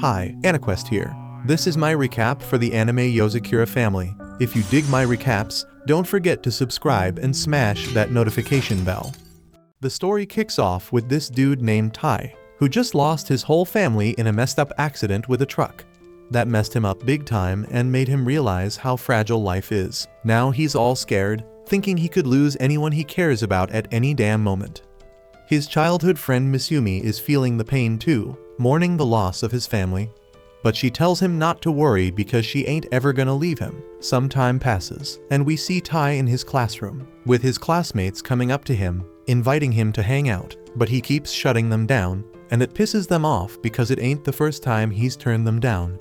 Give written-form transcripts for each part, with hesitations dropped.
Hi, Anaquest here. This is my recap for the anime Yozakura family. If you dig my recaps, don't forget to subscribe and smash that notification bell. The story kicks off with this dude named Tai, who just lost his whole family in a messed up accident with a truck. That messed him up big time and made him realize how fragile life is. Now he's all scared, thinking he could lose anyone he cares about at any damn moment. His childhood friend Misumi is feeling the pain too, mourning the loss of his family. But she tells him not to worry because she ain't ever gonna leave him. Some time passes, and we see Tai in his classroom, with his classmates coming up to him, inviting him to hang out, but he keeps shutting them down, and it pisses them off because it ain't the first time he's turned them down.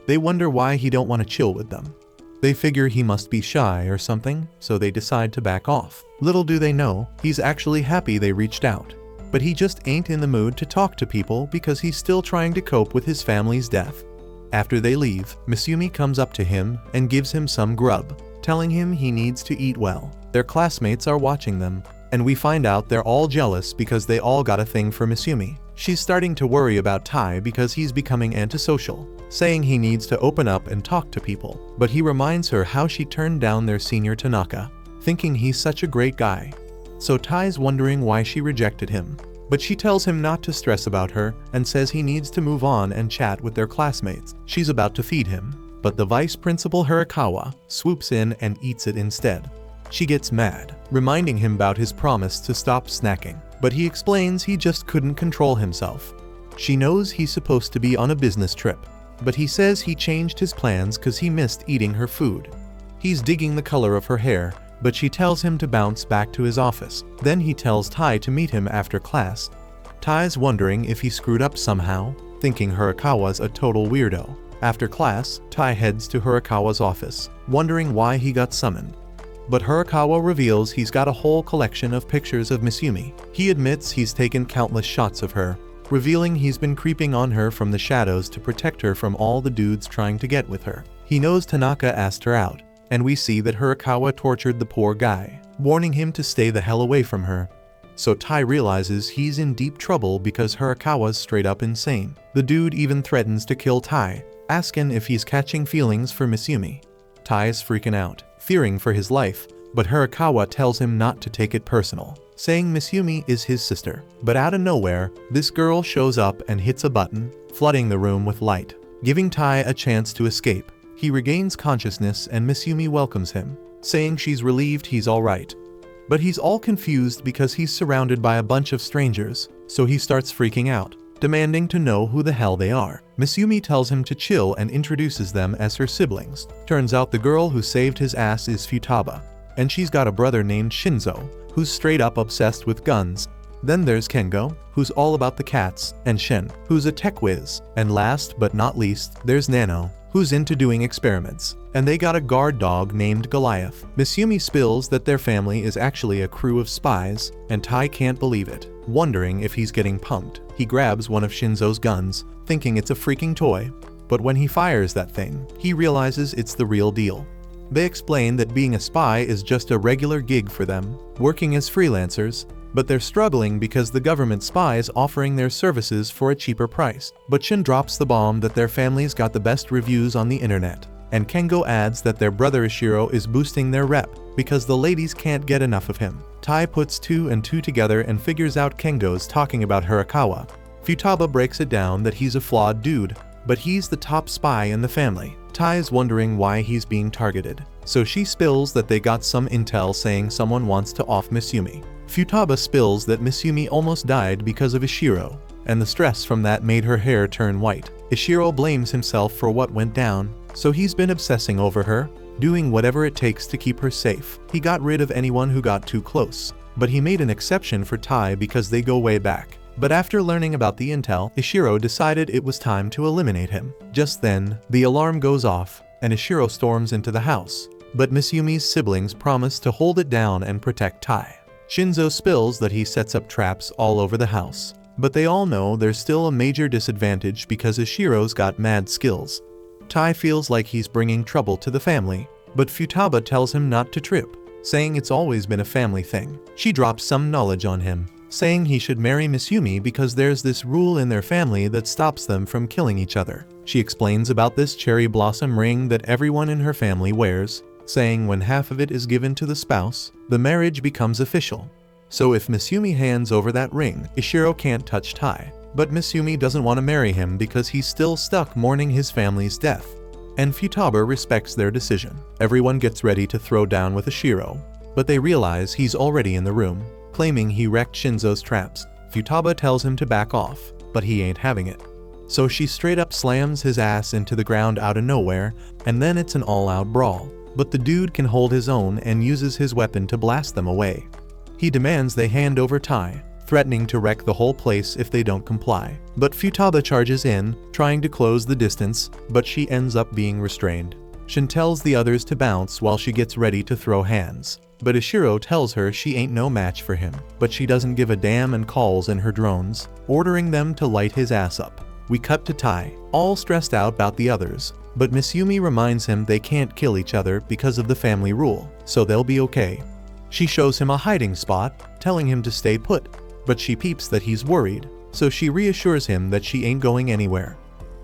They wonder why he don't want to chill with them. They figure he must be shy or something, so they decide to back off. Little do they know, he's actually happy they reached out. But he just ain't in the mood to talk to people because he's still trying to cope with his family's death. After they leave, Misumi comes up to him and gives him some grub, telling him he needs to eat well. Their classmates are watching them, and we find out they're all jealous because they all got a thing for Misumi. She's starting to worry about Tai because he's becoming antisocial, saying he needs to open up and talk to people. But he reminds her how she turned down their senior Tanaka, thinking he's such a great guy. So Tai's wondering why she rejected him. But she tells him not to stress about her and says he needs to move on and chat with their classmates. She's about to feed him, but the vice principal Hirakawa swoops in and eats it instead. She gets mad, reminding him about his promise to stop snacking, but he explains he just couldn't control himself. She knows he's supposed to be on a business trip, but he says he changed his plans because he missed eating her food. He's digging the color of her hair, but she tells him to bounce back to his office. Then he tells Tai to meet him after class. Tai's wondering if he screwed up somehow, thinking Hirakawa's a total weirdo. After class, Tai heads to Hirakawa's office, wondering why he got summoned. But Hirakawa reveals he's got a whole collection of pictures of Misumi. He admits he's taken countless shots of her, revealing he's been creeping on her from the shadows to protect her from all the dudes trying to get with her. He knows Tanaka asked her out, and we see that Hirakawa tortured the poor guy, warning him to stay the hell away from her. So Tai realizes he's in deep trouble because Hirakawa's straight up insane. The dude even threatens to kill Tai, asking if he's catching feelings for Misumi. Tai is freaking out, fearing for his life, but Hirakawa tells him not to take it personal, saying Misumi is his sister. But out of nowhere, this girl shows up and hits a button, flooding the room with light, giving Tai a chance to escape. He regains consciousness and Misumi welcomes him, saying she's relieved he's alright. But he's all confused because he's surrounded by a bunch of strangers, so he starts freaking out, demanding to know who the hell they are. Misumi tells him to chill and introduces them as her siblings. Turns out the girl who saved his ass is Futaba, and she's got a brother named Shinzo, who's straight up obsessed with guns. Then there's Kengo, who's all about the cats, and Shin, who's a tech whiz. And last but not least, there's Nano, who's into doing experiments, and they got a guard dog named Goliath. Misumi spills that their family is actually a crew of spies, and Tai can't believe it. Wondering if he's getting punked, he grabs one of Shinzo's guns, thinking it's a freaking toy. But when he fires that thing, he realizes it's the real deal. They explain that being a spy is just a regular gig for them, working as freelancers, but they're struggling because the government spies offering their services for a cheaper price. But Shin drops the bomb that their family's got the best reviews on the internet, and Kengo adds that their brother Ishiro is boosting their rep because the ladies can't get enough of him. Tai puts two and two together and figures out Kengo's talking about Hirakawa. Futaba breaks it down that he's a flawed dude, but he's the top spy in the family. Tai is wondering why he's being targeted, so she spills that they got some intel saying someone wants to off Misumi. Futaba spills that Misumi almost died because of Ishiro, and the stress from that made her hair turn white. Ishiro blames himself for what went down, so he's been obsessing over her, doing whatever it takes to keep her safe. He got rid of anyone who got too close, but he made an exception for Tai because they go way back. But after learning about the intel, Ishiro decided it was time to eliminate him. Just then, the alarm goes off, and Ishiro storms into the house, but Misumi's siblings promise to hold it down and protect Tai. Shinzo spills that he sets up traps all over the house, but they all know there's still a major disadvantage because Ishiro's got mad skills. Tai feels like he's bringing trouble to the family, but Futaba tells him not to trip, saying it's always been a family thing. She drops some knowledge on him, saying he should marry Misumi because there's this rule in their family that stops them from killing each other. She explains about this cherry blossom ring that everyone in her family wears, saying when half of it is given to the spouse, the marriage becomes official. So if Misumi hands over that ring, Ishiro can't touch Tai. But Misumi doesn't want to marry him because he's still stuck mourning his family's death. And Futaba respects their decision. Everyone gets ready to throw down with Ishiro, but they realize he's already in the room, claiming he wrecked Shinzo's traps. Futaba tells him to back off, but he ain't having it. So she straight up slams his ass into the ground out of nowhere, and then it's an all-out brawl. But the dude can hold his own and uses his weapon to blast them away. He demands they hand over Tai, threatening to wreck the whole place if they don't comply. But Futaba charges in, trying to close the distance, but she ends up being restrained. Shin tells the others to bounce while she gets ready to throw hands. But Ishiro tells her she ain't no match for him, but she doesn't give a damn and calls in her drones, ordering them to light his ass up. We cut to Tai, all stressed out about the others, but Misumi reminds him they can't kill each other because of the family rule, so they'll be okay. She shows him a hiding spot, telling him to stay put, but she peeps that he's worried, so she reassures him that she ain't going anywhere.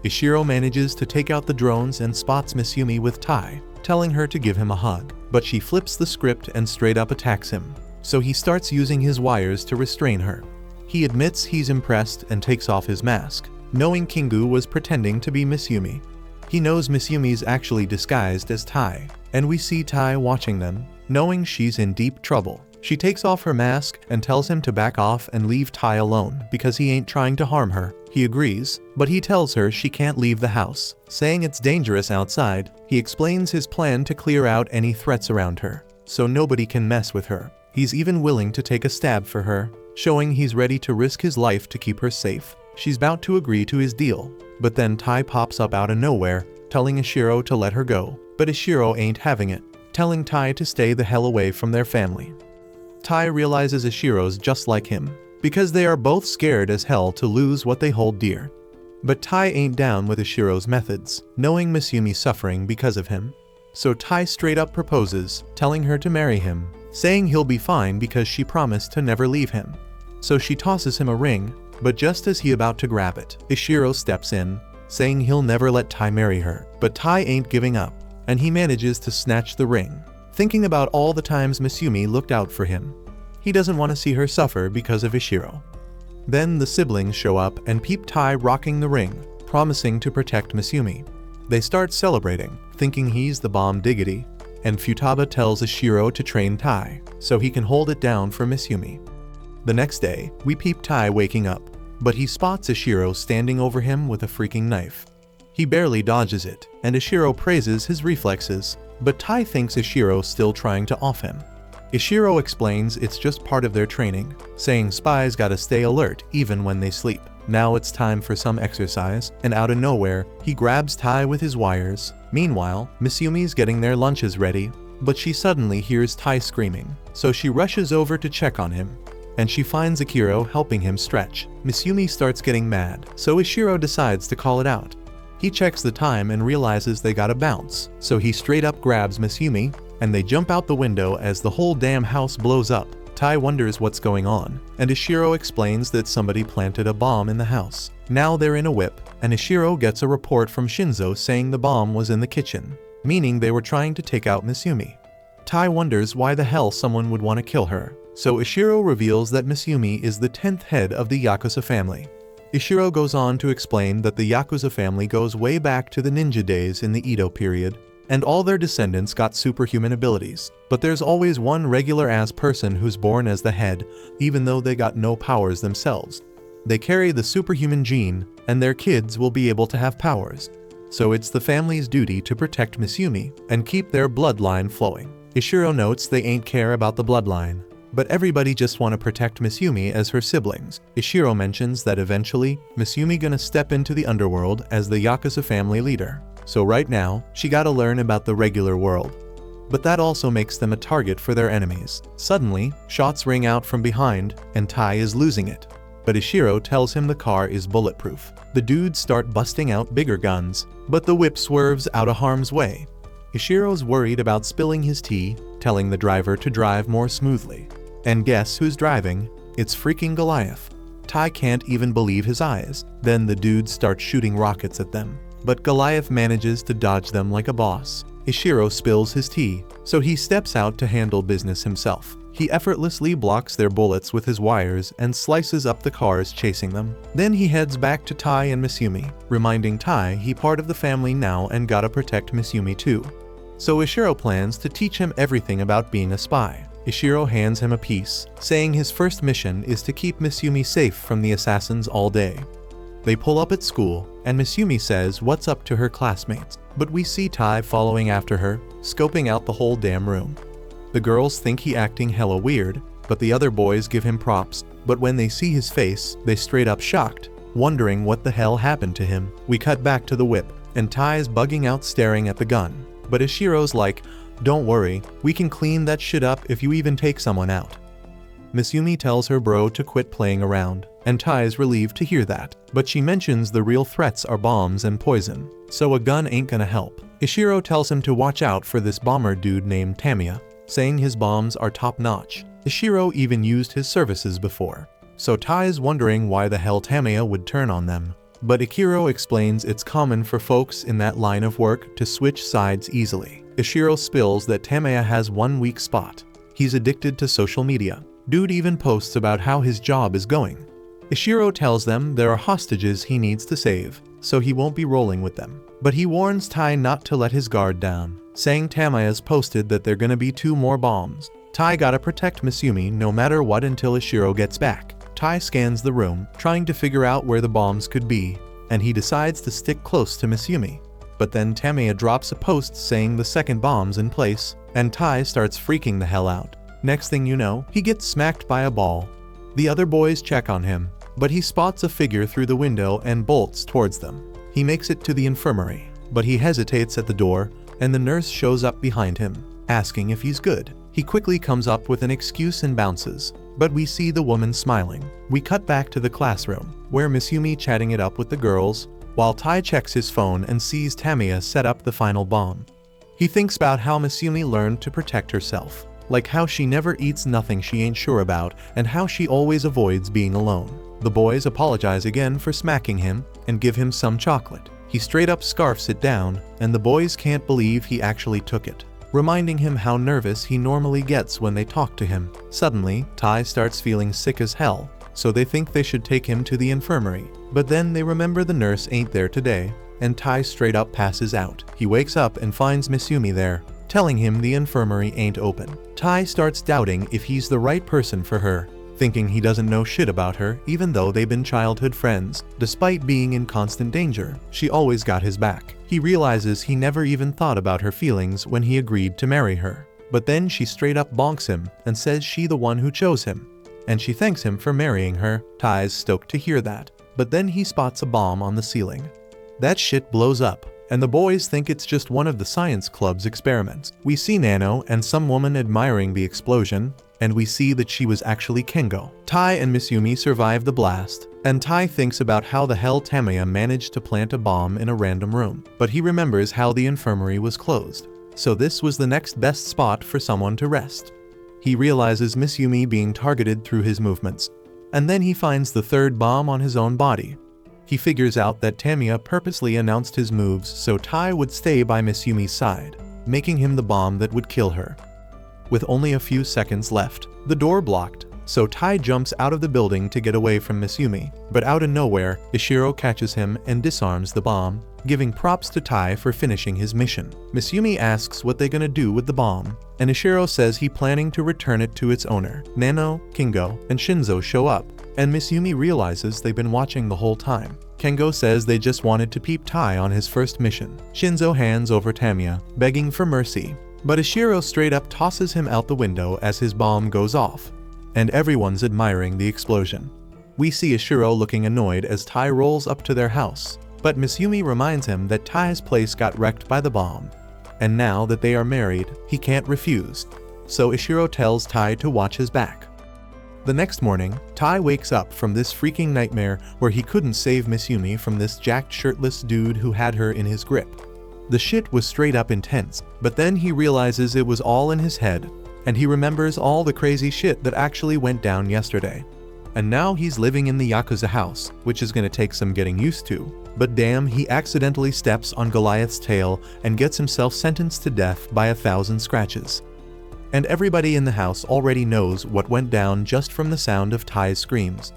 Ishiro manages to take out the drones and spots Misumi with Tai, telling her to give him a hug, but she flips the script and straight up attacks him, so he starts using his wires to restrain her. He admits he's impressed and takes off his mask, knowing Kingu was pretending to be Misumi. He knows Misumi's actually disguised as Tai, and we see Tai watching them, knowing she's in deep trouble. She takes off her mask and tells him to back off and leave Tai alone because he ain't trying to harm her. He agrees, but he tells her she can't leave the house, saying it's dangerous outside. He explains his plan to clear out any threats around her, so nobody can mess with her. He's even willing to take a stab for her, showing he's ready to risk his life to keep her safe. She's about to agree to his deal, but then Tai pops up out of nowhere, telling Ishiro to let her go. But Ishiro ain't having it, telling Tai to stay the hell away from their family. Tai realizes Ishiro's just like him, because they are both scared as hell to lose what they hold dear. But Tai ain't down with Ishiro's methods, knowing Misumi's suffering because of him. So Tai straight up proposes, telling her to marry him, saying he'll be fine because she promised to never leave him. So she tosses him a ring, but just as he about to grab it, Ishiro steps in, saying he'll never let Tai marry her. But Tai ain't giving up, and he manages to snatch the ring, thinking about all the times Misumi looked out for him. He doesn't want to see her suffer because of Ishiro. Then the siblings show up and peep Tai rocking the ring, promising to protect Misumi. They start celebrating, thinking he's the bomb diggity, and Futaba tells Ishiro to train Tai, so he can hold it down for Misumi. The next day, we peep Tai waking up, but he spots Ishiro standing over him with a freaking knife. He barely dodges it, and Ishiro praises his reflexes, but Tai thinks Ishiro's still trying to off him. Ishiro explains it's just part of their training, saying spies gotta stay alert even when they sleep. Now it's time for some exercise, and out of nowhere, he grabs Tai with his wires. Meanwhile, Misumi's getting their lunches ready, but she suddenly hears Tai screaming, so she rushes over to check on him, and she finds Akiro helping him stretch. Misumi starts getting mad, so Ishiro decides to call it out. He checks the time and realizes they gotta bounce, so he straight up grabs Misumi, and they jump out the window as the whole damn house blows up. Tai wonders what's going on, and Ishiro explains that somebody planted a bomb in the house. Now they're in a whip, and Ishiro gets a report from Shinzo saying the bomb was in the kitchen, meaning they were trying to take out Misumi. Tai wonders why the hell someone would want to kill her, so Ishiro reveals that Misumi is the 10th head of the Yakuza family. Ishiro goes on to explain that the Yakuza family goes way back to the ninja days in the Edo period, and all their descendants got superhuman abilities. But there's always one regular-ass person who's born as the head, even though they got no powers themselves. They carry the superhuman gene, and their kids will be able to have powers. So it's the family's duty to protect Misumi and keep their bloodline flowing. Ishiro notes they ain't care about the bloodline, but everybody just want to protect Misumi as her siblings. Ishiro mentions that eventually, Misumi gonna step into the underworld as the Yakuza family leader. So right now, she gotta learn about the regular world. But that also makes them a target for their enemies. Suddenly, shots ring out from behind, and Tai is losing it. But Ishiro tells him the car is bulletproof. The dudes start busting out bigger guns, but the whip swerves out of harm's way. Ishiro's worried about spilling his tea, telling the driver to drive more smoothly. And guess who's driving? It's freaking Goliath. Tai can't even believe his eyes. Then the dudes start shooting rockets at them. But Goliath manages to dodge them like a boss. Ishiro spills his tea, so he steps out to handle business himself. He effortlessly blocks their bullets with his wires and slices up the cars chasing them. Then he heads back to Tai and Misumi, reminding Tai he part of the family now and gotta protect Misumi too. So Ishiro plans to teach him everything about being a spy. Ishiro hands him a piece, saying his first mission is to keep Misumi safe from the assassins all day. They pull up at school, and Misumi says what's up to her classmates, but we see Tai following after her, scoping out the whole damn room. The girls think he acting hella weird, but the other boys give him props, but when they see his face, they straight up shocked, wondering what the hell happened to him. We cut back to the whip, and Tai's bugging out staring at the gun, but Ishiro's like, "Don't worry, we can clean that shit up if you even take someone out." Misumi tells her bro to quit playing around, and Tai is relieved to hear that, but she mentions the real threats are bombs and poison, so a gun ain't gonna help. Ishiro tells him to watch out for this bomber dude named Tamiya, saying his bombs are top-notch. Ishiro even used his services before, so Tai is wondering why the hell Tamiya would turn on them. But Ikiro explains it's common for folks in that line of work to switch sides easily. Ishiro spills that Tamiya has one weak spot. He's addicted to social media. Dude even posts about how his job is going. Ishiro tells them there are hostages he needs to save, so he won't be rolling with them. But he warns Tai not to let his guard down, saying Tamiya's posted that there gonna be 2 more bombs. Tai gotta protect Misumi no matter what until Ishiro gets back. Tai scans the room, trying to figure out where the bombs could be, and he decides to stick close to Misumi. But then Tamiya drops a post saying the second bomb's in place, and Tai starts freaking the hell out. Next thing you know, he gets smacked by a ball. The other boys check on him, but he spots a figure through the window and bolts towards them. He makes it to the infirmary, but he hesitates at the door, and the nurse shows up behind him, asking if he's good. He quickly comes up with an excuse and bounces, but we see the woman smiling. We cut back to the classroom, where Misumi chatting it up with the girls, while Tai checks his phone and sees Tamiya set up the final bomb. He thinks about how Misumi learned to protect herself, like how she never eats nothing she ain't sure about, and how she always avoids being alone. The boys apologize again for smacking him, and give him some chocolate. He straight up scarfs it down, and the boys can't believe he actually took it, reminding him how nervous he normally gets when they talk to him. Suddenly, Tai starts feeling sick as hell, so they think they should take him to the infirmary. But then they remember the nurse ain't there today, and Tai straight up passes out. He wakes up and finds Misumi there, telling him the infirmary ain't open. Tai starts doubting if he's the right person for her, thinking he doesn't know shit about her even though they've been childhood friends. Despite being in constant danger, she always got his back. He realizes he never even thought about her feelings when he agreed to marry her. But then she straight up bonks him and says she the one who chose him, and she thanks him for marrying her. Tai's stoked to hear that, but then he spots a bomb on the ceiling. That shit blows up, and the boys think it's just one of the science club's experiments. We see Nano and some woman admiring the explosion, and we see that she was actually Kengo. Tai and Misumi survive the blast, and Tai thinks about how the hell Tamiya managed to plant a bomb in a random room. But he remembers how the infirmary was closed, so this was the next best spot for someone to rest. He realizes Misumi being targeted through his movements, and then he finds the third bomb on his own body. He figures out that Tamiya purposely announced his moves so Tai would stay by Misumi's side, making him the bomb that would kill her. With only a few seconds left, the door blocked, so Tai jumps out of the building to get away from Misumi. But out of nowhere, Ishiro catches him and disarms the bomb, giving props to Tai for finishing his mission. Misumi asks what they're gonna do with the bomb, and Ishiro says he's planning to return it to its owner. Nano, Kingo, and Shinzo show up, and Misumi realizes they've been watching the whole time. Kengo says they just wanted to peep Tai on his first mission. Shinzo hands over Tamiya, begging for mercy, but Ishiro straight up tosses him out the window as his bomb goes off, and everyone's admiring the explosion. We see Ishiro looking annoyed as Tai rolls up to their house, but Misumi reminds him that Tai's place got wrecked by the bomb, and now that they are married, he can't refuse, so Ishiro tells Tai to watch his back. The next morning, Tai wakes up from this freaking nightmare where he couldn't save Misumi from this jacked shirtless dude who had her in his grip. The shit was straight up intense, but then he realizes it was all in his head, and he remembers all the crazy shit that actually went down yesterday. and now he's living in the Yakuza house, which is gonna take some getting used to. But damn, he accidentally steps on Goliath's tail and gets himself sentenced to death by 1,000 scratches. And everybody in the house already knows what went down just from the sound of Tai's screams.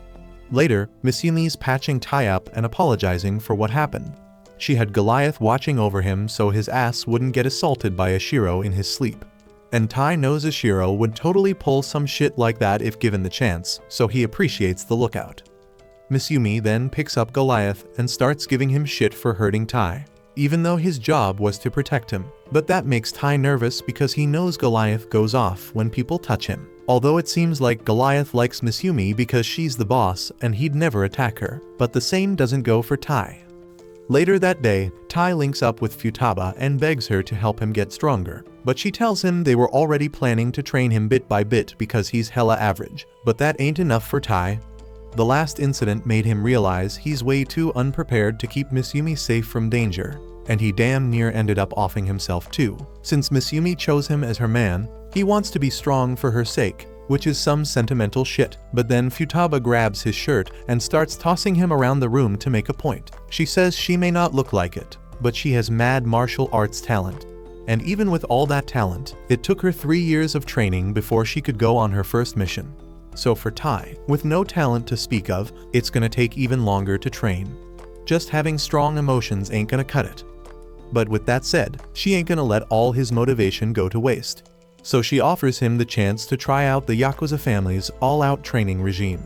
Later, Misumi's patching Tai up and apologizing for what happened. She had Goliath watching over him so his ass wouldn't get assaulted by Ishiro in his sleep. And Tai knows Ishiro would totally pull some shit like that if given the chance, so he appreciates the lookout. Misumi then picks up Goliath and starts giving him shit for hurting Tai, even though his job was to protect him. But that makes Tai nervous because he knows Goliath goes off when people touch him. Although it seems like Goliath likes Misumi because she's the boss and he'd never attack her, but the same doesn't go for Tai. Later that day, Tai links up with Futaba and begs her to help him get stronger, but she tells him they were already planning to train him bit by bit because he's hella average, but that ain't enough for Tai. The last incident made him realize he's way too unprepared to keep Misumi safe from danger, and he damn near ended up offing himself too. Since Misumi chose him as her man, he wants to be strong for her sake, which is some sentimental shit. But then Futaba grabs his shirt and starts tossing him around the room to make a point. She says she may not look like it, but she has mad martial arts talent. And even with all that talent, it took her 3 years of training before she could go on her first mission. So for Tai, with no talent to speak of, it's gonna take even longer to train. Just having strong emotions ain't gonna cut it. But with that said, she ain't gonna let all his motivation go to waste. So she offers him the chance to try out the Yakuza family's all-out training regime.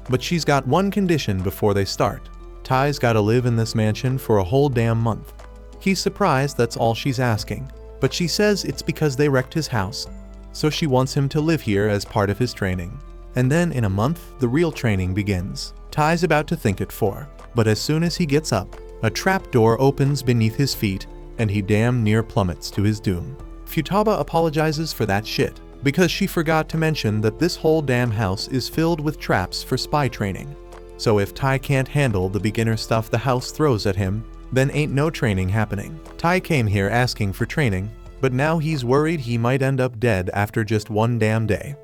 But she's got one condition before they start. Tai's gotta live in this mansion for a whole damn month. He's surprised that's all she's asking, but she says it's because they wrecked his house. So she wants him to live here as part of his training. And then in a month, the real training begins. Tai's about to think it for, but as soon as he gets up, a trap door opens beneath his feet, and he damn near plummets to his doom. Futaba apologizes for that shit, because she forgot to mention that this whole damn house is filled with traps for spy training. So if Tai can't handle the beginner stuff the house throws at him, then ain't no training happening. Tai came here asking for training, but now he's worried he might end up dead after just one damn day.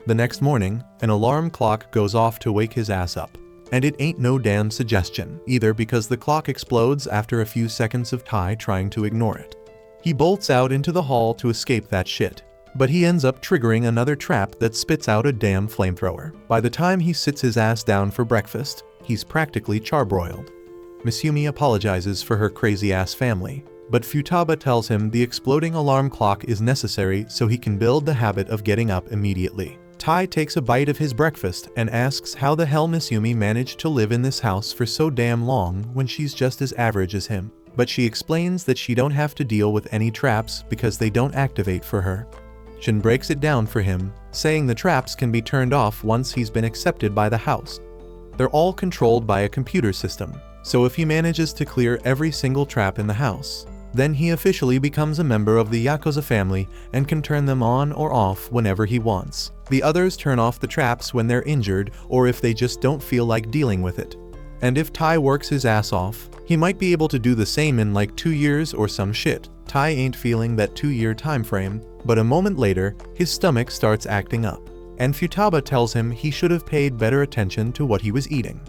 The next morning, an alarm clock goes off to wake his ass up. And it ain't no damn suggestion, either, because the clock explodes after a few seconds of Tai trying to ignore it. He bolts out into the hall to escape that shit, but he ends up triggering another trap that spits out a damn flamethrower. By the time he sits his ass down for breakfast, he's practically charbroiled. Misumi apologizes for her crazy-ass family, but Futaba tells him the exploding alarm clock is necessary so he can build the habit of getting up immediately. Tai takes a bite of his breakfast and asks how the hell Misumi managed to live in this house for so damn long when she's just as average as him. But she explains that she don't have to deal with any traps because they don't activate for her. Shin breaks it down for him, saying the traps can be turned off once he's been accepted by the house. They're all controlled by a computer system, so if he manages to clear every single trap in the house, then he officially becomes a member of the Yakuza family and can turn them on or off whenever he wants. The others turn off the traps when they're injured or if they just don't feel like dealing with it. And if Tai works his ass off, he might be able to do the same in like 2 years or some shit. Tai ain't feeling that 2-year time frame, but a moment later, his stomach starts acting up. And Futaba tells him he should have paid better attention to what he was eating.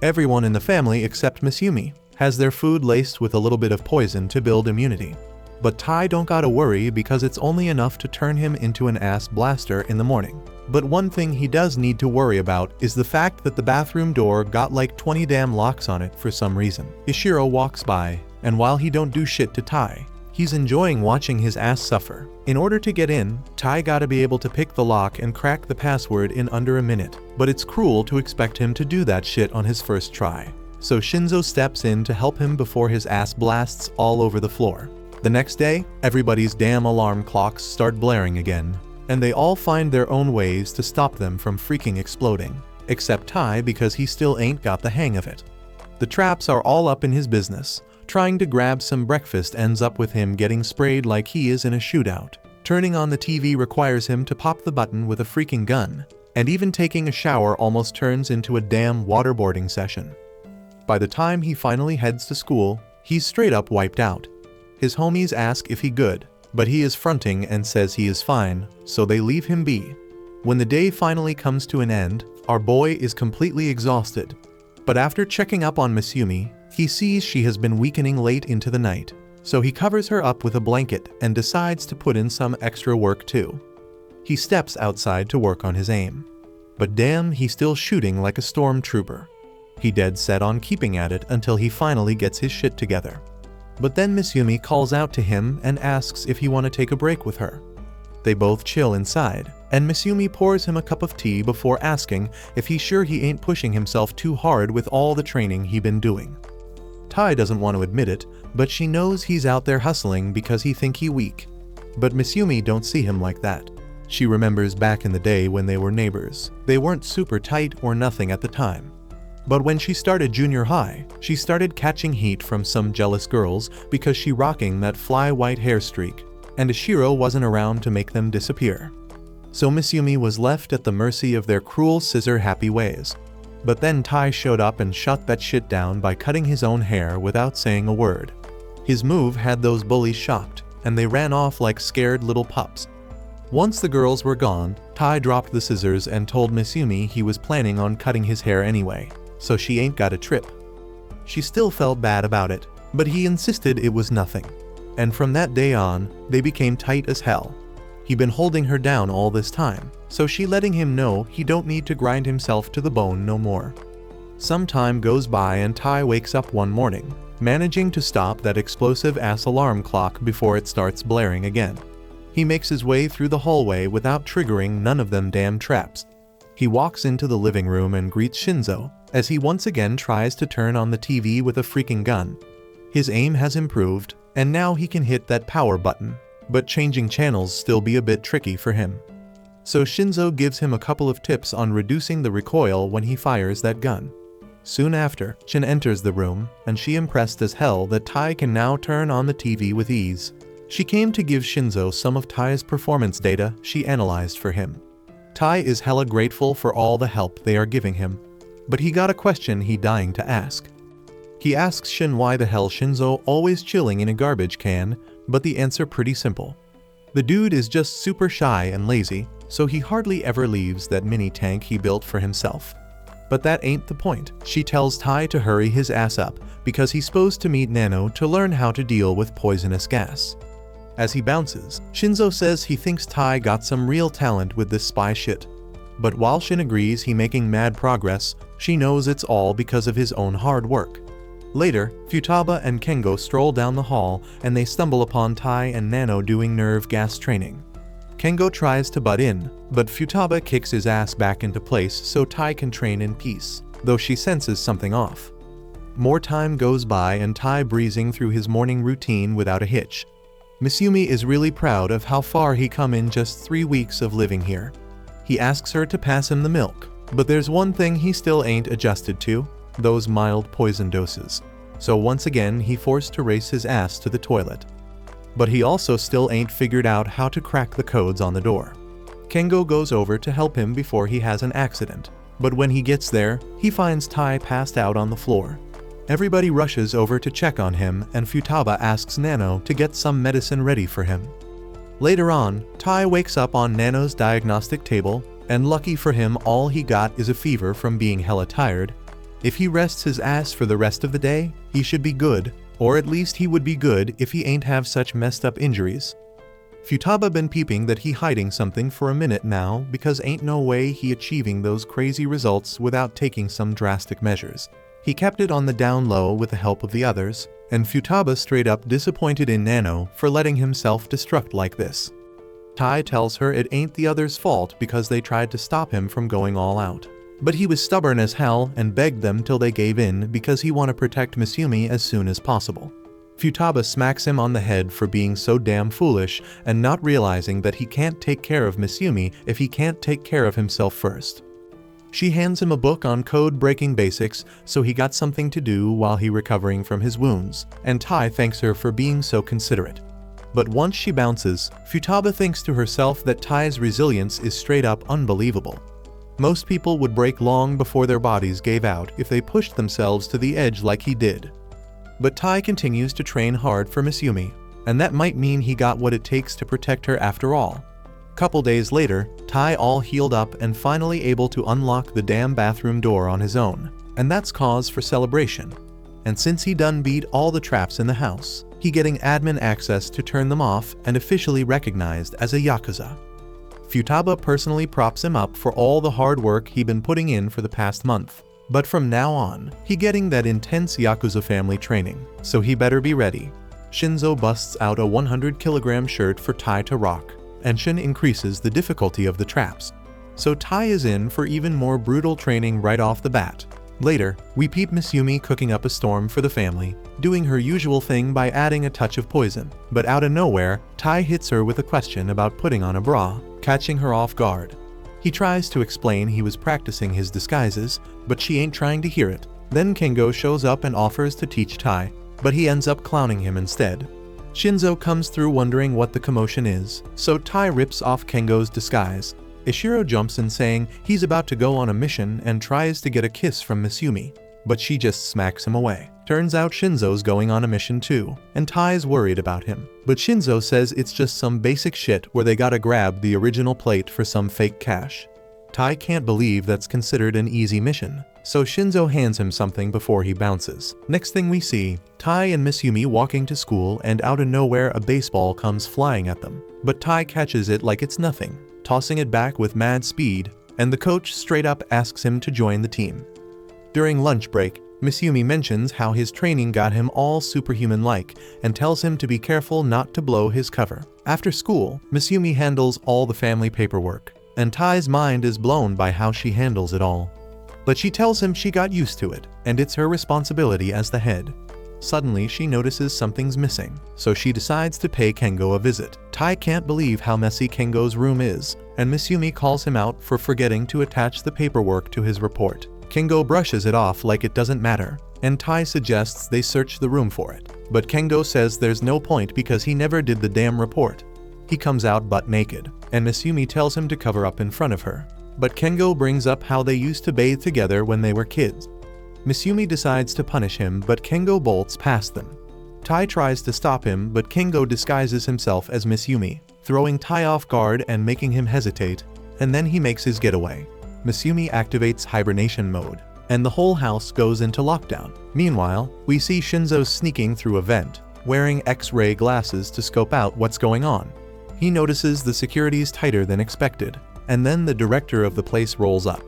Everyone in the family except Misumi has their food laced with a little bit of poison to build immunity. But Tai don't gotta worry because it's only enough to turn him into an ass blaster in the morning. But one thing he does need to worry about is the fact that the bathroom door got like 20 damn locks on it for some reason. Ishiro walks by, and while he don't do shit to Tai, he's enjoying watching his ass suffer. In order to get in, Tai gotta be able to pick the lock and crack the password in under a minute. But it's cruel to expect him to do that shit on his first try. So Shinzo steps in to help him before his ass blasts all over the floor. The next day, everybody's damn alarm clocks start blaring again, and they all find their own ways to stop them from freaking exploding, except Tai because he still ain't got the hang of it. The traps are all up in his business. Trying to grab some breakfast ends up with him getting sprayed like he is in a shootout. Turning on the TV requires him to pop the button with a freaking gun, and even taking a shower almost turns into a damn waterboarding session. By the time he finally heads to school, he's straight up wiped out. His homies ask if he good, but he is fronting and says he is fine, so they leave him be. When the day finally comes to an end, Our boy is completely exhausted. But after checking up on Misumi, he sees she has been weakening late into the night, so he covers her up with a blanket and decides to put in some extra work too. He steps outside to work on his aim. But damn, he's still shooting like a stormtrooper. He dead set on keeping at it until he finally gets his shit together. But then Misumi calls out to him and asks if he want to take a break with her. They both chill inside, and Misumi pours him a cup of tea before asking if he's sure he ain't pushing himself too hard with all the training he been doing. Tai doesn't want to admit it, but she knows he's out there hustling because he think he weak. But Misumi don't see him like that. She remembers back in the day when they were neighbors. They weren't super tight or nothing at the time. But when she started junior high, she started catching heat from some jealous girls because she rocking that fly white hair streak, and Ishiro wasn't around to make them disappear. So Misumi was left at the mercy of their cruel scissor-happy ways. But then Tai showed up and shut that shit down by cutting his own hair without saying a word. His move had those bullies shocked, and they ran off like scared little pups. Once the girls were gone, Tai dropped the scissors and told Misumi he was planning on cutting his hair anyway, so she ain't got a trip. She still felt bad about it, but he insisted it was nothing. And from that day on, they became tight as hell. He'd been holding her down all this time, so she letting him know he don't need to grind himself to the bone no more. Some time goes by and Tai wakes up one morning, managing to stop that explosive-ass alarm clock before it starts blaring again. He makes his way through the hallway without triggering none of them damn traps. He walks into the living room and greets Shinzo, as he once again tries to turn on the TV with a freaking gun. His aim has improved, and now he can hit that power button, but changing channels still be a bit tricky for him. So Shinzo gives him a couple of tips on reducing the recoil when he fires that gun. Soon after, Shin enters the room, and she impressed as hell that Tai can now turn on the TV with ease. She came to give Shinzo some of Tai's performance data she analyzed for him. Tai is hella grateful for all the help they are giving him, but he got a question he dying to ask. He asks Shin why the hell Shinzo always chilling in a garbage can, but the answer pretty simple. The dude is just super shy and lazy, so he hardly ever leaves that mini tank he built for himself. But that ain't the point. She tells Tai to hurry his ass up because he's supposed to meet Nano to learn how to deal with poisonous gas. As he bounces, Shinzo says he thinks Tai got some real talent with this spy shit. But while Shin agrees he making mad progress, she knows it's all because of his own hard work. Later, Futaba and Kengo stroll down the hall and they stumble upon Tai and Nano doing nerve gas training. Kengo tries to butt in, but Futaba kicks his ass back into place so Tai can train in peace, though she senses something off. More time goes by and Tai breezing through his morning routine without a hitch. Misumi is really proud of how far he come in just 3 weeks of living here. He asks her to pass him the milk, but there's one thing he still ain't adjusted to, those mild poison doses. So once again he forced to race his ass to the toilet. But he also still ain't figured out how to crack the codes on the door. Kengo goes over to help him before he has an accident, but when he gets there, he finds Tai passed out on the floor. Everybody rushes over to check on him and Futaba asks Nano to get some medicine ready for him. Later on, Tai wakes up on Nano's diagnostic table, and lucky for him all he got is a fever from being hella tired. If he rests his ass for the rest of the day, he should be good, or at least he would be good if he ain't have such messed up injuries. Futaba been peeping that he hiding something for a minute now because ain't no way he achieving those crazy results without taking some drastic measures. He kept it on the down low with the help of the others, and Futaba straight up disappointed in Nano for letting him self-destruct like this. Tai tells her it ain't the others' fault because they tried to stop him from going all out. But he was stubborn as hell and begged them till they gave in because he want to protect Misumi as soon as possible. Futaba smacks him on the head for being so damn foolish and not realizing that he can't take care of Misumi if he can't take care of himself first. She hands him a book on code-breaking basics so he got something to do while he recovering from his wounds, and Tai thanks her for being so considerate. But once she bounces, Futaba thinks to herself that Tai's resilience is straight up unbelievable. Most people would break long before their bodies gave out if they pushed themselves to the edge like he did. But Tai continues to train hard for Misumi, and that might mean he got what it takes to protect her after all. Couple days later, Tai all healed up and finally able to unlock the damn bathroom door on his own. And that's cause for celebration. And since he done beat all the traps in the house, he getting admin access to turn them off and officially recognized as a Yakuza. Futaba personally props him up for all the hard work he been putting in for the past month. But from now on, he getting that intense Yakuza family training, so he better be ready. Shinzo busts out a 100-kilogram shirt for Tai to rock, and Shin increases the difficulty of the traps. So Tai is in for even more brutal training right off the bat. Later, we peep Miss Yumi cooking up a storm for the family, doing her usual thing by adding a touch of poison. But out of nowhere, Tai hits her with a question about putting on a bra, catching her off guard. He tries to explain he was practicing his disguises, but she ain't trying to hear it. Then Kengo shows up and offers to teach Tai, but he ends up clowning him instead. Shinzo comes through wondering what the commotion is, so Tai rips off Kengo's disguise. Ishiro jumps in saying he's about to go on a mission and tries to get a kiss from Miss Yumi, but she just smacks him away. Turns out Shinzo's going on a mission too, and Tai's worried about him. But Shinzo says it's just some basic shit where they gotta grab the original plate for some fake cash. Tai can't believe that's considered an easy mission, so Shinzo hands him something before he bounces. Next thing we see, Tai and Miss Yumi walking to school, and out of nowhere a baseball comes flying at them. But Tai catches it like it's nothing, tossing it back with mad speed, and the coach straight up asks him to join the team. During lunch break, Miss Yumi mentions how his training got him all superhuman-like and tells him to be careful not to blow his cover. After school, Miss Yumi handles all the family paperwork, and Tai's mind is blown by how she handles it all. But she tells him she got used to it, and it's her responsibility as the head. Suddenly, she notices something's missing, so she decides to pay Kengo a visit. Tai can't believe how messy Kengo's room is, and Miss Yumi calls him out for forgetting to attach the paperwork to his report. Kengo brushes it off like it doesn't matter, and Tai suggests they search the room for it. But Kengo says there's no point because he never did the damn report. He comes out butt naked, and Miss Yumi tells him to cover up in front of her. But Kengo brings up how they used to bathe together when they were kids. Miss Yumi decides to punish him, but Kengo bolts past them. Tai tries to stop him, but Kengo disguises himself as Miss Yumi, throwing Tai off guard and making him hesitate, and then he makes his getaway. Miss Yumi activates hibernation mode, and the whole house goes into lockdown. Meanwhile, we see Shinzo sneaking through a vent, wearing X-ray glasses to scope out what's going on. He notices the security's tighter than expected, and then the director of the place rolls up.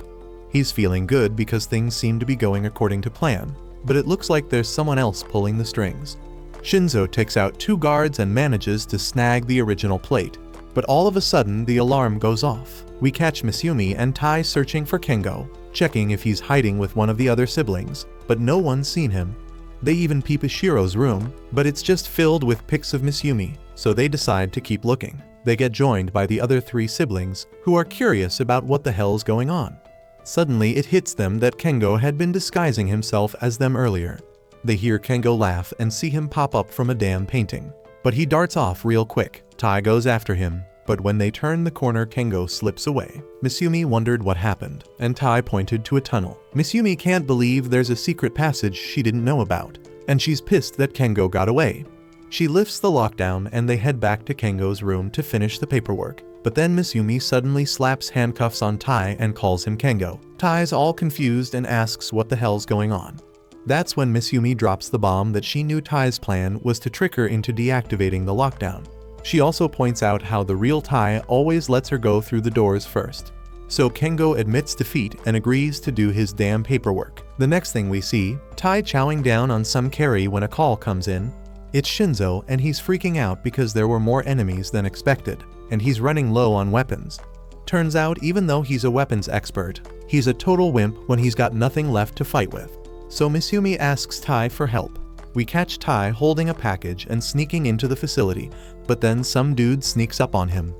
He's feeling good because things seem to be going according to plan, but it looks like there's someone else pulling the strings. Shinzo takes out 2 guards and manages to snag the original plate, but all of a sudden the alarm goes off. We catch Miss Yumi and Tai searching for Kengo, checking if he's hiding with one of the other siblings, but no one's seen him. They even peep Ishiro's room, but it's just filled with pics of Miss Yumi, so they decide to keep looking. They get joined by the other 3 siblings, who are curious about what the hell's going on. Suddenly it hits them that Kengo had been disguising himself as them earlier. They hear Kengo laugh and see him pop up from a damn painting. But he darts off real quick. Tai goes after him, but when they turn the corner Kengo slips away. Miss Yumi wondered what happened, and Tai pointed to a tunnel. Miss Yumi can't believe there's a secret passage she didn't know about, and she's pissed that Kengo got away. She lifts the lockdown and they head back to Kengo's room to finish the paperwork. But then Miss Yumi suddenly slaps handcuffs on Tai and calls him Kengo. Tai's all confused and asks what the hell's going on. That's when Miss Yumi drops the bomb that she knew Tai's plan was to trick her into deactivating the lockdown. She also points out how the real Tai always lets her go through the doors first. So Kengo admits defeat and agrees to do his damn paperwork. The next thing we see, Tai chowing down on some curry when a call comes in. It's Shinzo, and he's freaking out because there were more enemies than expected, and he's running low on weapons. Turns out, even though he's a weapons expert, he's a total wimp when he's got nothing left to fight with. So Miss Yumi asks Tai for help. We catch Tai holding a package and sneaking into the facility, but then some dude sneaks up on him.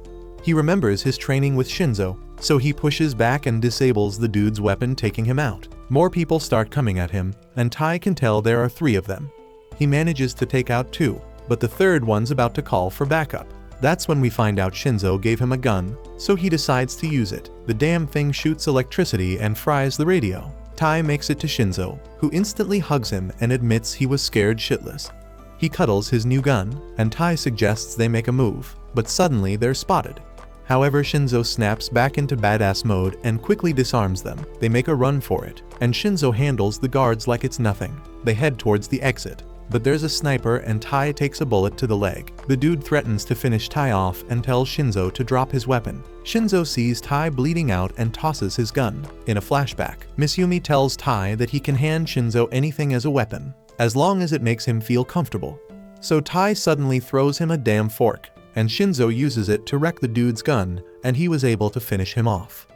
He remembers his training with Shinzo, so he pushes back and disables the dude's weapon, taking him out. More people start coming at him, and Tai can tell there are 3 of them. He manages to take out 2, but the third one's about to call for backup. That's when we find out Shinzo gave him a gun, so he decides to use it. The damn thing shoots electricity and fries the radio. Tai makes it to Shinzo, who instantly hugs him and admits he was scared shitless. He cuddles his new gun, and Tai suggests they make a move, but suddenly they're spotted. However, Shinzo snaps back into badass mode and quickly disarms them. They make a run for it, and Shinzo handles the guards like it's nothing. They head towards the exit, but there's a sniper and Tai takes a bullet to the leg. The dude threatens to finish Tai off and tells Shinzo to drop his weapon. Shinzo sees Tai bleeding out and tosses his gun. In a flashback, Misumi tells Tai that he can hand Shinzo anything as a weapon, as long as it makes him feel comfortable. So Tai suddenly throws him a damn fork, and Shinzo uses it to wreck the dude's gun, and he was able to finish him off.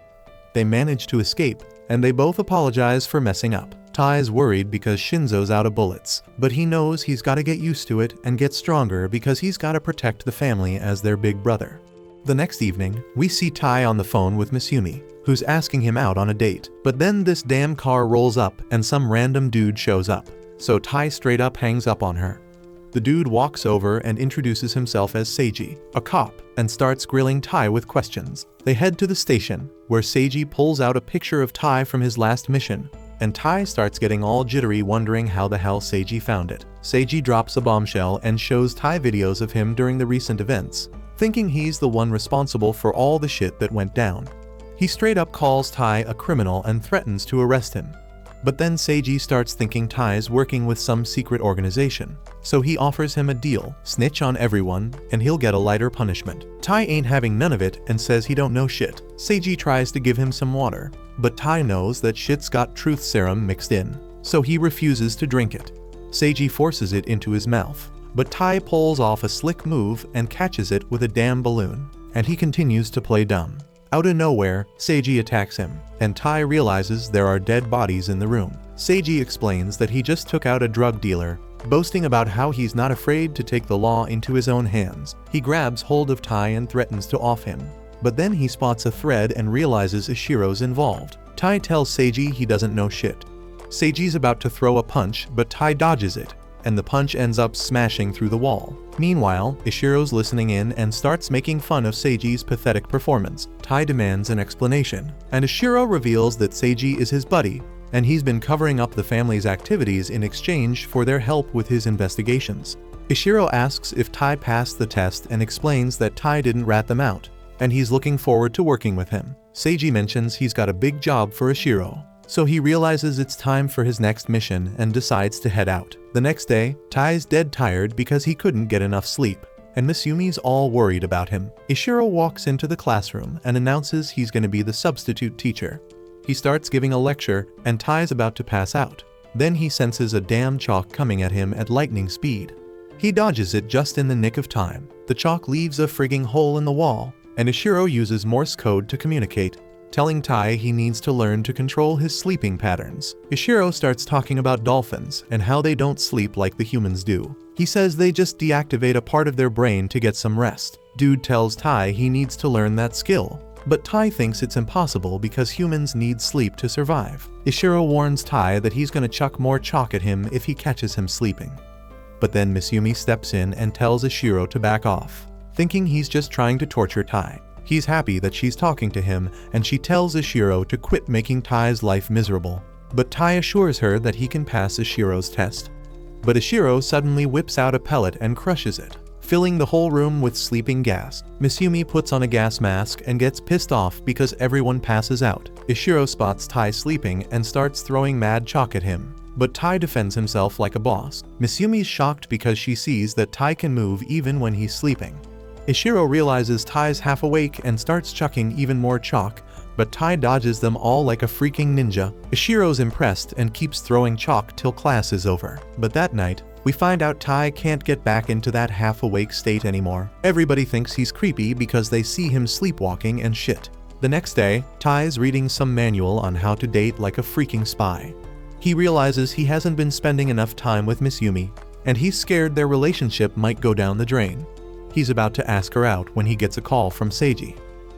They manage to escape, and they both apologize for messing up. Tai is worried because Shinzo's out of bullets, but he knows he's gotta get used to it and get stronger because he's gotta protect the family as their big brother. The next evening, we see Tai on the phone with Misumi, who's asking him out on a date. But then this damn car rolls up and some random dude shows up, so Tai straight up hangs up on her. The dude walks over and introduces himself as Seiji, a cop, and starts grilling Tai with questions. They head to the station, where Seiji pulls out a picture of Tai from his last mission, and Tai starts getting all jittery wondering how the hell Seiji found it. Seiji drops a bombshell and shows Tai videos of him during the recent events, thinking he's the one responsible for all the shit that went down. He straight up calls Tai a criminal and threatens to arrest him. But then Seiji starts thinking Tai's working with some secret organization, so he offers him a deal: snitch on everyone and he'll get a lighter punishment. Tai ain't having none of it and says he don't know shit. Seiji tries to give him some water, but Tai knows that shit's got truth serum mixed in, so he refuses to drink it. Seiji forces it into his mouth, but Tai pulls off a slick move and catches it with a damn balloon, and he continues to play dumb. Out of nowhere, Seiji attacks him, and Tai realizes there are dead bodies in the room. Seiji explains that he just took out a drug dealer, boasting about how he's not afraid to take the law into his own hands. He grabs hold of Tai and threatens to off him, but then he spots a thread and realizes Ishiro's involved. Tai tells Seiji he doesn't know shit. Seiji's about to throw a punch, but Tai dodges it, and the punch ends up smashing through the wall. Meanwhile, Ishiro's listening in and starts making fun of Seiji's pathetic performance. Tai demands an explanation, and Ishiro reveals that Seiji is his buddy, and he's been covering up the family's activities in exchange for their help with his investigations. Ishiro asks if Tai passed the test and explains that Tai didn't rat them out, and he's looking forward to working with him. Seiji mentions he's got a big job for Ishiro, so he realizes it's time for his next mission and decides to head out. The next day, Tai's dead tired because he couldn't get enough sleep, and Misumi's all worried about him. Ishiro walks into the classroom and announces he's going to be the substitute teacher. He starts giving a lecture, and Tai's about to pass out. Then he senses a damn chalk coming at him at lightning speed. He dodges it just in the nick of time. The chalk leaves a frigging hole in the wall, and Ishiro uses Morse code to communicate, telling Tai he needs to learn to control his sleeping patterns. Ishiro starts talking about dolphins and how they don't sleep like the humans do. He says they just deactivate a part of their brain to get some rest. Dude tells Tai he needs to learn that skill, but Tai thinks it's impossible because humans need sleep to survive. Ishiro warns Tai that he's gonna chuck more chalk at him if he catches him sleeping. But then Misumi steps in and tells Ishiro to back off, thinking he's just trying to torture Tai. He's happy that she's talking to him, and she tells Ishiro to quit making Tai's life miserable. But Tai assures her that he can pass Ishiro's test. But Ishiro suddenly whips out a pellet and crushes it, filling the whole room with sleeping gas. Misumi puts on a gas mask and gets pissed off because everyone passes out. Ishiro spots Tai sleeping and starts throwing mad chalk at him, but Tai defends himself like a boss. Misumi's shocked because she sees that Tai can move even when he's sleeping. Ishiro realizes Tai's half awake and starts chucking even more chalk, but Tai dodges them all like a freaking ninja. Ishiro's impressed and keeps throwing chalk till class is over. But that night, we find out Tai can't get back into that half-awake state anymore. Everybody thinks he's creepy because they see him sleepwalking and shit. The next day, Tai's reading some manual on how to date like a freaking spy. He realizes he hasn't been spending enough time with Misumi, and he's scared their relationship might go down the drain. He's about to ask her out when he gets a call from Seiji.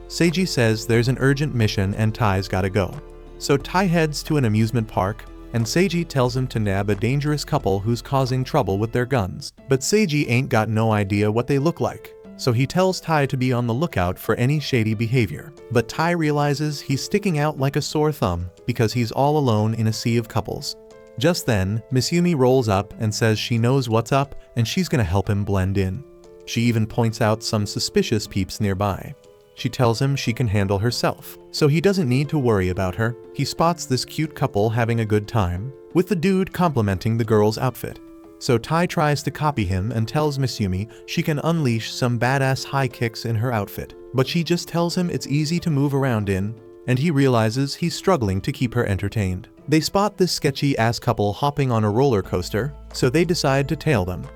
Seiji says there's an urgent mission and Tai's gotta go. So Tai heads to an amusement park, and Seiji tells him to nab a dangerous couple who's causing trouble with their guns. But Seiji ain't got no idea what they look like, so he tells Tai to be on the lookout for any shady behavior. But Tai realizes he's sticking out like a sore thumb because he's all alone in a sea of couples. Just then, Misumi rolls up and says she knows what's up and she's gonna help him blend in. She even points out some suspicious peeps nearby. She tells him she can handle herself, so he doesn't need to worry about her. He spots this cute couple having a good time, with the dude complimenting the girl's outfit. So Tai tries to copy him and tells Misumi she can unleash some badass high kicks in her outfit, but she just tells him it's easy to move around in, and he realizes he's struggling to keep her entertained. They spot this sketchy ass couple hopping on a roller coaster, so they decide to tail them.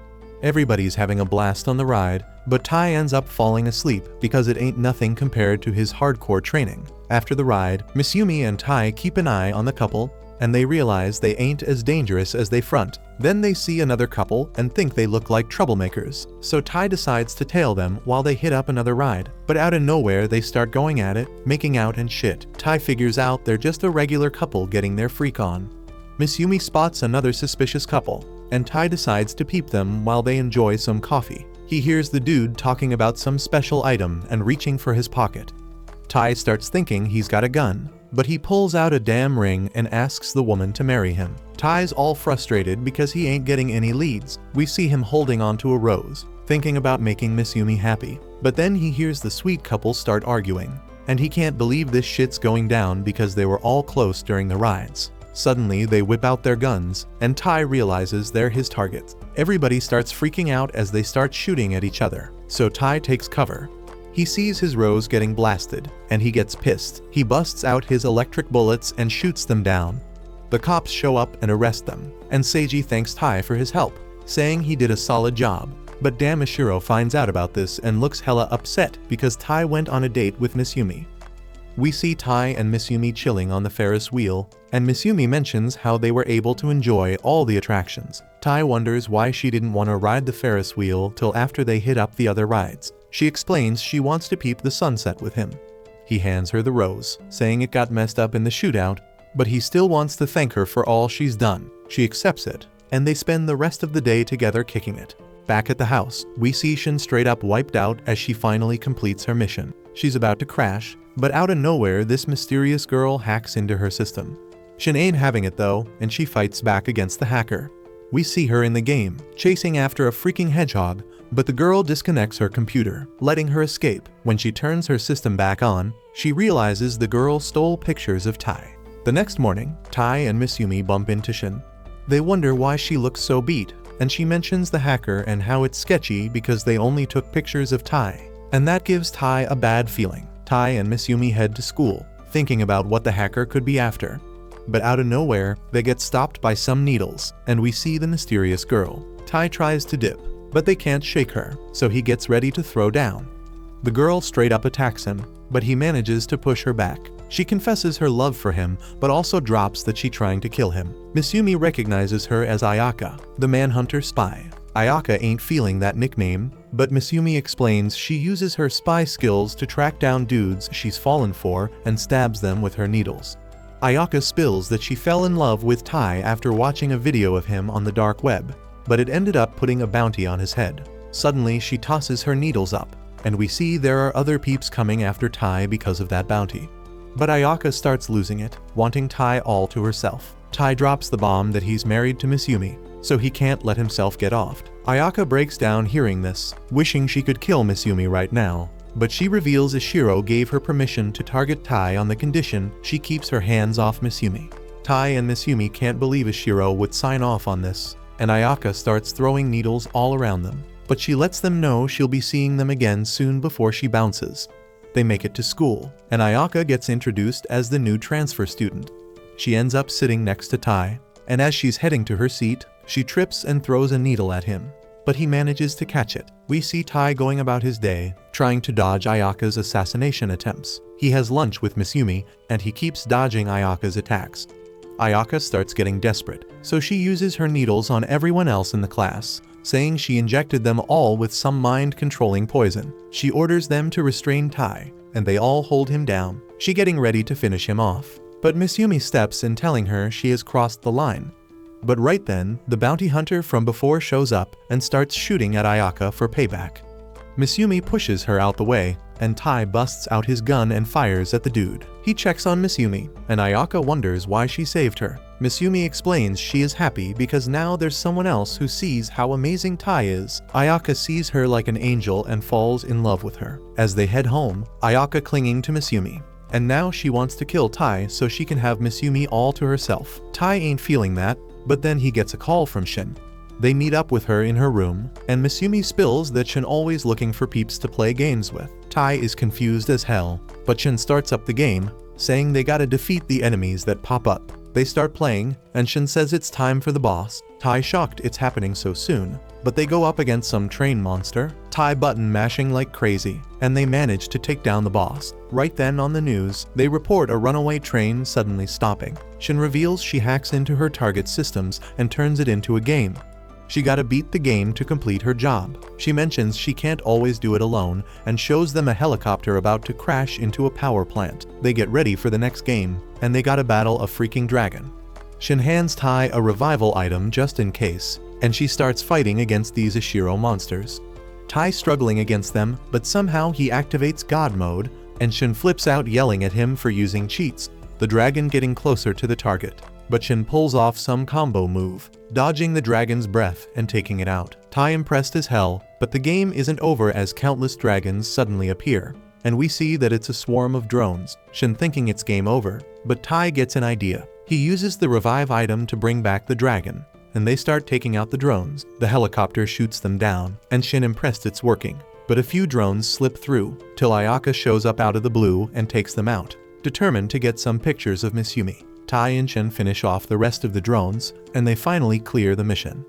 Everybody's having a blast on the ride, but Tai ends up falling asleep because it ain't nothing compared to his hardcore training. After the ride, Misumi and Tai keep an eye on the couple, and they realize they ain't as dangerous as they front. Then they see another couple and think they look like troublemakers, so Tai decides to tail them while they hit up another ride. But out of nowhere they start going at it, making out and shit. Tai figures out they're just a regular couple getting their freak on. Misumi spots another suspicious couple, and Tai decides to peep them while they enjoy some coffee. He hears the dude talking about some special item and reaching for his pocket. Tai starts thinking he's got a gun, but he pulls out a damn ring and asks the woman to marry him. Tai's all frustrated because he ain't getting any leads. We see him holding onto a rose, thinking about making Misumi happy. But then he hears the sweet couple start arguing, and he can't believe this shit's going down because they were all close during the rides. Suddenly, they whip out their guns, and Tai realizes they're his targets. Everybody starts freaking out as they start shooting at each other, so Tai takes cover. He sees his rose getting blasted, and he gets pissed. He busts out his electric bullets and shoots them down. The cops show up and arrest them, and Seiji thanks Tai for his help, saying he did a solid job. But damn, Ishiro finds out about this and looks hella upset because Tai went on a date with Misumi. We see Tai and Misumi chilling on the Ferris wheel, and Misumi mentions how they were able to enjoy all the attractions. Tai wonders why she didn't want to ride the Ferris wheel till after they hit up the other rides. She explains she wants to peep the sunset with him. He hands her the rose, saying it got messed up in the shootout, but he still wants to thank her for all she's done. She accepts it, and they spend the rest of the day together kicking it. Back at the house, we see Shin straight up wiped out as she finally completes her mission. She's about to crash, but out of nowhere this mysterious girl hacks into her system. Shin ain't having it though, and she fights back against the hacker. We see her in the game, chasing after a freaking hedgehog, but the girl disconnects her computer, letting her escape. When she turns her system back on, she realizes the girl stole pictures of Tai. The next morning, Tai and Misumi bump into Shin. They wonder why she looks so beat, and she mentions the hacker and how it's sketchy because they only took pictures of Tai, and that gives Tai a bad feeling. Tai and Misumi head to school, thinking about what the hacker could be after. But out of nowhere, they get stopped by some needles, and we see the mysterious girl. Tai tries to dip, but they can't shake her, so he gets ready to throw down. The girl straight up attacks him, but he manages to push her back. She confesses her love for him, but also drops that she's trying to kill him. Misumi recognizes her as Ayaka, the Manhunter spy. Ayaka ain't feeling that nickname, but Misumi explains she uses her spy skills to track down dudes she's fallen for and stabs them with her needles. Ayaka spills that she fell in love with Tai after watching a video of him on the dark web, but it ended up putting a bounty on his head. Suddenly, she tosses her needles up, and we see there are other peeps coming after Tai because of that bounty. But Ayaka starts losing it, wanting Tai all to herself. Tai drops the bomb that he's married to Misumi, so he can't let himself get offed. Ayaka breaks down hearing this, wishing she could kill Misumi right now, but she reveals Ishiro gave her permission to target Tai on the condition she keeps her hands off Misumi. Tai and Misumi can't believe Ishiro would sign off on this, and Ayaka starts throwing needles all around them, but she lets them know she'll be seeing them again soon before she bounces. They make it to school, and Ayaka gets introduced as the new transfer student. She ends up sitting next to Tai, and as she's heading to her seat, she trips and throws a needle at him, but he manages to catch it. We see Tai going about his day, trying to dodge Ayaka's assassination attempts. He has lunch with Misumi, and he keeps dodging Ayaka's attacks. Ayaka starts getting desperate, so she uses her needles on everyone else in the class, saying she injected them all with some mind-controlling poison. She orders them to restrain Tai, and they all hold him down, she getting ready to finish him off. But Misumi steps in telling her she has crossed the line. But right then, the bounty hunter from before shows up and starts shooting at Ayaka for payback. Misumi pushes her out the way, and Tai busts out his gun and fires at the dude. He checks on Misumi, and Ayaka wonders why she saved her. Misumi explains she is happy because now there's someone else who sees how amazing Tai is. Ayaka sees her like an angel and falls in love with her. As they head home, Ayaka clinging to Misumi. And now she wants to kill Tai so she can have Misumi all to herself. Tai ain't feeling that, but then he gets a call from Shin. They meet up with her in her room, and Misumi spills that Shin always looking for peeps to play games with. Tai is confused as hell, but Shin starts up the game, saying they gotta defeat the enemies that pop up. They start playing, and Shin says it's time for the boss. Tai shocked it's happening so soon, but they go up against some train monster, Tai button mashing like crazy, and they manage to take down the boss. Right then on the news, they report a runaway train suddenly stopping. Shin reveals she hacks into her target systems and turns it into a game. She gotta beat the game to complete her job. She mentions she can't always do it alone and shows them a helicopter about to crash into a power plant. They get ready for the next game, and they gotta battle a freaking dragon. Shin hands Tai a revival item just in case, and she starts fighting against these Ishiro monsters. Tai struggling against them, but somehow he activates God mode, and Shin flips out yelling at him for using cheats. The dragon getting closer to the target, but Shin pulls off some combo move, dodging the dragon's breath and taking it out. Tai impressed as hell, but the game isn't over as countless dragons suddenly appear, and we see that it's a swarm of drones. Shin thinking it's game over, but Tai gets an idea. He uses the revive item to bring back the dragon, and they start taking out the drones. The helicopter shoots them down, and Shin impressed it's working. But a few drones slip through, till Ayaka shows up out of the blue and takes them out, determined to get some pictures of Misumi. Tai and Shin finish off the rest of the drones, and they finally clear the mission.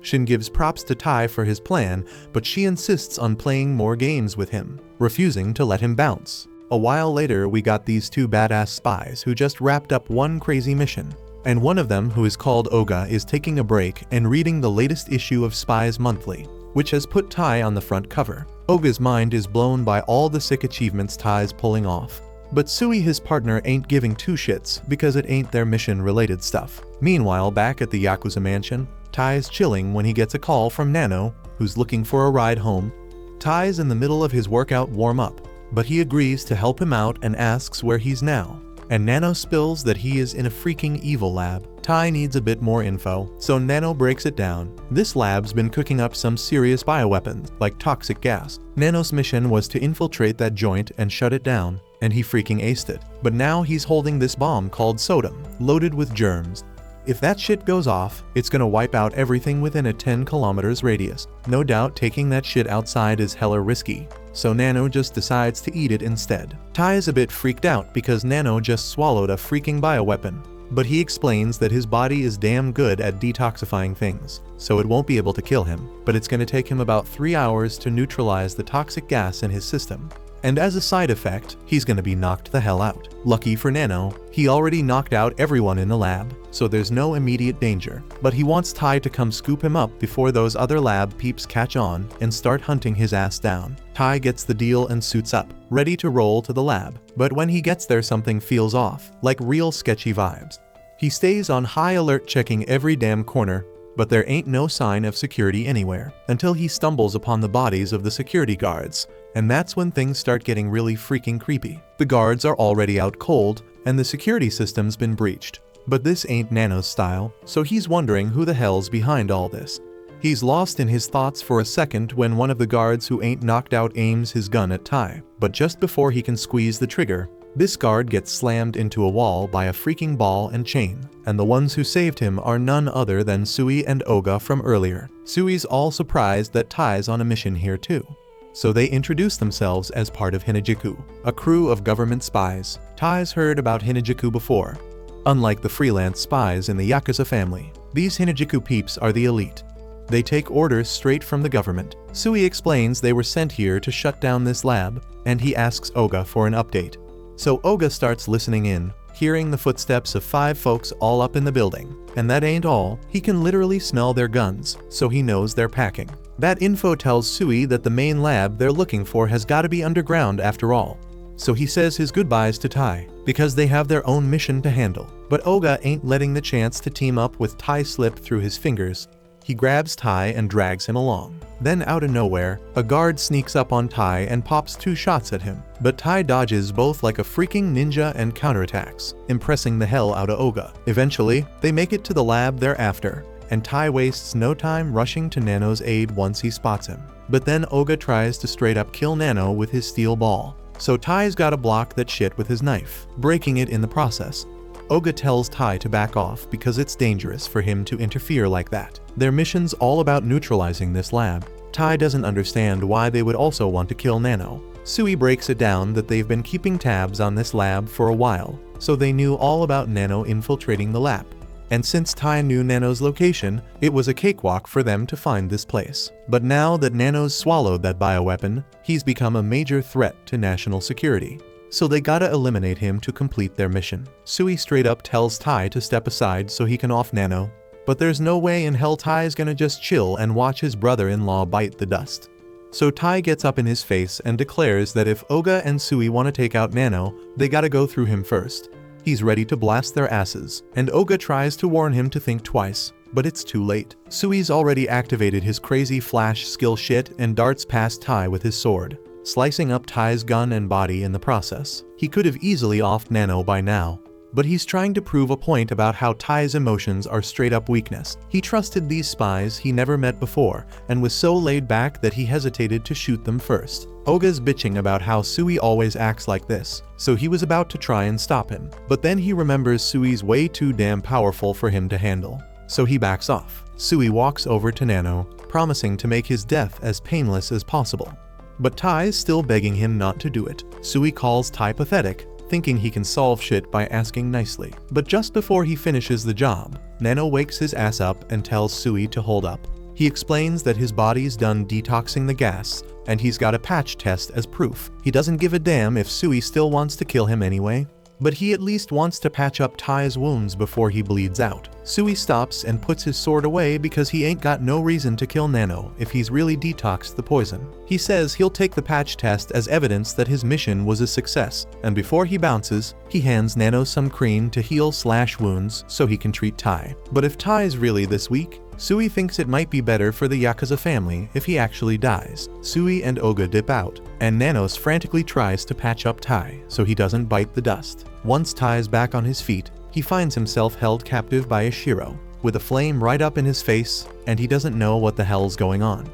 Shin gives props to Tai for his plan, but she insists on playing more games with him, refusing to let him bounce. A while later we got these two badass spies who just wrapped up one crazy mission, and one of them, who is called Oga, is taking a break and reading the latest issue of Spies Monthly, which has put Tai on the front cover. Oga's mind is blown by all the sick achievements Tai's pulling off. But Sui, his partner, ain't giving two shits because it ain't their mission-related stuff. Meanwhile, back at the Yakuza mansion, Tai's chilling when he gets a call from Nano, who's looking for a ride home. Tai's in the middle of his workout warm-up, but he agrees to help him out and asks where he's now. And Nano spills that he is in a freaking evil lab. Tai needs a bit more info, so Nano breaks it down. This lab's been cooking up some serious bioweapons, like toxic gas. Nano's mission was to infiltrate that joint and shut it down, and he freaking aced it. But now he's holding this bomb called sodium, loaded with germs. If that shit goes off, it's gonna wipe out everything within a 10 kilometers radius. No doubt taking that shit outside is hella risky, so Nano just decides to eat it instead. Tai is a bit freaked out because Nano just swallowed a freaking bioweapon, but he explains that his body is damn good at detoxifying things, so it won't be able to kill him, but it's gonna take him about 3 hours to neutralize the toxic gas in his system. And as a side effect, he's gonna be knocked the hell out. Lucky for Nano, he already knocked out everyone in the lab, so there's no immediate danger. But he wants Tai to come scoop him up before those other lab peeps catch on and start hunting his ass down. Tai gets the deal and suits up, ready to roll to the lab. But when he gets there, something feels off, like real sketchy vibes. He stays on high alert, checking every damn corner, but there ain't no sign of security anywhere, until he stumbles upon the bodies of the security guards. And that's when things start getting really freaking creepy. The guards are already out cold, and the security system's been breached. But this ain't Nano's style, so he's wondering who the hell's behind all this. He's lost in his thoughts for a second when one of the guards who ain't knocked out aims his gun at Tai. But just before he can squeeze the trigger, this guard gets slammed into a wall by a freaking ball and chain, and the ones who saved him are none other than Sui and Oga from earlier. Sui's all surprised that Tai's on a mission here too, so they introduce themselves as part of Hinajuku, a crew of government spies. Tai's heard about Hinajuku before. Unlike the freelance spies in the Yakuza family, these Hinajuku peeps are the elite. They take orders straight from the government. Sui explains they were sent here to shut down this lab, and he asks Oga for an update. So Oga starts listening in, hearing the footsteps of 5 folks all up in the building. And that ain't all, he can literally smell their guns, so he knows they're packing. That info tells Sui that the main lab they're looking for has gotta be underground after all. So he says his goodbyes to Tai, because they have their own mission to handle. But Oga ain't letting the chance to team up with Tai slip through his fingers. He grabs Tai and drags him along. Then out of nowhere, a guard sneaks up on Tai and pops 2 shots at him. But Tai dodges both like a freaking ninja and counterattacks, impressing the hell out of Oga. Eventually, they make it to the lab they're after, and Tai wastes no time rushing to Nano's aid once he spots him. But then Oga tries to straight up kill Nano with his steel ball. So Tai's gotta block that shit with his knife, breaking it in the process. Oga tells Tai to back off because it's dangerous for him to interfere like that. Their mission's all about neutralizing this lab. Tai doesn't understand why they would also want to kill Nano. Sui breaks it down that they've been keeping tabs on this lab for a while, so they knew all about Nano infiltrating the lab. And since Tai knew Nano's location, it was a cakewalk for them to find this place. But now that Nano's swallowed that bioweapon, he's become a major threat to national security. So they gotta eliminate him to complete their mission. Sui straight up tells Tai to step aside so he can off Nano. But there's no way in hell Tai's gonna just chill and watch his brother-in-law bite the dust. So Tai gets up in his face and declares that if Oga and Sui want to take out Nano, they gotta go through him first. He's ready to blast their asses, and Oga tries to warn him to think twice, but it's too late. Sui's already activated his crazy flash skill shit and darts past Tai with his sword, slicing up Tai's gun and body in the process. He could have easily offed Nano by now, but he's trying to prove a point about how Tai's emotions are straight up weakness. He trusted these spies he never met before, and was so laid back that he hesitated to shoot them first. Oga's bitching about how Sui always acts like this, so he was about to try and stop him. But then he remembers Sui's way too damn powerful for him to handle, so he backs off. Sui walks over to Nano, promising to make his death as painless as possible. But Tai's still begging him not to do it. Sui calls Tai pathetic, thinking he can solve shit by asking nicely. But just before he finishes the job, Nano wakes his ass up and tells Sui to hold up. He explains that his body's done detoxing the gas, and he's got a patch test as proof. He doesn't give a damn if Sui still wants to kill him anyway, but he at least wants to patch up Tai's wounds before he bleeds out. Sui stops and puts his sword away because he ain't got no reason to kill Nano if he's really detoxed the poison. He says he'll take the patch test as evidence that his mission was a success, and before he bounces, he hands Nano some cream to heal wounds so he can treat Tai. But if Tai's really this weak, Sui thinks it might be better for the Yakuza family if he actually dies. Sui and Oga dip out, and Nanos frantically tries to patch up Tai so he doesn't bite the dust. Once Tai's back on his feet, he finds himself held captive by Ishiro, with a flame right up in his face, and he doesn't know what the hell's going on.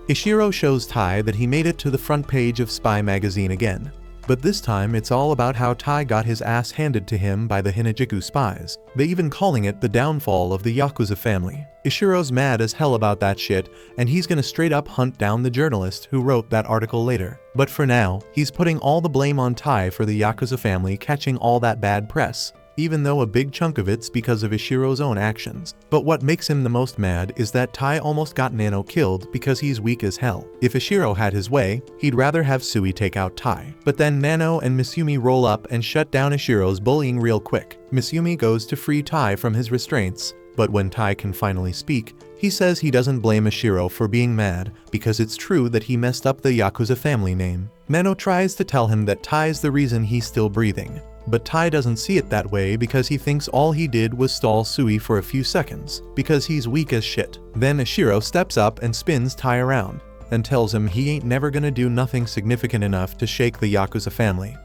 Ishiro shows Tai that he made it to the front page of Spy magazine again, but this time it's all about how Tai got his ass handed to him by the Hinajuku spies, they even calling it the downfall of the Yakuza family. Ishiro's mad as hell about that shit, and he's gonna straight up hunt down the journalist who wrote that article later. But for now, he's putting all the blame on Tai for the Yakuza family catching all that bad press, even though a big chunk of it's because of Ishiro's own actions. But what makes him the most mad is that Tai almost got Nano killed because he's weak as hell. If Ishiro had his way, he'd rather have Sui take out Tai. But then Nano and Misumi roll up and shut down Ishiro's bullying real quick. Misumi goes to free Tai from his restraints, but when Tai can finally speak, he says he doesn't blame Ishiro for being mad because it's true that he messed up the Yakuza family name. Nano tries to tell him that Tai's the reason he's still breathing, but Tai doesn't see it that way because he thinks all he did was stall Sui for a few seconds, because he's weak as shit. Then Ishiro steps up and spins Tai around, and tells him he ain't never gonna do nothing significant enough to shake the Yakuza family.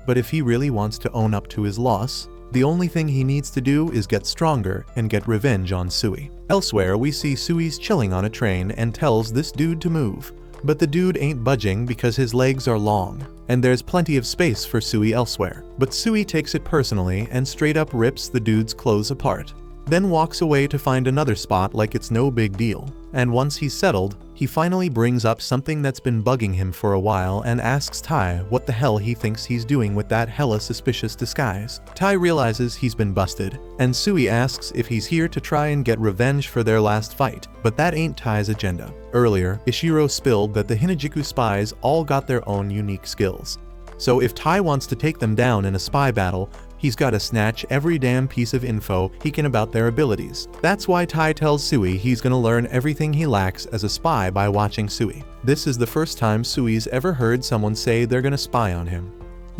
But if he really wants to own up to his loss, the only thing he needs to do is get stronger and get revenge on Sui. Elsewhere, we see Sui's chilling on a train and tells this dude to move. But the dude ain't budging because his legs are long, and there's plenty of space for Sui elsewhere. But Sui takes it personally and straight up rips the dude's clothes apart, then walks away to find another spot like it's no big deal. And once he's settled, he finally brings up something that's been bugging him for a while and asks Tai what the hell he thinks he's doing with that hella suspicious disguise. Tai realizes he's been busted, and Sui asks if he's here to try and get revenge for their last fight, but that ain't Tai's agenda. Earlier, Ishiro spilled that the Hinajuku spies all got their own unique skills. So if Tai wants to take them down in a spy battle, he's gotta snatch every damn piece of info he can about their abilities. That's why Tai tells Sui he's gonna learn everything he lacks as a spy by watching Sui. This is the first time Sui's ever heard someone say they're gonna spy on him.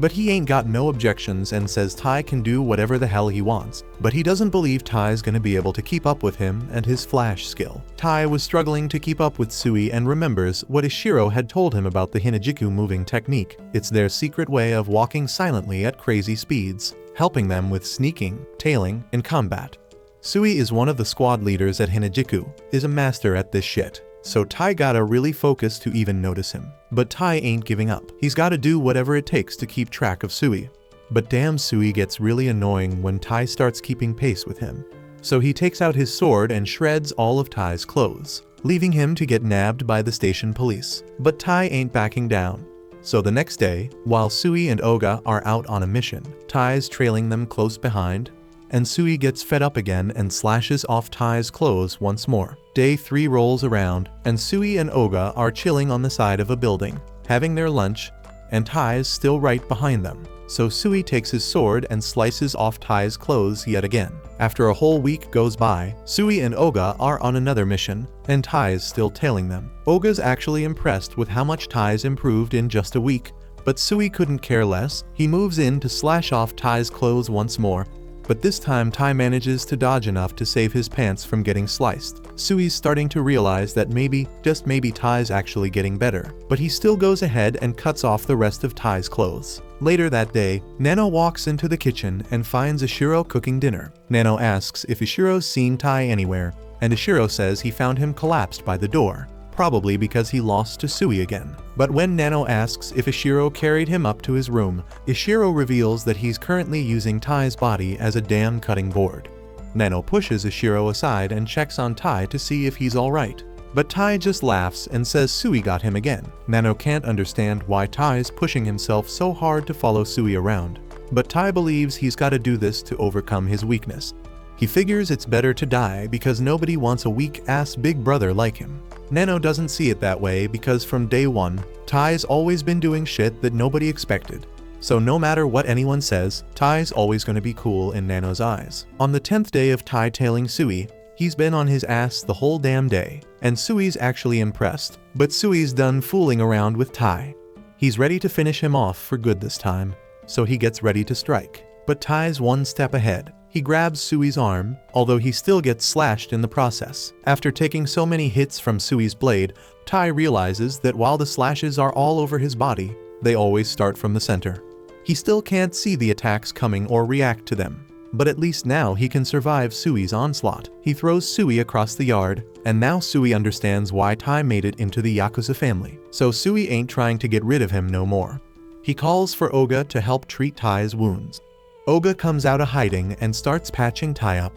But he ain't got no objections and says Tai can do whatever the hell he wants. But he doesn't believe Tai's gonna be able to keep up with him and his flash skill. Tai was struggling to keep up with Sui and remembers what Ishiro had told him about the Hinajiku moving technique. It's their secret way of walking silently at crazy speeds, helping them with sneaking, tailing, and combat. Sui is one of the squad leaders at Hinajiku, is a master at this shit. So Tai gotta really focus to even notice him. But Tai ain't giving up. He's gotta do whatever it takes to keep track of Sui. But damn, Sui gets really annoying when Tai starts keeping pace with him. So he takes out his sword and shreds all of Tai's clothes, leaving him to get nabbed by the station police. But Tai ain't backing down. So the next day, while Sui and Oga are out on a mission, Tai's trailing them close behind, and Sui gets fed up again and slashes off Tai's clothes once more. Day 3 rolls around, and Sui and Oga are chilling on the side of a building, having their lunch, and Tai's still right behind them. So Sui takes his sword and slices off Tai's clothes yet again. After a whole week goes by, Sui and Oga are on another mission, and Tai's still tailing them. Oga's actually impressed with how much Tai's improved in just a week, but Sui couldn't care less. He moves in to slash off Tai's clothes once more, but this time Tai manages to dodge enough to save his pants from getting sliced. Sui's starting to realize that maybe, just maybe, Tai's actually getting better, but he still goes ahead and cuts off the rest of Tai's clothes. Later that day, Nano walks into the kitchen and finds Ishiro cooking dinner. Nano asks if Ishiro's seen Tai anywhere, and Ishiro says he found him collapsed by the door, probably because he lost to Sui again. But when Nano asks if Ishiro carried him up to his room, Ishiro reveals that he's currently using Tai's body as a damn cutting board. Nano pushes Ishiro aside and checks on Tai to see if he's alright. But Tai just laughs and says Sui got him again. Nano can't understand why Tai's pushing himself so hard to follow Sui around, but Tai believes he's gotta do this to overcome his weakness. He figures it's better to die because nobody wants a weak-ass big brother like him. Nano doesn't see it that way because from day 1, Tai's always been doing shit that nobody expected. So no matter what anyone says, Tai's always gonna be cool in Nano's eyes. On the 10th day of Tai tailing Sui, he's been on his ass the whole damn day, and Sui's actually impressed. But Sui's done fooling around with Tai. He's ready to finish him off for good this time, so he gets ready to strike. But Tai's one step ahead. He grabs Sui's arm, although he still gets slashed in the process. After taking so many hits from Sui's blade, Tai realizes that while the slashes are all over his body, they always start from the center. He still can't see the attacks coming or react to them, but at least now he can survive Sui's onslaught. He throws Sui across the yard, and now Sui understands why Tai made it into the Yakuza family. So Sui ain't trying to get rid of him no more. He calls for Oga to help treat Tai's wounds. Oga comes out of hiding and starts patching Tai up.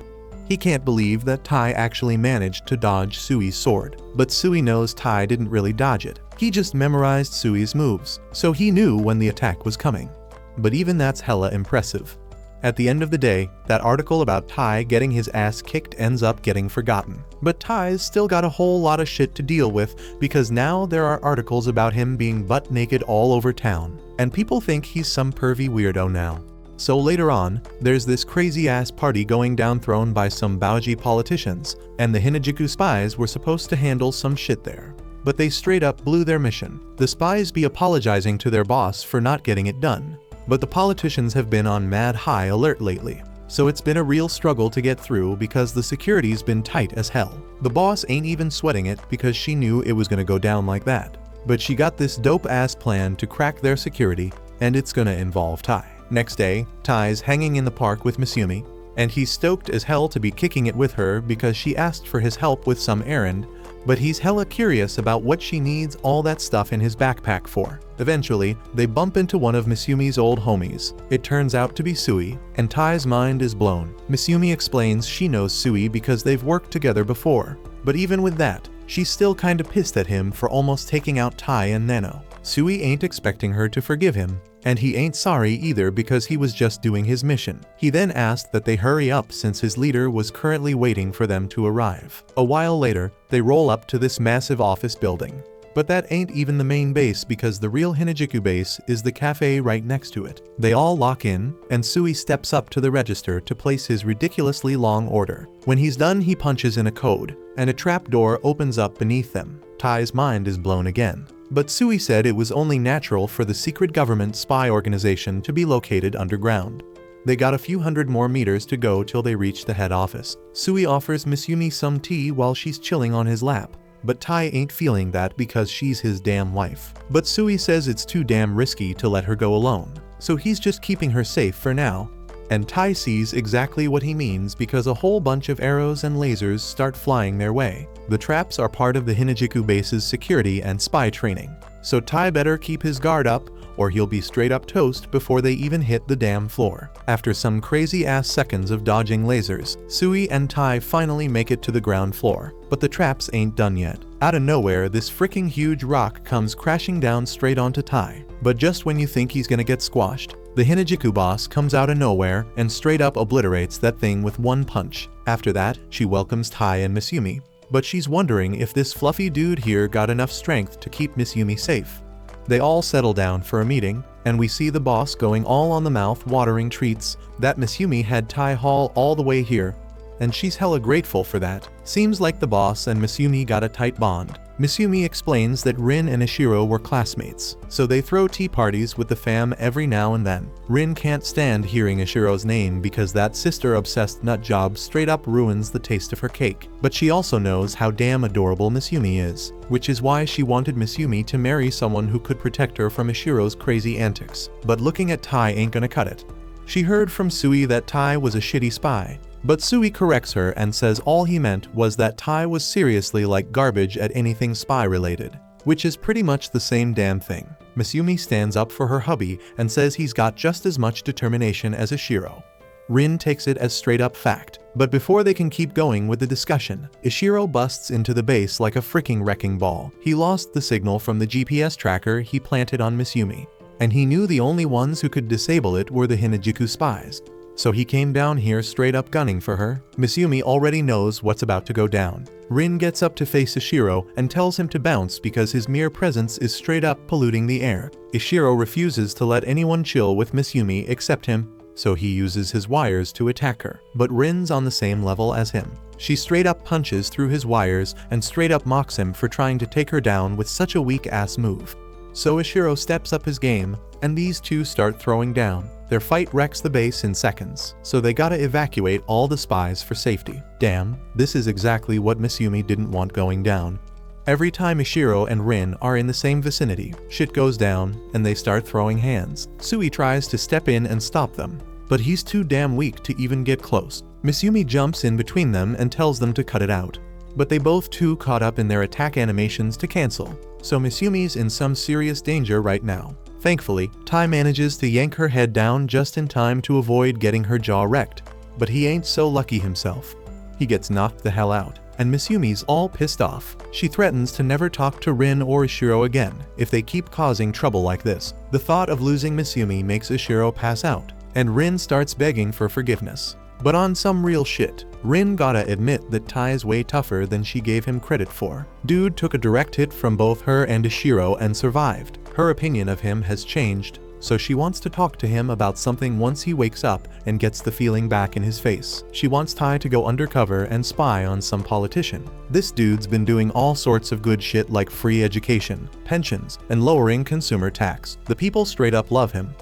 He can't believe that Tai actually managed to dodge Sui's sword, but Sui knows Tai didn't really dodge it. He just memorized Sui's moves, so he knew when the attack was coming. But even that's hella impressive. At the end of the day, that article about Tai getting his ass kicked ends up getting forgotten. But Tai's still got a whole lot of shit to deal with because now there are articles about him being butt naked all over town, and people think he's some pervy weirdo now. So later on, there's this crazy ass party going down thrown by some Bauji politicians, and the Hinajiku spies were supposed to handle some shit there. But they straight up blew their mission. The spies be apologizing to their boss for not getting it done. But the politicians have been on mad high alert lately, so it's been a real struggle to get through because the security's been tight as hell. The boss ain't even sweating it because she knew it was gonna go down like that. But she got this dope ass plan to crack their security, and it's gonna involve Tai. Next day, Tai's hanging in the park with Misumi, and he's stoked as hell to be kicking it with her because she asked for his help with some errand, but he's hella curious about what she needs all that stuff in his backpack for. Eventually, they bump into one of Misumi's old homies. It turns out to be Sui, and Tai's mind is blown. Misumi explains she knows Sui because they've worked together before, but even with that, she's still kinda pissed at him for almost taking out Tai and Nano. Sui ain't expecting her to forgive him, and he ain't sorry either because he was just doing his mission. He then asked that they hurry up since his leader was currently waiting for them to arrive. A while later, they roll up to this massive office building. But that ain't even the main base because the real Hinajiku base is the cafe right next to it. They all lock in, and Sui steps up to the register to place his ridiculously long order. When he's done, he punches in a code, and a trap door opens up beneath them. Tai's mind is blown again. But Sui said it was only natural for the secret government spy organization to be located underground. They got a few hundred more meters to go till they reach the head office. Sui offers Miss Yumi some tea while she's chilling on his lap. But Tai ain't feeling that because she's his damn wife. But Sui says it's too damn risky to let her go alone, so he's just keeping her safe for now. And Tai sees exactly what he means because a whole bunch of arrows and lasers start flying their way. The traps are part of the Hinajiku base's security and spy training, so Tai better keep his guard up or he'll be straight up toast before they even hit the damn floor. After some crazy ass seconds of dodging lasers, Sui and Tai finally make it to the ground floor. But the traps ain't done yet. Out of nowhere, this freaking huge rock comes crashing down straight onto Tai. But just when you think he's gonna get squashed, the Hinajiku boss comes out of nowhere and straight up obliterates that thing with one punch. After that, she welcomes Tai and Miss Yumi. But she's wondering if this fluffy dude here got enough strength to keep Miss Yumi safe. They all settle down for a meeting, and we see the boss going all on the mouth-watering treats that Miss Yumi had Tai haul all the way here, and she's hella grateful for that. Seems like the boss and Miss Yumi got a tight bond. Miss Yumi explains that Rin and Ishiro were classmates, so they throw tea parties with the fam every now and then. Rin can't stand hearing Ishiro's name because that sister-obsessed nutjob straight up ruins the taste of her cake. But she also knows how damn adorable Miss Yumi is, which is why she wanted Miss Yumi to marry someone who could protect her from Ishiro's crazy antics. But looking at Tai ain't gonna cut it. She heard from Sui that Tai was a shitty spy. But Sui corrects her and says all he meant was that Tai was seriously like garbage at anything spy related, which is pretty much the same damn thing. Miss Yumi stands up for her hubby and says he's got just as much determination as Ishiro. Rin takes it as straight up fact. But before they can keep going with the discussion, Ishiro busts into the base like a freaking wrecking ball. He lost the signal from the GPS tracker he planted on Miss Yumi, and he knew the only ones who could disable it were the Hinajiku spies. So he came down here straight up gunning for her. Miss Yumi already knows what's about to go down. Rin gets up to face Ishiro and tells him to bounce because his mere presence is straight up polluting the air. Ishiro refuses to let anyone chill with Miss Yumi except him, so he uses his wires to attack her. But Rin's on the same level as him. She straight up punches through his wires and straight up mocks him for trying to take her down with such a weak ass move. So Ishiro steps up his game, and these two start throwing down. Their fight wrecks the base in seconds, so they gotta evacuate all the spies for safety. Damn, this is exactly what Miss Yumi didn't want going down. Every time Ishiro and Rin are in the same vicinity, shit goes down, and they start throwing hands. Sui tries to step in and stop them, but he's too damn weak to even get close. Miss Yumi jumps in between them and tells them to cut it out. But they both too caught up in their attack animations to cancel, so Miss Yumi's in some serious danger right now. Thankfully, Tai manages to yank her head down just in time to avoid getting her jaw wrecked, but he ain't so lucky himself. He gets knocked the hell out, and Miss Yumi's all pissed off. She threatens to never talk to Rin or Ishiro again if they keep causing trouble like this. The thought of losing Miss Yumi makes Ishiro pass out, and Rin starts begging for forgiveness. But on some real shit, Rin gotta admit that Tai's way tougher than she gave him credit for. Dude took a direct hit from both her and Ishiro and survived. Her opinion of him has changed, so she wants to talk to him about something once he wakes up and gets the feeling back in his face. She wants Tai to go undercover and spy on some politician. This dude's been doing all sorts of good shit like free education, pensions, and lowering consumer tax. The people straight up love him.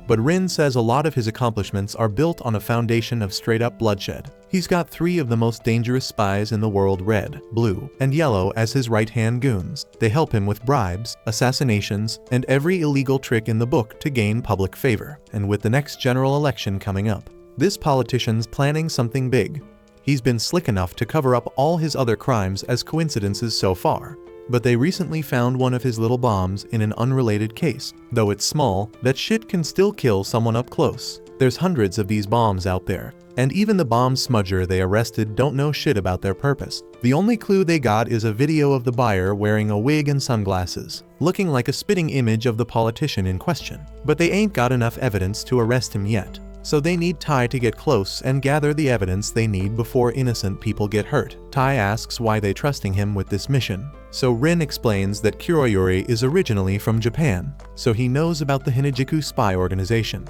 But Rin says a lot of his accomplishments are built on a foundation of straight up bloodshed. He's got 3 of the most dangerous spies in the world, Red, Blue, and Yellow, as his right-hand goons. They help him with bribes, assassinations, and every illegal trick in the book to gain public favor. And with the next general election coming up, this politician's planning something big. He's been slick enough to cover up all his other crimes as coincidences so far. But they recently found one of his little bombs in an unrelated case. Though it's small, that shit can still kill someone up close. There's hundreds of these bombs out there, and even the bomb smudger they arrested don't know shit about their purpose. The only clue they got is a video of the buyer wearing a wig and sunglasses, looking like a spitting image of the politician in question. But they ain't got enough evidence to arrest him yet. So they need Tai to get close and gather the evidence they need before innocent people get hurt. Tai asks why they trusting him with this mission. So Rin explains that Kuroyuri is originally from Japan, so he knows about the Hinajiku spy organization.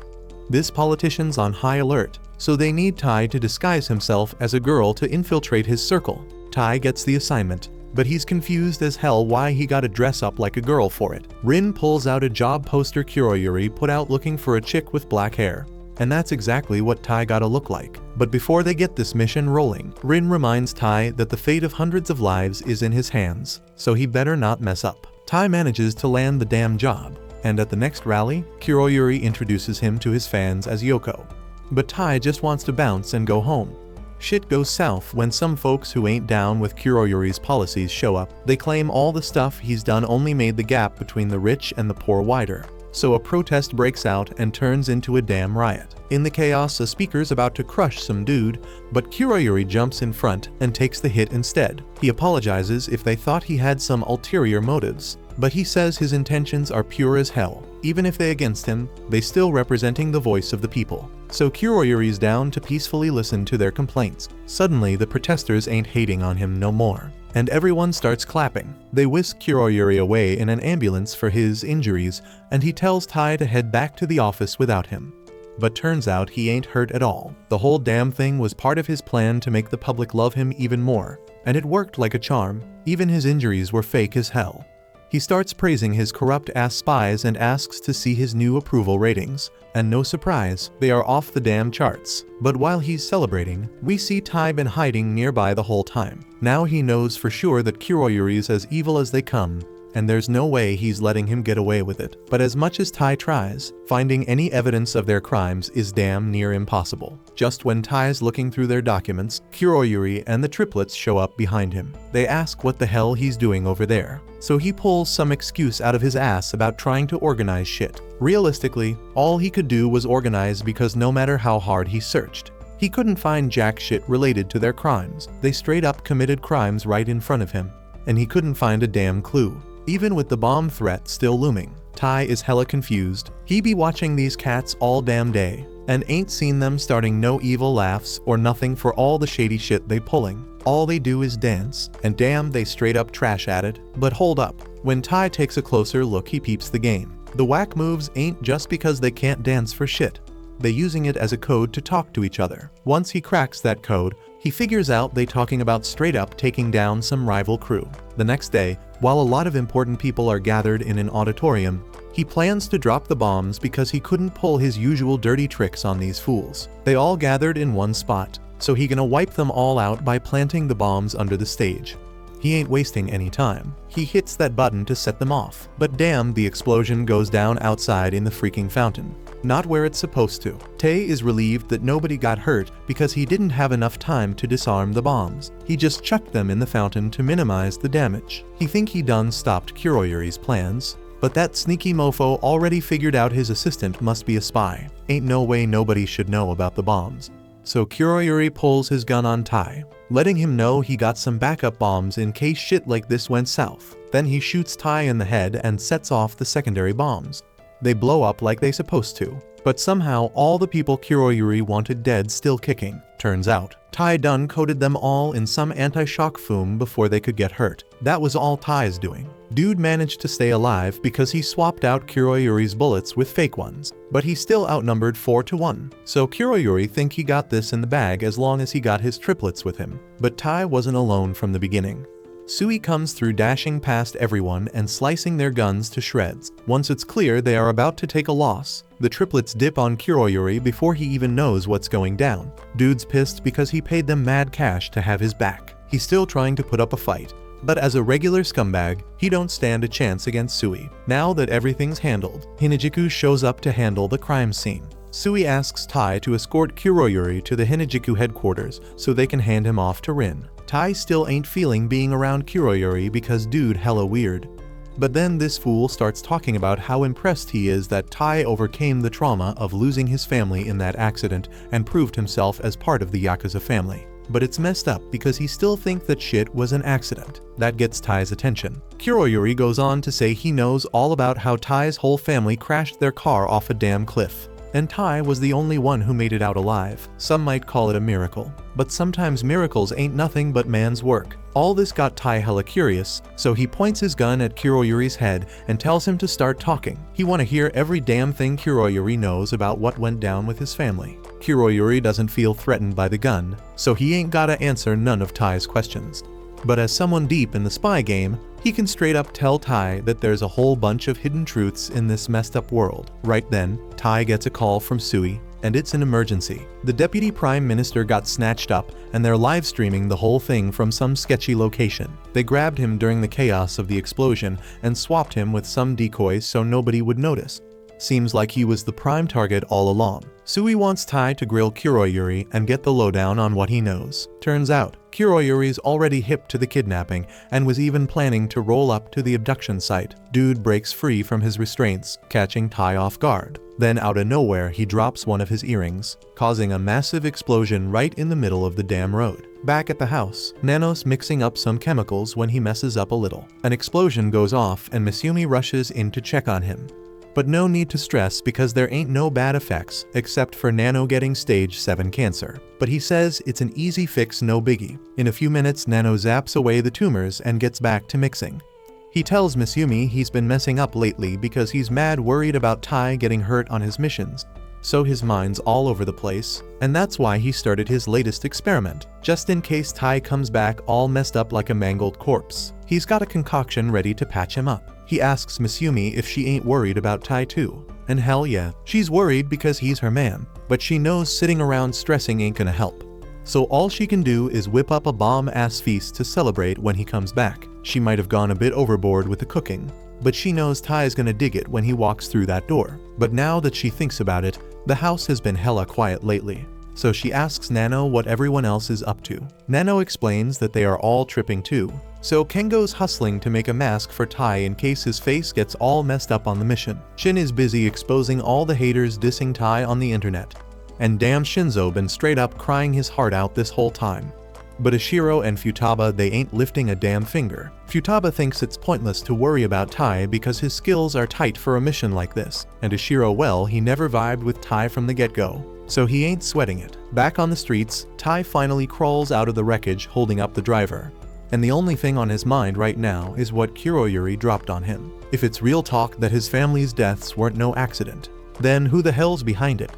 This politician's on high alert, so they need Tai to disguise himself as a girl to infiltrate his circle. Tai gets the assignment, but he's confused as hell why he gotta dress up like a girl for it. Rin pulls out a job poster Kuroyuri put out looking for a chick with black hair. And that's exactly what Tai gotta look like. But before they get this mission rolling, Rin reminds Tai that the fate of hundreds of lives is in his hands, so he better not mess up. Tai manages to land the damn job, and at the next rally, Kuroyuri introduces him to his fans as Yoko. But Tai just wants to bounce and go home. Shit goes south when some folks who ain't down with Kuroyuri's policies show up. They claim all the stuff he's done only made the gap between the rich and the poor wider. So a protest breaks out and turns into a damn riot. In the chaos, a speaker's about to crush some dude, but Kuroyuri jumps in front and takes the hit instead. He apologizes if they thought he had some ulterior motives, but he says his intentions are pure as hell. Even if they against him, they still representing the voice of the people. So Kuroyuri's down to peacefully listen to their complaints. Suddenly, the protesters ain't hating on him no more, and everyone starts clapping. They whisk Kuroyuri away in an ambulance for his injuries, and he tells Tai to head back to the office without him. But turns out he ain't hurt at all. The whole damn thing was part of his plan to make the public love him even more, and it worked like a charm. Even his injuries were fake as hell. He starts praising his corrupt-ass spies and asks to see his new approval ratings. And no surprise, they are off the damn charts. But while he's celebrating, we see Tai been hiding nearby the whole time. Now he knows for sure that Kuroyuri's as evil as they come, and there's no way he's letting him get away with it. But as much as Tai tries, finding any evidence of their crimes is damn near impossible. Just when Tai's looking through their documents, Kuroyuri and the triplets show up behind him. They ask what the hell he's doing over there. So he pulls some excuse out of his ass about trying to organize shit. Realistically, all he could do was organize because no matter how hard he searched, he couldn't find jack shit related to their crimes. They straight up committed crimes right in front of him, and he couldn't find a damn clue. Even with the bomb threat still looming, Tai is hella confused. He be watching these cats all damn day, and ain't seen them starting no evil laughs or nothing for all the shady shit they pulling. All they do is dance, and damn they straight up trash at it. But hold up, when Tai takes a closer look he peeps the game. The whack moves ain't just because they can't dance for shit. They using it as a code to talk to each other. Once he cracks that code, he figures out they talking about straight up taking down some rival crew. The next day, while a lot of important people are gathered in an auditorium, he plans to drop the bombs because he couldn't pull his usual dirty tricks on these fools. They all gathered in one spot, so he gonna wipe them all out by planting the bombs under the stage. He ain't wasting any time. He hits that button to set them off. But damn, the explosion goes down outside in the freaking fountain. Not where it's supposed to. Tae is relieved that nobody got hurt because he didn't have enough time to disarm the bombs. He just chucked them in the fountain to minimize the damage. He think he done stopped Kuroyuri's plans, but that sneaky mofo already figured out his assistant must be a spy. Ain't no way nobody should know about the bombs. So Kuroyuri pulls his gun on Tai, letting him know he got some backup bombs in case shit like this went south. Then he shoots Tai in the head and sets off the secondary bombs. They blow up like they supposed to, but somehow all the people Kuroyuri wanted dead still kicking. Turns out, Tai done coated them all in some anti-shock foam before they could get hurt. That was all Tai's doing. Dude managed to stay alive because he swapped out Kuroyuri's bullets with fake ones, but he still outnumbered 4-1. So Kuroyuri think he got this in the bag as long as he got his triplets with him. But Tai wasn't alone from the beginning. Sui comes through dashing past everyone and slicing their guns to shreds. Once it's clear they are about to take a loss, the triplets dip on Kuroyuri before he even knows what's going down. Dude's pissed because he paid them mad cash to have his back. He's still trying to put up a fight, but as a regular scumbag, he don't stand a chance against Sui. Now that everything's handled, Hinajiku shows up to handle the crime scene. Sui asks Tai to escort Kuroyuri to the Hinajiku headquarters so they can hand him off to Rin. Tai still ain't feeling being around Kuroyuri because dude hella weird. But then this fool starts talking about how impressed he is that Tai overcame the trauma of losing his family in that accident and proved himself as part of the Yakuza family. But it's messed up because he still thinks that shit was an accident. That gets Tai's attention. Kuroyuri goes on to say he knows all about how Tai's whole family crashed their car off a damn cliff, and Tai was the only one who made it out alive. Some might call it a miracle, but sometimes miracles ain't nothing but man's work. All this got Tai hella curious, so he points his gun at Kuroyuri's head and tells him to start talking. He wanna hear every damn thing Kuroyuri knows about what went down with his family. Kuroyuri doesn't feel threatened by the gun, so he ain't gotta answer none of Tai's questions. But as someone deep in the spy game, he can straight up tell Tai that there's a whole bunch of hidden truths in this messed up world. Right then, Tai gets a call from Sui, and it's an emergency. The deputy prime minister got snatched up, and they're live streaming the whole thing from some sketchy location. They grabbed him during the chaos of the explosion and swapped him with some decoys so nobody would notice. Seems like he was the prime target all along. Sui wants Tai to grill Kuroyuri and get the lowdown on what he knows. Turns out, Kuroyuri's already hip to the kidnapping and was even planning to roll up to the abduction site. Dude breaks free from his restraints, catching Tai off guard. Then out of nowhere he drops one of his earrings, causing a massive explosion right in the middle of the damn road. Back at the house, Nanos mixing up some chemicals when he messes up a little. An explosion goes off and Misumi rushes in to check on him. But no need to stress because there ain't no bad effects except for Nano getting stage 7 cancer. But he says it's an easy fix, no biggie. In a few minutes Nano zaps away the tumors and gets back to mixing. He tells Misumi he's been messing up lately because he's mad worried about Tai getting hurt on his missions. So his mind's all over the place, and that's why he started his latest experiment, just in case Tai comes back all messed up like a mangled corpse. He's got a concoction ready to patch him up. He asks Misumi if she ain't worried about Tai too. And hell yeah, she's worried because he's her man, but she knows sitting around stressing ain't gonna help. So all she can do is whip up a bomb-ass feast to celebrate when he comes back. She might have gone a bit overboard with the cooking, but she knows Tai's gonna dig it when he walks through that door. But now that she thinks about it, the house has been hella quiet lately. So she asks Nano what everyone else is up to. Nano explains that they are all tripping too. So Kengo's hustling to make a mask for Tai in case his face gets all messed up on the mission. Shin is busy exposing all the haters dissing Tai on the internet. And damn, Shinzo been straight up crying his heart out this whole time. But Ishiro and Futaba, they ain't lifting a damn finger. Futaba thinks it's pointless to worry about Tai because his skills are tight for a mission like this. And Ishiro, well, he never vibed with Tai from the get-go, so he ain't sweating it. Back on the streets, Tai finally crawls out of the wreckage holding up the driver. And the only thing on his mind right now is what Kuroyuri dropped on him. If it's real talk that his family's deaths weren't no accident, then who the hell's behind it?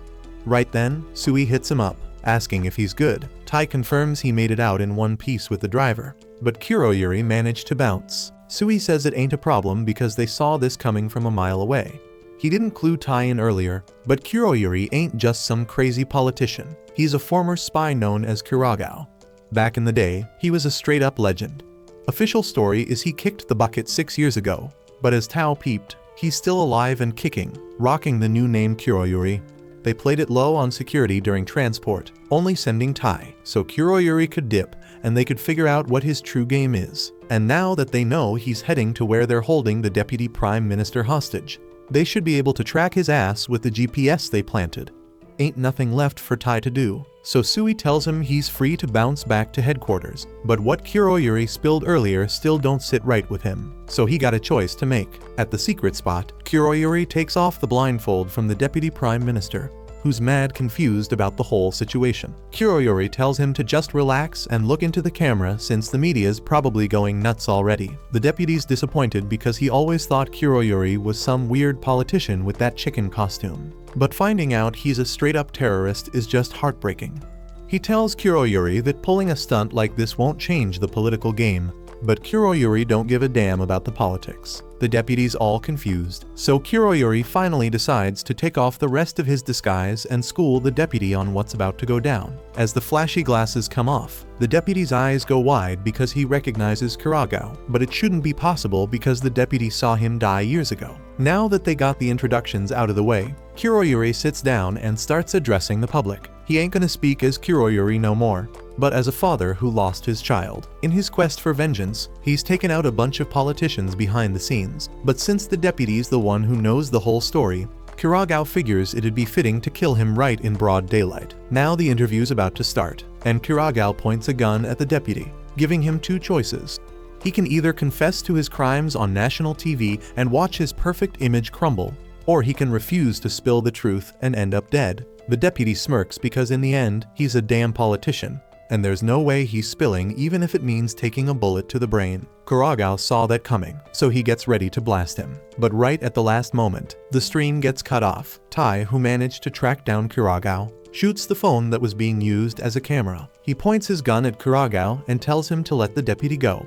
Right then, Sui hits him up, asking if he's good. Tai confirms he made it out in one piece with the driver, but Kuroyuri managed to bounce. Sui says it ain't a problem because they saw this coming from a mile away. He didn't clue Tai in earlier, but Kuroyuri ain't just some crazy politician. He's a former spy known as Kuragao. Back in the day, he was a straight-up legend. Official story is he kicked the bucket 6 years ago, but as Tao peeped, he's still alive and kicking, rocking the new name Kuroyuri. They played it low on security during transport, only sending Tai, so Kuroyuri could dip and they could figure out what his true game is. And now that they know he's heading to where they're holding the deputy prime minister hostage, they should be able to track his ass with the GPS they planted. Ain't nothing left for Tai to do, so Sui tells him he's free to bounce back to headquarters. But what Kuroyuri spilled earlier still don't sit right with him, so he got a choice to make. At the secret spot, Kuroyuri takes off the blindfold from the deputy prime minister, who's mad confused about the whole situation. Kuroyuri tells him to just relax and look into the camera since the media's probably going nuts already. The deputy's disappointed because he always thought Kuroyuri was some weird politician with that chicken costume. But finding out he's a straight-up terrorist is just heartbreaking. He tells Kuroyuri that pulling a stunt like this won't change the political game, but Kuroyuri don't give a damn about the politics. The deputy's all confused, so Kuroyuri finally decides to take off the rest of his disguise and school the deputy on what's about to go down. As the flashy glasses come off, the deputy's eyes go wide because he recognizes Kuragao, but it shouldn't be possible because the deputy saw him die years ago. Now that they got the introductions out of the way, Kuroyuri sits down and starts addressing the public. He ain't gonna speak as Kuroyuri no more, but as a father who lost his child. In his quest for vengeance, he's taken out a bunch of politicians behind the scenes, but since the deputy's the one who knows the whole story, Kuragao figures it'd be fitting to kill him right in broad daylight. Now the interview's about to start, and Kuragao points a gun at the deputy, giving him two choices. He can either confess to his crimes on national TV and watch his perfect image crumble, or he can refuse to spill the truth and end up dead. The deputy smirks because in the end, he's a damn politician, and there's no way he's spilling even if it means taking a bullet to the brain. Kuragao saw that coming, so he gets ready to blast him. But right at the last moment, the stream gets cut off. Tai, who managed to track down Kuragao, shoots the phone that was being used as a camera. He points his gun at Kuragawa and tells him to let the deputy go.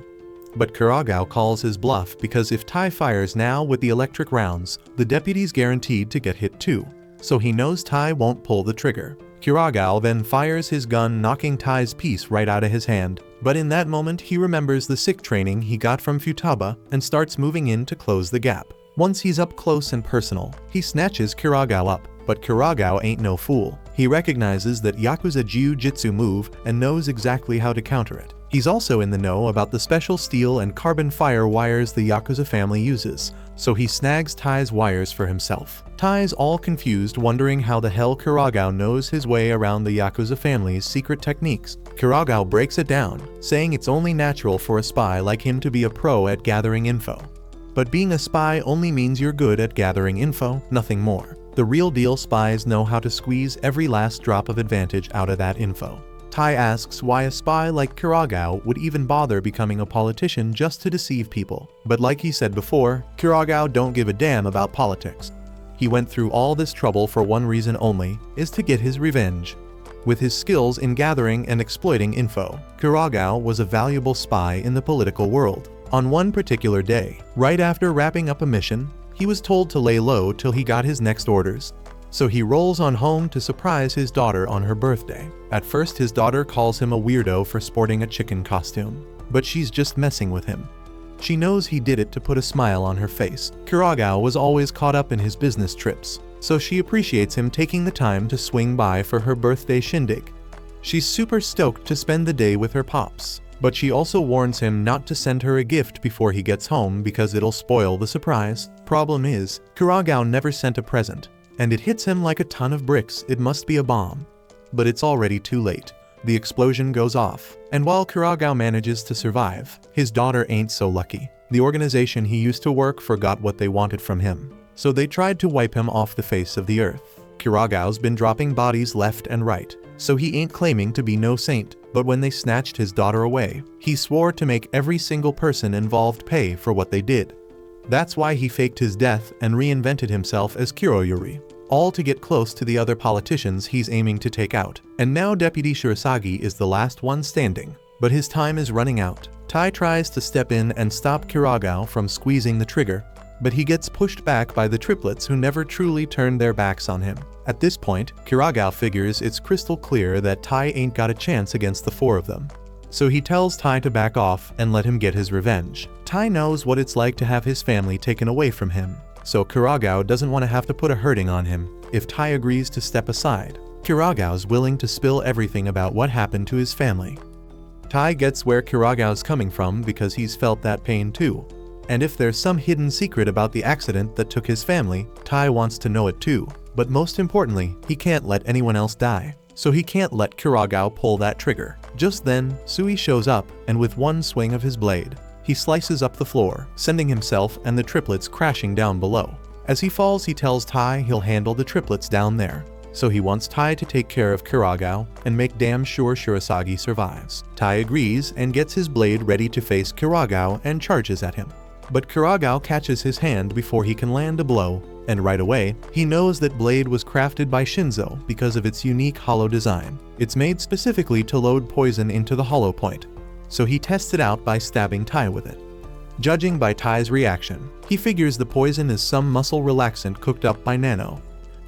But Kuragawa calls his bluff because if Tai fires now with the electric rounds, the deputy's guaranteed to get hit too. So he knows Tai won't pull the trigger. Kuragawa then fires his gun, knocking Tai's piece right out of his hand. But in that moment he remembers the sick training he got from Futaba and starts moving in to close the gap. Once he's up close and personal, he snatches Kuragawa up. But Kuragawa ain't no fool. He recognizes that Yakuza Jiu-Jitsu move and knows exactly how to counter it. He's also in the know about the special steel and carbon fire wires the Yakuza family uses, so he snags Tai's wires for himself. Tai's all confused, wondering how the hell Kuragawa knows his way around the Yakuza family's secret techniques. Kuragawa breaks it down, saying it's only natural for a spy like him to be a pro at gathering info. But being a spy only means you're good at gathering info, nothing more. The real deal spies know how to squeeze every last drop of advantage out of that info. Tai asks why a spy like Kuragawa would even bother becoming a politician just to deceive people. But like he said before, Kuragawa don't give a damn about politics. He went through all this trouble for one reason only, is to get his revenge. With his skills in gathering and exploiting info, Kuragawa was a valuable spy in the political world. On one particular day, right after wrapping up a mission, he was told to lay low till he got his next orders. So he rolls on home to surprise his daughter on her birthday. At first his daughter calls him a weirdo for sporting a chicken costume, but she's just messing with him. She knows he did it to put a smile on her face. Kuragawa was always caught up in his business trips, so she appreciates him taking the time to swing by for her birthday shindig. She's super stoked to spend the day with her pops, but she also warns him not to send her a gift before he gets home because it'll spoil the surprise. Problem is, Kuragawa never sent a present, and it hits him like a ton of bricks. It must be a bomb. But it's already too late. The explosion goes off, and while Kuragawa manages to survive, his daughter ain't so lucky. The organization he used to work for got what they wanted from him, so they tried to wipe him off the face of the earth. Kuragawa's been dropping bodies left and right, so he ain't claiming to be no saint. But when they snatched his daughter away, he swore to make every single person involved pay for what they did. That's why he faked his death and reinvented himself as Kuroyuri, all to get close to the other politicians he's aiming to take out. And now Deputy Shirasagi is the last one standing, but his time is running out. Tai tries to step in and stop Kuragawa from squeezing the trigger, but he gets pushed back by the triplets who never truly turned their backs on him. At this point, Kuragawa figures it's crystal clear that Tai ain't got a chance against the four of them. So he tells Tai to back off and let him get his revenge. Tai knows what it's like to have his family taken away from him, so Kuragawa doesn't want to have to put a hurting on him. If Tai agrees to step aside, Kuragawa's willing to spill everything about what happened to his family. Tai gets where Kuragawa's coming from because he's felt that pain too. And if there's some hidden secret about the accident that took his family, Tai wants to know it too. But most importantly, he can't let anyone else die, so he can't let Kuragawa pull that trigger. Just then, Sui shows up, and with one swing of his blade, he slices up the floor, sending himself and the triplets crashing down below. As he falls, he tells Tai he'll handle the triplets down there, so he wants Tai to take care of Kuragawa and make damn sure Shirasagi survives. Tai agrees and gets his blade ready to face Kuragawa and charges at him. But Kuragawa catches his hand before he can land a blow, and right away, he knows that blade was crafted by Shinzo because of its unique hollow design. It's made specifically to load poison into the hollow point, so he tests it out by stabbing Tai with it. Judging by Tai's reaction, he figures the poison is some muscle relaxant cooked up by Nano.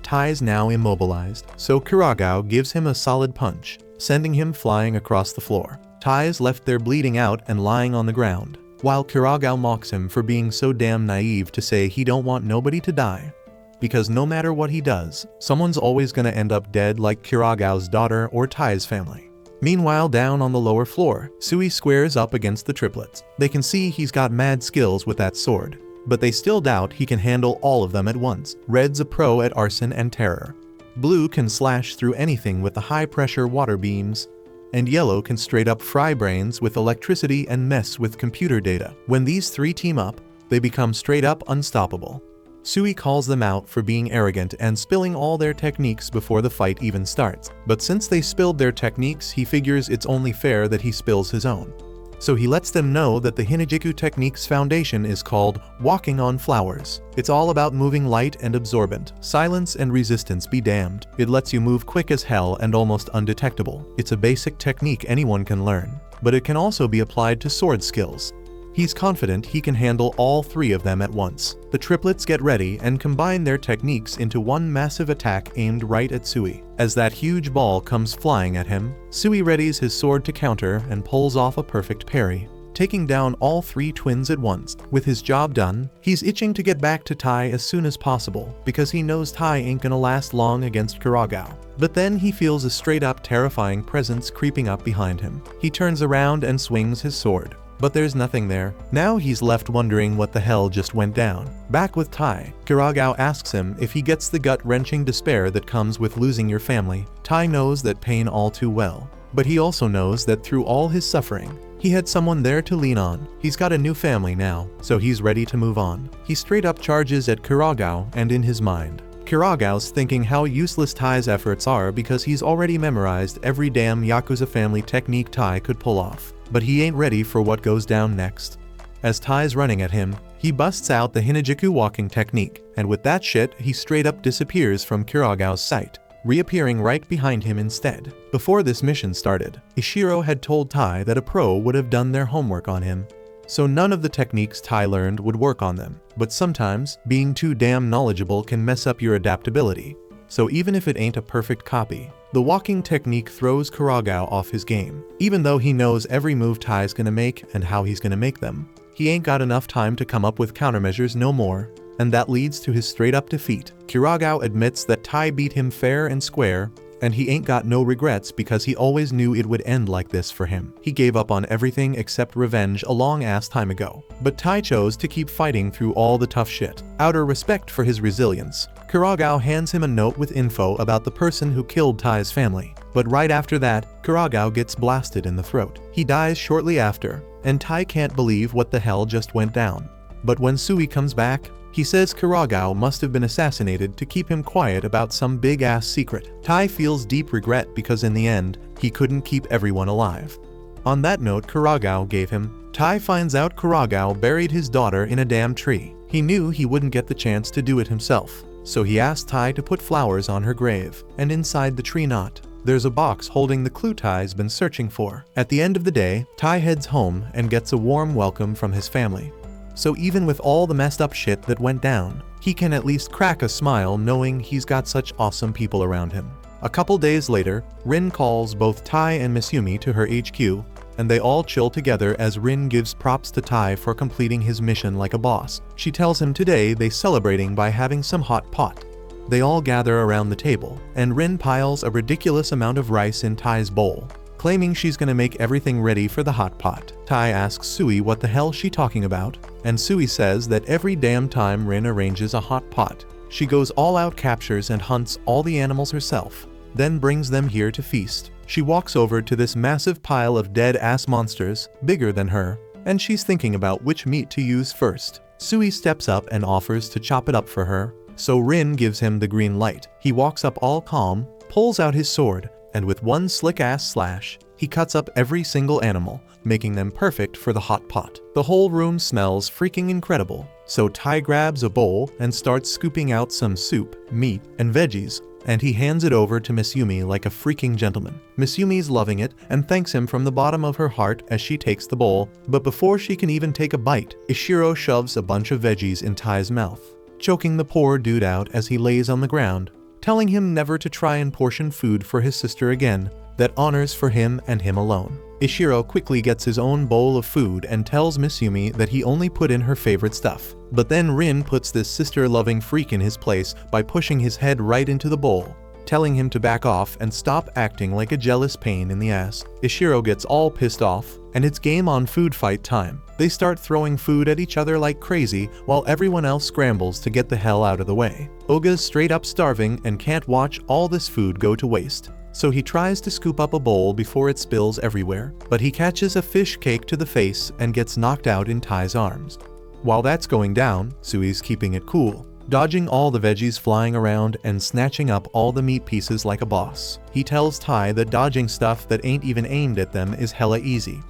Tai's now immobilized, so Kuragawa gives him a solid punch, sending him flying across the floor. Tai is left there bleeding out and lying on the ground, while Kuragawa mocks him for being so damn naive to say he don't want nobody to die. Because no matter what he does, someone's always gonna end up dead like Kuragawa's daughter or Tai's family. Meanwhile, down on the lower floor, Sui squares up against the triplets. They can see he's got mad skills with that sword, but they still doubt he can handle all of them at once. Red's a pro at arson and terror. Blue can slash through anything with the high-pressure water beams, and yellow can straight up fry brains with electricity and mess with computer data. When these three team up, they become straight up unstoppable. Sui calls them out for being arrogant and spilling all their techniques before the fight even starts. But since they spilled their techniques, he figures it's only fair that he spills his own. so he lets them know that the Hinajiku technique's foundation is called walking on flowers. It's all about moving light and absorbent, silence and resistance be damned. It lets you move quick as hell and almost undetectable. It's a basic technique anyone can learn, but it can also be applied to sword skills. He's confident he can handle all three of them at once. The triplets get ready and combine their techniques into one massive attack aimed right at Sui. As that huge ball comes flying at him, Sui readies his sword to counter and pulls off a perfect parry, taking down all three twins at once. With his job done, he's itching to get back to Tai as soon as possible because he knows Tai ain't gonna last long against Kuragao. But then he feels a straight-up terrifying presence creeping up behind him. He turns around and swings his sword, but there's nothing there. Now he's left wondering what the hell just went down. Back with Tai, Kuragao asks him if he gets the gut-wrenching despair that comes with losing your family. Tai knows that pain all too well, but he also knows that through all his suffering, he had someone there to lean on. He's got a new family now, so he's ready to move on. He straight up charges at Kuragao, and in his mind, Kuragao's thinking how useless Tai's efforts are because he's already memorized every damn Yakuza family technique Tai could pull off. But he ain't ready for what goes down next. As Tai's running at him, he busts out the Hinajiku walking technique, and with that shit, he straight up disappears from Kuragao's sight, reappearing right behind him instead. Before this mission started, Ishiro had told Tai that a pro would have done their homework on him, so none of the techniques Tai learned would work on them. But sometimes, being too damn knowledgeable can mess up your adaptability. So even if it ain't a perfect copy, the walking technique throws Kuragao off his game. Even though he knows every move Tai's gonna make and how he's gonna make them, he ain't got enough time to come up with countermeasures no more, and that leads to his straight-up defeat. Kuragao admits that Tai beat him fair and square, and he ain't got no regrets because he always knew it would end like this for him. He gave up on everything except revenge a long-ass time ago. But Tai chose to keep fighting through all the tough shit. Out of respect for his resilience, Kuragao hands him a note with info about the person who killed Tai's family. But right after that, Kuragao gets blasted in the throat. He dies shortly after, and Tai can't believe what the hell just went down. But when Sui comes back, he says Kuragao must have been assassinated to keep him quiet about some big-ass secret. Tai feels deep regret because in the end, he couldn't keep everyone alive. On that note Kuragao gave him, Tai finds out Kuragao buried his daughter in a damn tree. He knew he wouldn't get the chance to do it himself, so he asked Tai to put flowers on her grave, and inside the tree knot, there's a box holding the clue Tai's been searching for. At the end of the day, Tai heads home and gets a warm welcome from his family. So even with all the messed up shit that went down, he can at least crack a smile knowing he's got such awesome people around him. A couple days later, Rin calls both Tai and Misumi to her HQ, and they all chill together as Rin gives props to Tai for completing his mission like a boss. She tells him today they celebrating by having some hot pot. They all gather around the table, and Rin piles a ridiculous amount of rice in Tai's bowl, claiming she's gonna make everything ready for the hot pot. Tai asks Sui what the hell she talking about, and Sui says that every damn time Rin arranges a hot pot, she goes all out, captures and hunts all the animals herself, then brings them here to feast. She walks over to this massive pile of dead-ass monsters, bigger than her, and she's thinking about which meat to use first. Sui steps up and offers to chop it up for her, so Rin gives him the green light. He walks up all calm, pulls out his sword, and with one slick-ass slash, he cuts up every single animal, making them perfect for the hot pot. The whole room smells freaking incredible, so Tai grabs a bowl and starts scooping out some soup, meat, and veggies, and he hands it over to Misumi like a freaking gentleman. Misumi's loving it and thanks him from the bottom of her heart as she takes the bowl, but before she can even take a bite, Ishiro shoves a bunch of veggies in Tai's mouth, choking the poor dude out as he lays on the ground, telling him never to try and portion food for his sister again, that honors for him and him alone. Ishiro quickly gets his own bowl of food and tells Misumi that he only put in her favorite stuff. But then Rin puts this sister-loving freak in his place by pushing his head right into the bowl, telling him to back off and stop acting like a jealous pain in the ass. Ishiro gets all pissed off, and it's game on food fight time. They start throwing food at each other like crazy while everyone else scrambles to get the hell out of the way. Oga's straight up starving and can't watch all this food go to waste, so he tries to scoop up a bowl before it spills everywhere, but he catches a fish cake to the face and gets knocked out in Tai's arms. While that's going down, Sui's keeping it cool, dodging all the veggies flying around and snatching up all the meat pieces like a boss. He tells Tai that dodging stuff that ain't even aimed at them is hella easy.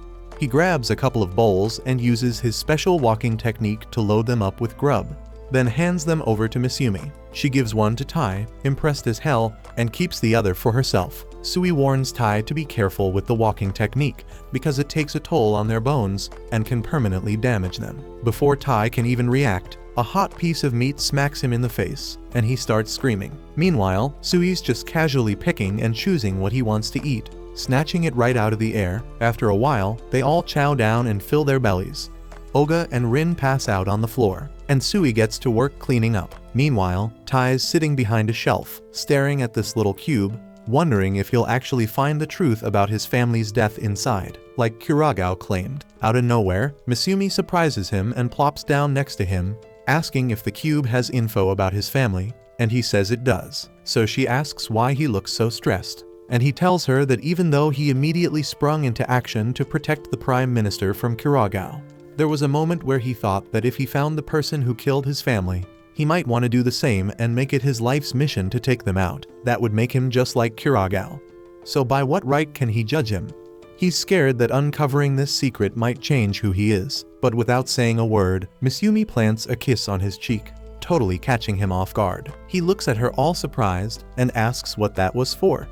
He grabs a couple of bowls and uses his special walking technique to load them up with grub, then hands them over to Misumi. She gives one to Tai, impressed as hell, and keeps the other for herself. Sui warns Tai to be careful with the walking technique because it takes a toll on their bones and can permanently damage them. Before Tai can even react, a hot piece of meat smacks him in the face, and he starts screaming. Meanwhile, Sui's just casually picking and choosing what he wants to eat, snatching it right out of the air. After a while, they all chow down and fill their bellies. Oga and Rin pass out on the floor, and Sui gets to work cleaning up. Meanwhile, Tai's sitting behind a shelf, staring at this little cube, wondering if he'll actually find the truth about his family's death inside, like Kuragao claimed. Out of nowhere, Misumi surprises him and plops down next to him, asking if the cube has info about his family, and he says it does. So she asks why he looks so stressed, and he tells her that even though he immediately sprung into action to protect the Prime Minister from Kuragao, there was a moment where he thought that if he found the person who killed his family, he might want to do the same and make it his life's mission to take them out. That would make him just like Kuragao. So by what right can he judge him? He's scared that uncovering this secret might change who he is. But without saying a word, Misumi plants a kiss on his cheek, totally catching him off guard. He looks at her all surprised and asks what that was for.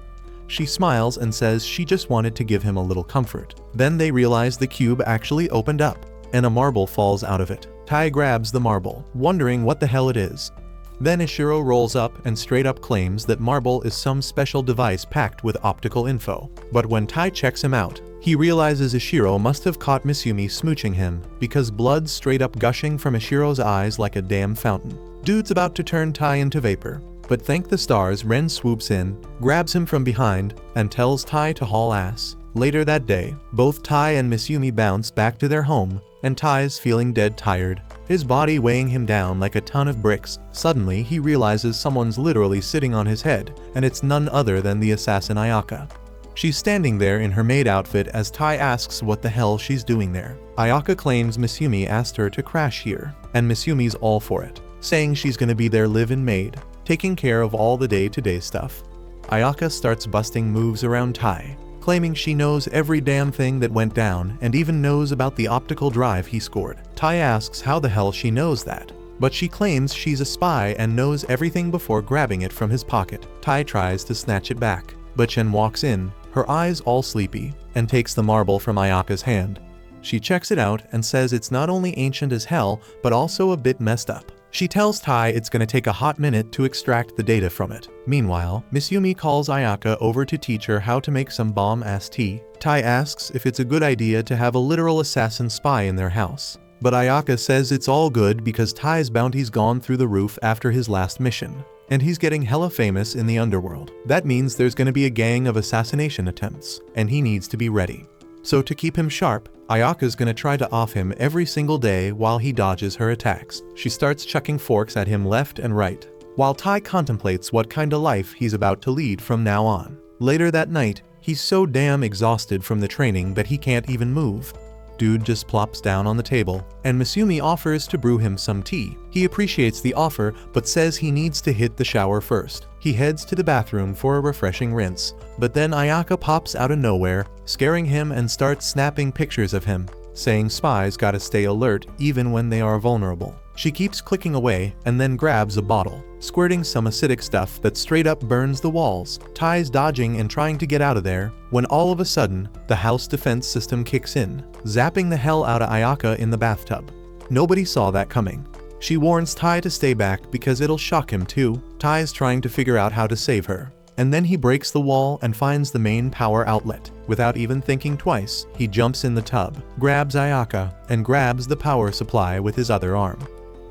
She smiles and says she just wanted to give him a little comfort. Then they realize the cube actually opened up, and a marble falls out of it. Tai grabs the marble, wondering what the hell it is. Then Ishiro rolls up and straight up claims that marble is some special device packed with optical info. But when Tai checks him out, he realizes Ishiro must have caught Misumi smooching him, because blood's straight up gushing from Ishiro's eyes like a damn fountain. Dude's about to turn Tai into vapor, but thank the stars Ren swoops in, grabs him from behind, and tells Tai to haul ass. Later that day, both Tai and Misumi bounce back to their home, and Tai's feeling dead tired, his body weighing him down like a ton of bricks. Suddenly, he realizes someone's literally sitting on his head, and it's none other than the assassin Ayaka. She's standing there in her maid outfit as Tai asks what the hell she's doing there. Ayaka claims Misumi asked her to crash here, and Misumi's all for it, saying she's gonna be their live-in maid, taking care of all the day-to-day stuff. Ayaka starts busting moves around Tai, claiming she knows every damn thing that went down and even knows about the optical drive he scored. Tai asks how the hell she knows that, but she claims she's a spy and knows everything before grabbing it from his pocket. Tai tries to snatch it back, but Chen walks in, her eyes all sleepy, and takes the marble from Ayaka's hand. She checks it out and says it's not only ancient as hell, but also a bit messed up. She tells Tai it's gonna take a hot minute to extract the data from it. Meanwhile, Misumi calls Ayaka over to teach her how to make some bomb-ass tea. Tai asks if it's a good idea to have a literal assassin spy in their house, but Ayaka says it's all good because Tai's bounty's gone through the roof after his last mission, and he's getting hella famous in the underworld. That means there's gonna be a gang of assassination attempts, and he needs to be ready. So to keep him sharp, Ayaka's gonna try to off him every single day while he dodges her attacks. She starts chucking forks at him left and right, while Tai contemplates what kind of life he's about to lead from now on. Later that night, he's so damn exhausted from the training that he can't even move. Dude just plops down on the table, and Misumi offers to brew him some tea. He appreciates the offer, but says he needs to hit the shower first. He heads to the bathroom for a refreshing rinse, but then Ayaka pops out of nowhere, scaring him and starts snapping pictures of him, saying spies gotta stay alert even when they are vulnerable. She keeps clicking away and then grabs a bottle, squirting some acidic stuff that straight up burns the walls. Tai's dodging and trying to get out of there, when all of a sudden, the house defense system kicks in, zapping the hell out of Ayaka in the bathtub. Nobody saw that coming. She warns Tai to stay back because it'll shock him too. Tai's trying to figure out how to save her, and then he breaks the wall and finds the main power outlet. Without even thinking twice, he jumps in the tub, grabs Ayaka, and grabs the power supply with his other arm.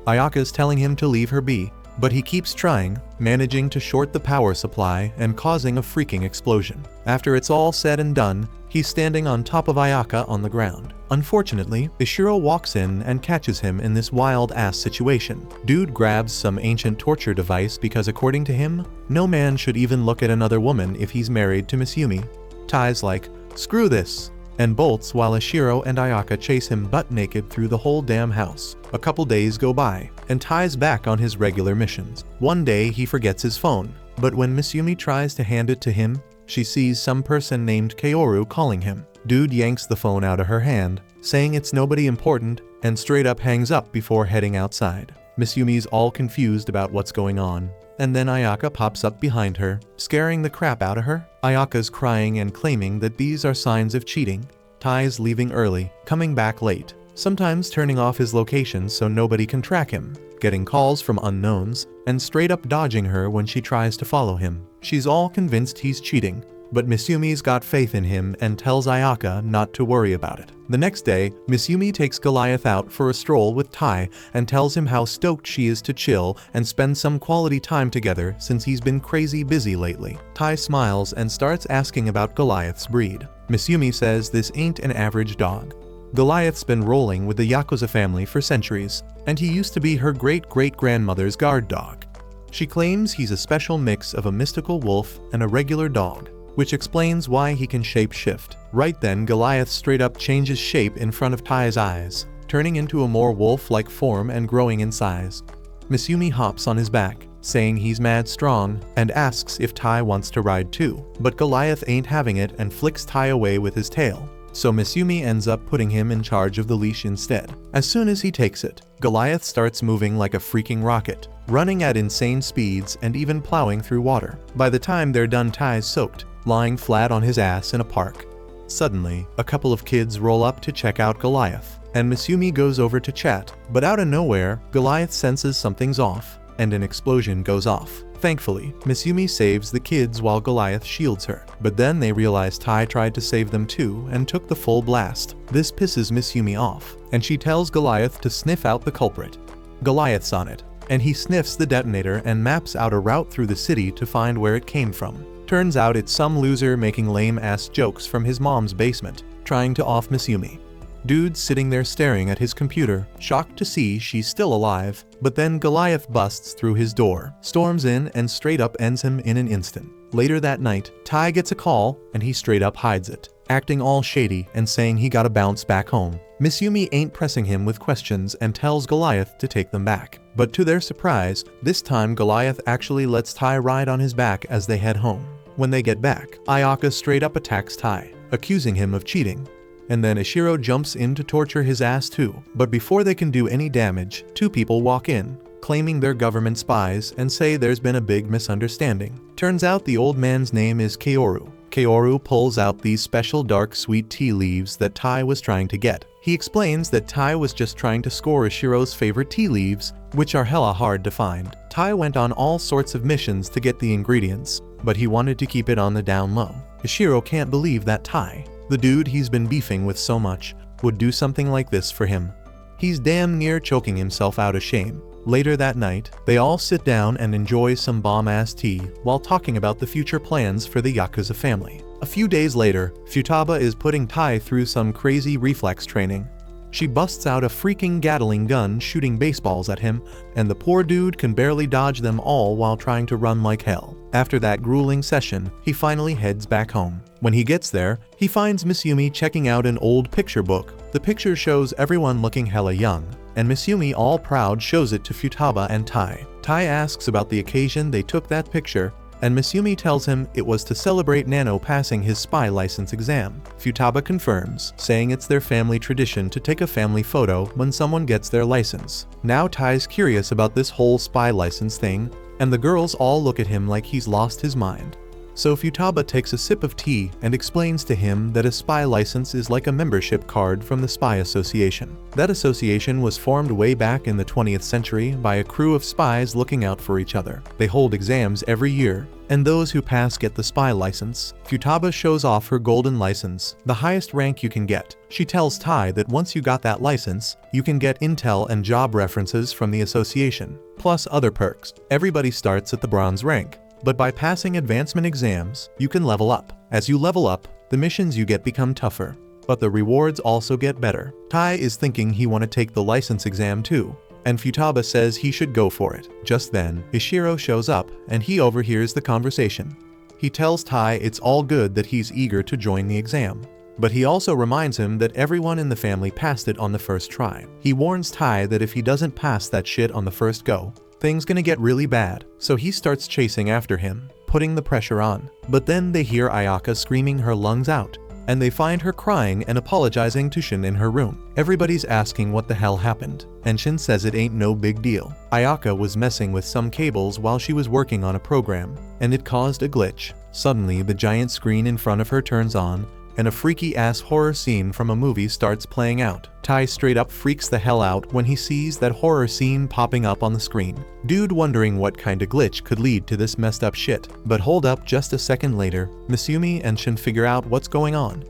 Ayaka's telling him to leave her be, but he keeps trying, managing to short the power supply and causing a freaking explosion. After it's all said and done, he's standing on top of Ayaka on the ground. Unfortunately, Ishiro walks in and catches him in this wild-ass situation. Dude grabs some ancient torture device because according to him, no man should even look at another woman if he's married to Misumi. Tai's like, screw this, and bolts while Ishiro and Ayaka chase him butt naked through the whole damn house. A couple days go by, and Tai's back on his regular missions. One day he forgets his phone, but when Misumi tries to hand it to him, she sees some person named Kaoru calling him. Dude yanks the phone out of her hand, saying it's nobody important, and straight up hangs up before heading outside. Miss Yumi's all confused about what's going on, and then Ayaka pops up behind her, scaring the crap out of her. Ayaka's crying and claiming that these are signs of cheating. Tai's leaving early, coming back late, sometimes turning off his location so nobody can track him, getting calls from unknowns, and straight up dodging her when she tries to follow him. She's all convinced he's cheating, but Miss Yumi's got faith in him and tells Ayaka not to worry about it. The next day, Miss Yumi takes Goliath out for a stroll with Tai and tells him how stoked she is to chill and spend some quality time together since he's been crazy busy lately. Tai smiles and starts asking about Goliath's breed. Miss Yumi says this ain't an average dog. Goliath's been rolling with the Yakuza family for centuries, and he used to be her great-great-grandmother's guard dog. She claims he's a special mix of a mystical wolf and a regular dog, which explains why he can shape-shift. Right then, Goliath straight up changes shape in front of Tai's eyes, turning into a more wolf-like form and growing in size. Miss Yumi hops on his back, saying he's mad strong, and asks if Tai wants to ride too. But Goliath ain't having it and flicks Tai away with his tail. So Miss Yumi ends up putting him in charge of the leash instead. As soon as he takes it, Goliath starts moving like a freaking rocket, running at insane speeds and even plowing through water. By the time they're done, Tai's soaked, lying flat on his ass in a park. Suddenly, a couple of kids roll up to check out Goliath, and Miss Yumi goes over to chat, but out of nowhere, Goliath senses something's off, and an explosion goes off. Thankfully, Miss Yumi saves the kids while Goliath shields her, but then they realize Tai tried to save them too and took the full blast. This pisses Miss Yumi off, and she tells Goliath to sniff out the culprit. Goliath's on it, and he sniffs the detonator and maps out a route through the city to find where it came from. Turns out it's some loser making lame-ass jokes from his mom's basement, trying to off Miss Yumi. Dude's sitting there staring at his computer, shocked to see she's still alive, but then Goliath busts through his door, storms in, and straight up ends him in an instant. Later that night, Tai gets a call, and he straight up hides it, acting all shady and saying he gotta bounce back home. Miss Yumi ain't pressing him with questions and tells Goliath to take them back. But to their surprise, this time Goliath actually lets Tai ride on his back as they head home. When they get back, Ayaka straight up attacks Tai, accusing him of cheating. And then Ishiro jumps in to torture his ass too. But before they can do any damage, two people walk in, claiming they're government spies and say there's been a big misunderstanding. Turns out the old man's name is Kaoru. Kaoru pulls out these special dark sweet tea leaves that Tai was trying to get. He explains that Tai was just trying to score Ishiro's favorite tea leaves, which are hella hard to find. Tai went on all sorts of missions to get the ingredients, but he wanted to keep it on the down low. Ishiro can't believe that Tai, the dude he's been beefing with so much, would do something like this for him. He's damn near choking himself out of shame. Later that night, they all sit down and enjoy some bomb-ass tea while talking about the future plans for the Yakuza family. A few days later, Futaba is putting Tai through some crazy reflex training. She busts out a freaking Gatling gun shooting baseballs at him, and the poor dude can barely dodge them all while trying to run like hell. After that grueling session, he finally heads back home. When he gets there, he finds Miss Yumi checking out an old picture book. The picture shows everyone looking hella young, and Miss Yumi, all proud, shows it to Futaba and Tai. Tai asks about the occasion they took that picture, and Miss Yumi tells him it was to celebrate Nano passing his spy license exam. Futaba confirms, saying it's their family tradition to take a family photo when someone gets their license. Now Tai's curious about this whole spy license thing, and the girls all look at him like he's lost his mind. So Futaba takes a sip of tea and explains to him that a spy license is like a membership card from the Spy Association. That association was formed way back in the 20th century by a crew of spies looking out for each other. They hold exams every year, and those who pass get the spy license. Futaba shows off her golden license, the highest rank you can get. She tells Tai that once you got that license, you can get intel and job references from the association, plus other perks. Everybody starts at the bronze rank, but by passing advancement exams, you can level up. As you level up, the missions you get become tougher, but the rewards also get better. Tai is thinking he want to take the license exam too, and Futaba says he should go for it. Just then, Ishiro shows up, and he overhears the conversation. He tells Tai it's all good that he's eager to join the exam, but he also reminds him that everyone in the family passed it on the first try. He warns Tai that if he doesn't pass that shit on the first go, things gonna get really bad, so he starts chasing after him, putting the pressure on. But then they hear Ayaka screaming her lungs out, and they find her crying and apologizing to Shin in her room. Everybody's asking what the hell happened, and Shin says it ain't no big deal. Ayaka was messing with some cables while she was working on a program, and it caused a glitch. Suddenly, the giant screen in front of her turns on, and a freaky-ass horror scene from a movie starts playing out. Tai straight up freaks the hell out when he sees that horror scene popping up on the screen. Dude wondering what kind of glitch could lead to this messed up shit. But hold up, just a second later, Misumi and Shin figure out what's going on.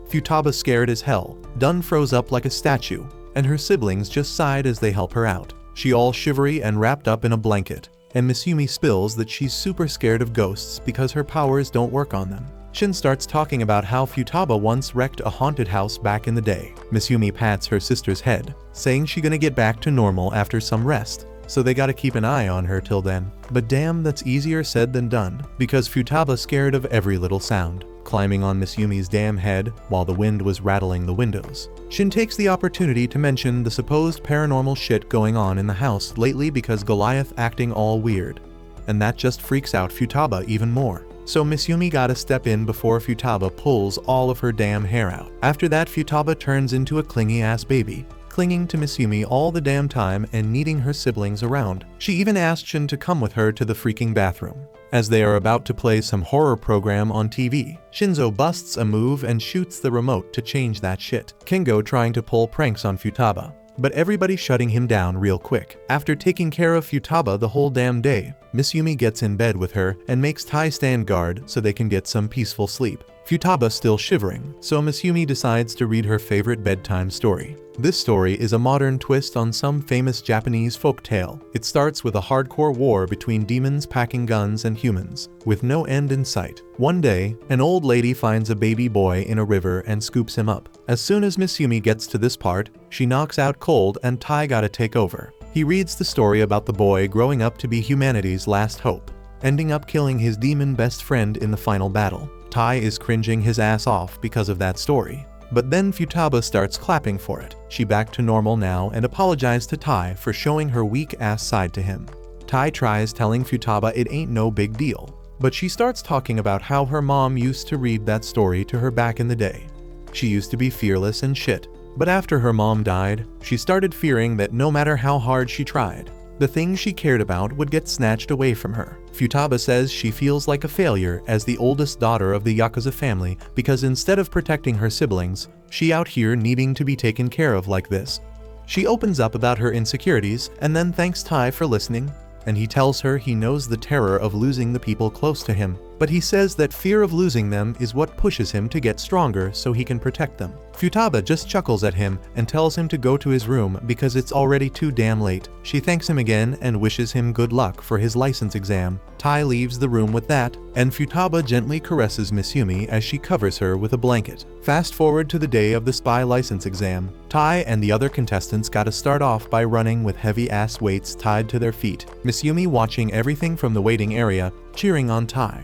Futaba scared as hell, done froze up like a statue, and her siblings just sighed as they help her out. She all shivery and wrapped up in a blanket, and Misumi spills that she's super scared of ghosts because her powers don't work on them. Shin starts talking about how Futaba once wrecked a haunted house back in the day. Misumi pats her sister's head, saying she gonna get back to normal after some rest, so they gotta keep an eye on her till then. But damn, that's easier said than done, because Futaba scared of every little sound, climbing on Misumi's damn head while the wind was rattling the windows. Shin takes the opportunity to mention the supposed paranormal shit going on in the house lately because Goliath acting all weird, and that just freaks out Futaba even more. So Misumi gotta step in before Futaba pulls all of her damn hair out. After that, Futaba turns into a clingy-ass baby, clinging to Misumi all the damn time and needing her siblings around. She even asked Shin to come with her to the freaking bathroom. As they are about to play some horror program on TV, Shinzo busts a move and shoots the remote to change that shit. Kingo trying to pull pranks on Futaba, but everybody shutting him down real quick. After taking care of Futaba the whole damn day, Misumi gets in bed with her and makes Tai stand guard so they can get some peaceful sleep. Futaba still shivering, so Misumi decides to read her favorite bedtime story. This story is a modern twist on some famous Japanese folk tale. It starts with a hardcore war between demons packing guns and humans, with no end in sight. One day, an old lady finds a baby boy in a river and scoops him up. As soon as Misumi gets to this part, she knocks out cold and Tai gotta take over. He reads the story about the boy growing up to be humanity's last hope, ending up killing his demon best friend in the final battle. Tai is cringing his ass off because of that story. But then Futaba starts clapping for it. She back to normal now and apologized to Tai for showing her weak-ass side to him. Tai tries telling Futaba it ain't no big deal, but she starts talking about how her mom used to read that story to her back in the day. She used to be fearless and shit, but after her mom died, she started fearing that no matter how hard she tried, the things she cared about would get snatched away from her. Futaba says she feels like a failure as the oldest daughter of the Yakuza family because instead of protecting her siblings, she out here needing to be taken care of like this. She opens up about her insecurities and then thanks Tai for listening, and he tells her he knows the terror of losing the people close to him, but he says that fear of losing them is what pushes him to get stronger so he can protect them. Futaba just chuckles at him and tells him to go to his room because it's already too damn late. She thanks him again and wishes him good luck for his license exam. Tai leaves the room with that, and Futaba gently caresses Misumi as she covers her with a blanket. Fast forward to the day of the spy license exam. Tai and the other contestants gotta start off by running with heavy-ass weights tied to their feet. Misumi watching everything from the waiting area, cheering on Tai.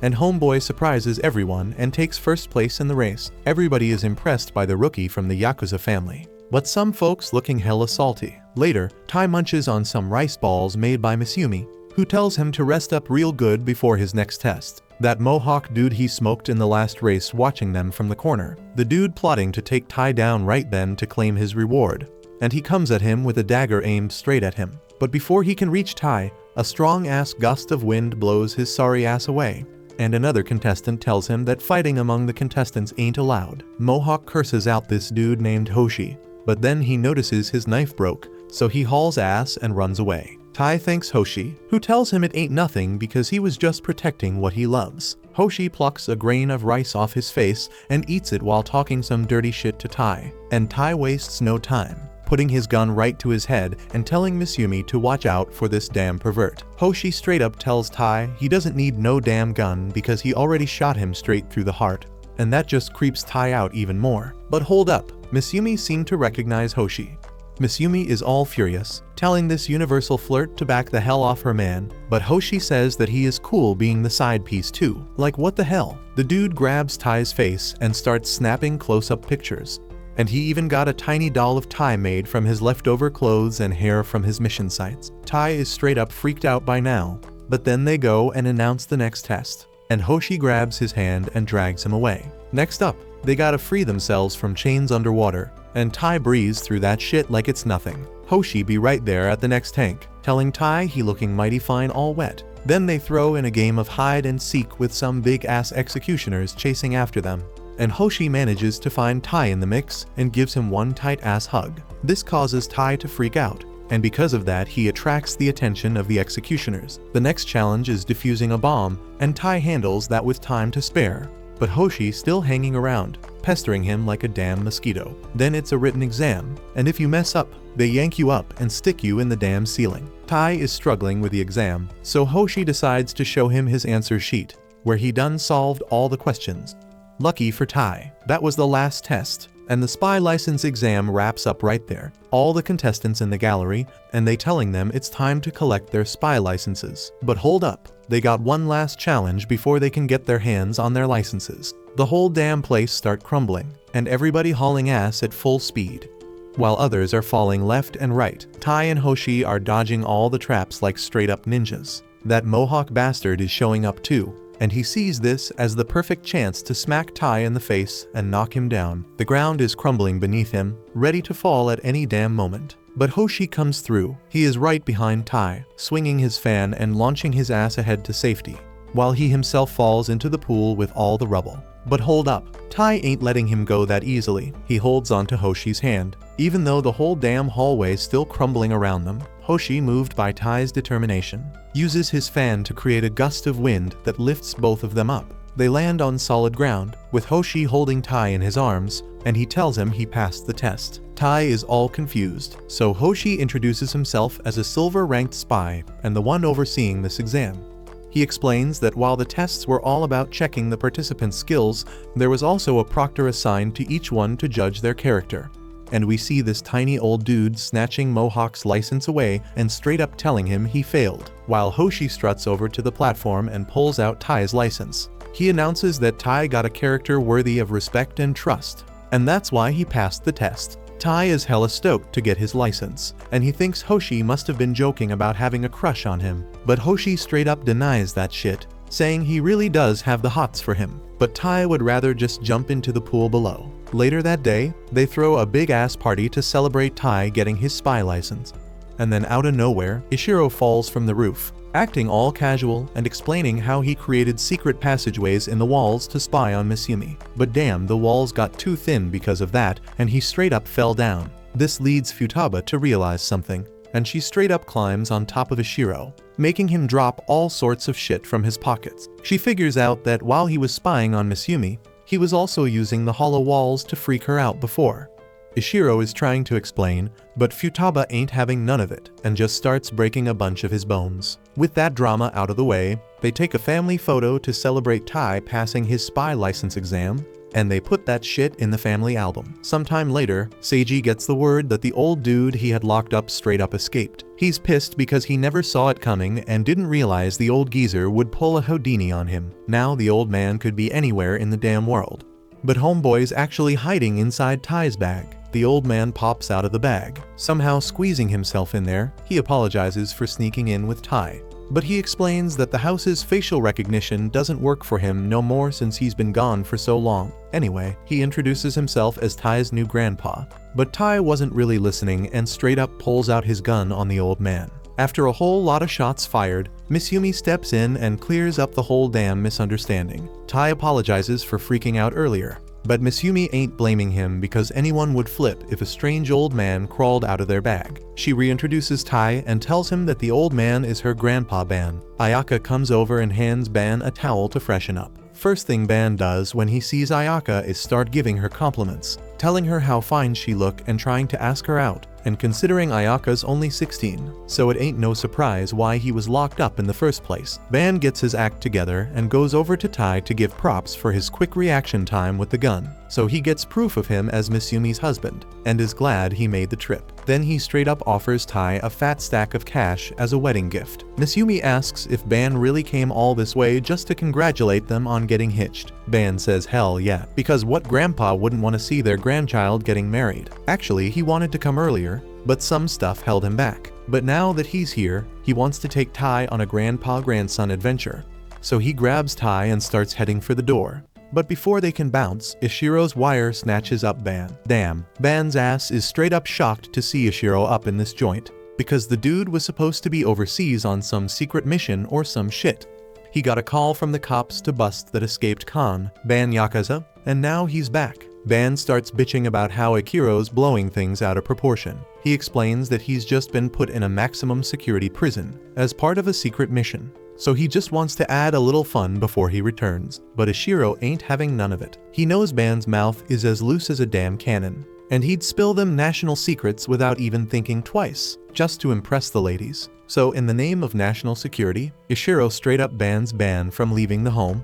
And Homeboy surprises everyone and takes first place in the race. Everybody is impressed by the rookie from the Yakuza family, but some folks looking hella salty. Later, Tai munches on some rice balls made by Misumi, who tells him to rest up real good before his next test. That Mohawk dude he smoked in the last race watching them from the corner. The dude plotting to take Tai down right then to claim his reward, and he comes at him with a dagger aimed straight at him. But before he can reach Tai, a strong-ass gust of wind blows his sorry ass away, and another contestant tells him that fighting among the contestants ain't allowed. Mohawk curses out this dude named Hoshi, but then he notices his knife broke, so he hauls ass and runs away. Tai thanks Hoshi, who tells him it ain't nothing because he was just protecting what he loves. Hoshi plucks a grain of rice off his face and eats it while talking some dirty shit to Tai, and Tai wastes no time, putting his gun right to his head and telling Misumi to watch out for this damn pervert. Hoshi straight up tells Tai he doesn't need no damn gun because he already shot him straight through the heart, and that just creeps Tai out even more. But hold up, Misumi seemed to recognize Hoshi. Misumi is all furious, telling this universal flirt to back the hell off her man, but Hoshi says that he is cool being the side piece too. Like what the hell? The dude grabs Tai's face and starts snapping close-up pictures. And he even got a tiny doll of Tai made from his leftover clothes and hair from his mission sites. Tai is straight up freaked out by now, but then they go and announce the next test, and Hoshi grabs his hand and drags him away. Next up, They gotta free themselves from chains underwater, and Tai breathes through that shit like it's nothing. Hoshi be right there at the next tank, telling Tai he looking mighty fine all wet. Then they throw in a game of hide and seek with some big ass executioners chasing after them. And Hoshi manages to find Tai in the mix and gives him one tight ass hug. This causes Tai to freak out, and because of that he attracts the attention of the executioners. The next challenge is defusing a bomb, and Tai handles that with time to spare. But Hoshi still hanging around, pestering him like a damn mosquito. Then it's a written exam, and if you mess up, they yank you up and stick you in the damn ceiling. Tai is struggling with the exam, so Hoshi decides to show him his answer sheet, where he done solved all the questions. Lucky for Tai, that was the last test, and the spy license exam wraps up right there. All the contestants in the gallery, and they telling them it's time to collect their spy licenses. But hold up, they got one last challenge before they can get their hands on their licenses. The whole damn place start crumbling, and everybody hauling ass at full speed, while others are falling left and right. Tai and Hoshi are dodging all the traps like straight up ninjas. That Mohawk bastard is showing up too, and he sees this as the perfect chance to smack Tai in the face and knock him down. The ground is crumbling beneath him, ready to fall at any damn moment. But Hoshi comes through. He is right behind Tai, swinging his fan and launching his ass ahead to safety, while he himself falls into the pool with all the rubble. But hold up, Tai ain't letting him go that easily. He holds onto Hoshi's hand. Even though the whole damn hallway is still crumbling around them, Hoshi, moved by Tai's determination, uses his fan to create a gust of wind that lifts both of them up. They land on solid ground, with Hoshi holding Tai in his arms, and he tells him he passed the test. Tai is all confused, so Hoshi introduces himself as a silver-ranked spy and the one overseeing this exam. He explains that while the tests were all about checking the participants' skills, there was also a proctor assigned to each one to judge their character. And we see this tiny old dude snatching Mohawk's license away and straight up telling him he failed, while Hoshi struts over to the platform and pulls out Tai's license. He announces that Tai got a character worthy of respect and trust, and that's why he passed the test. Tai is hella stoked to get his license, and he thinks Hoshi must have been joking about having a crush on him. But Hoshi straight up denies that shit, saying he really does have the hots for him, but Tai would rather just jump into the pool below. Later that day, they throw a big ass party to celebrate Tai getting his spy license. And then out of nowhere, Ishiro falls from the roof, acting all casual and explaining how he created secret passageways in the walls to spy on Miss Yumi. But damn, the walls got too thin because of that, and he straight up fell down. This leads Futaba to realize something, and she straight up climbs on top of Ishiro, making him drop all sorts of shit from his pockets. She figures out that while he was spying on Miss Yumi, he was also using the hollow walls to freak her out before. Ishiro is trying to explain, but Futaba ain't having none of it, and just starts breaking a bunch of his bones. With that drama out of the way, they take a family photo to celebrate Tai passing his spy license exam, and they put that shit in the family album. Sometime later, Seiji gets the word that the old dude he had locked up straight up escaped. He's pissed because he never saw it coming and didn't realize the old geezer would pull a Houdini on him. Now the old man could be anywhere in the damn world. But homeboy's actually hiding inside Tai's bag. The old man pops out of the bag, somehow squeezing himself in there. He apologizes for sneaking in with Tai, but he explains that the house's facial recognition doesn't work for him no more since he's been gone for so long. Anyway, he introduces himself as Tai's new grandpa, but Tai wasn't really listening and straight up pulls out his gun on the old man. After a whole lot of shots fired, Miss Yumi steps in and clears up the whole damn misunderstanding. Tai apologizes for freaking out earlier, but Miss Yumi ain't blaming him because anyone would flip if a strange old man crawled out of their bag. She reintroduces Tai and tells him that the old man is her grandpa Ban. Ayaka comes over and hands Ban a towel to freshen up. First thing Ban does when he sees Ayaka is start giving her compliments, telling her how fine she look and trying to ask her out. And considering Ayaka's only 16, so it ain't no surprise why he was locked up in the first place. Ban gets his act together and goes over to Tai to give props for his quick reaction time with the gun, so he gets proof of him as Miss Yumi's husband, and is glad he made the trip. Then he straight up offers Tai a fat stack of cash as a wedding gift. Miss Yumi asks if Ban really came all this way just to congratulate them on getting hitched. Ban says hell yeah, because what grandpa wouldn't want to see their grandchild getting married? Actually, he wanted to come earlier, but some stuff held him back. But now that he's here, he wants to take Tai on a grandpa-grandson adventure. So he grabs Tai and starts heading for the door. But before they can bounce, Ishiro's wire snatches up Ban. Damn, Ban's ass is straight up shocked to see Ishiro up in this joint, because the dude was supposed to be overseas on some secret mission or some shit. He got a call from the cops to bust that escaped Ban Yakuza, and now he's back. Ban starts bitching about how Akiro's blowing things out of proportion. He explains that he's just been put in a maximum security prison as part of a secret mission, so he just wants to add a little fun before he returns. But Ishiro ain't having none of it. He knows Ban's mouth is as loose as a damn cannon, and he'd spill them national secrets without even thinking twice, just to impress the ladies. So in the name of national security, Ishiro straight up bans Ban from leaving the home.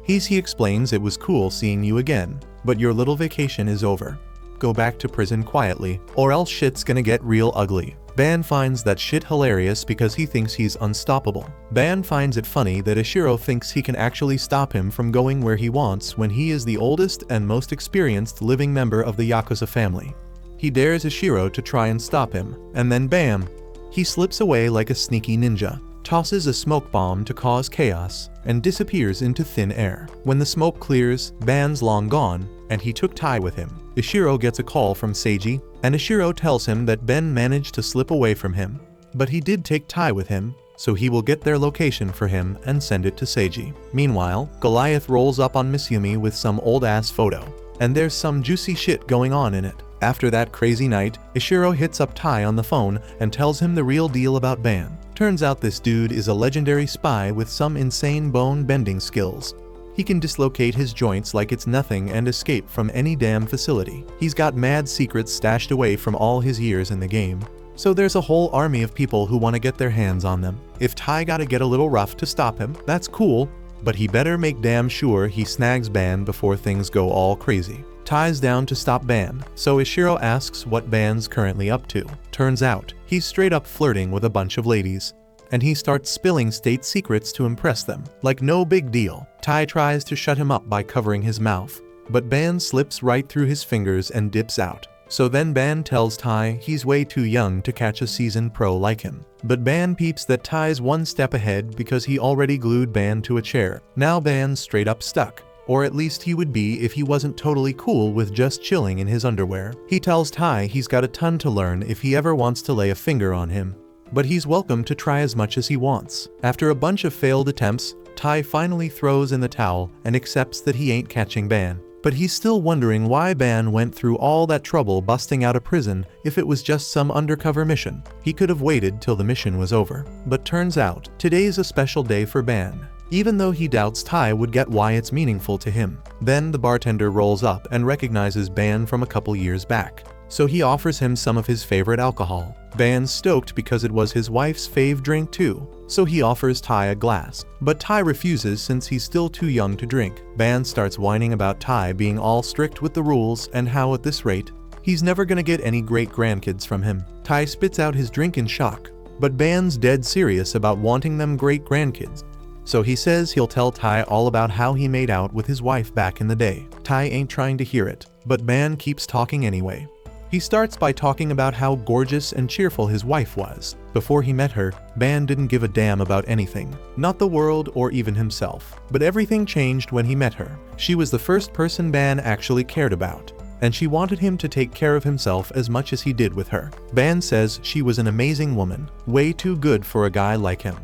He explains it was cool seeing you again, but your little vacation is over. Go back to prison quietly, or else shit's gonna get real ugly. Ban finds that shit hilarious because he thinks he's unstoppable. Ban finds it funny that Ishiro thinks he can actually stop him from going where he wants when he is the oldest and most experienced living member of the Yakuza family. He dares Ishiro to try and stop him, and then bam! He slips away like a sneaky ninja, tosses a smoke bomb to cause chaos, and disappears into thin air. When the smoke clears, Ban's long gone, and he took Tai with him. Ishiro gets a call from Seiji, and Ishiro tells him that Ben managed to slip away from him. But he did take Tai with him, so he will get their location for him and send it to Seiji. Meanwhile, Goliath rolls up on Misumi with some old-ass photo, and there's some juicy shit going on in it. After that crazy night, Ishiro hits up Tai on the phone and tells him the real deal about Ban. Turns out this dude is a legendary spy with some insane bone-bending skills. He can dislocate his joints like it's nothing and escape from any damn facility. He's got mad secrets stashed away from all his years in the game. So there's a whole army of people who want to get their hands on them. If Tai gotta get a little rough to stop him, that's cool, but he better make damn sure he snags Ban before things go all crazy. Tai's down to stop Ban, so Ishiro asks what Ban's currently up to. Turns out, he's straight up flirting with a bunch of ladies, and he starts spilling state secrets to impress them. Like no big deal. Tai tries to shut him up by covering his mouth, but Ban slips right through his fingers and dips out. So then Ban tells Tai he's way too young to catch a seasoned pro like him. But Ban peeps that Tai's one step ahead because he already glued Ban to a chair. Now Ban's straight up stuck. Or at least he would be if he wasn't totally cool with just chilling in his underwear. He tells Tai he's got a ton to learn if he ever wants to lay a finger on him, but he's welcome to try as much as he wants. After a bunch of failed attempts, Tai finally throws in the towel and accepts that he ain't catching Ban. But he's still wondering why Ban went through all that trouble busting out of prison if it was just some undercover mission. He could have waited till the mission was over. But turns out, today's a special day for Ban, even though he doubts Tai would get why it's meaningful to him. Then the bartender rolls up and recognizes Ban from a couple years back, so he offers him some of his favorite alcohol. Ban's stoked because it was his wife's fave drink too, so he offers Tai a glass. But Tai refuses since he's still too young to drink. Ban starts whining about Tai being all strict with the rules and how at this rate, he's never gonna get any great grandkids from him. Tai spits out his drink in shock, but Ban's dead serious about wanting them great grandkids. So he says he'll tell Tai all about how he made out with his wife back in the day. Tai ain't trying to hear it, but Ban keeps talking anyway. He starts by talking about how gorgeous and cheerful his wife was. Before he met her, Ban didn't give a damn about anything, not the world or even himself. But everything changed when he met her. She was the first person Ban actually cared about, and she wanted him to take care of himself as much as he did with her. Ban says she was an amazing woman, way too good for a guy like him.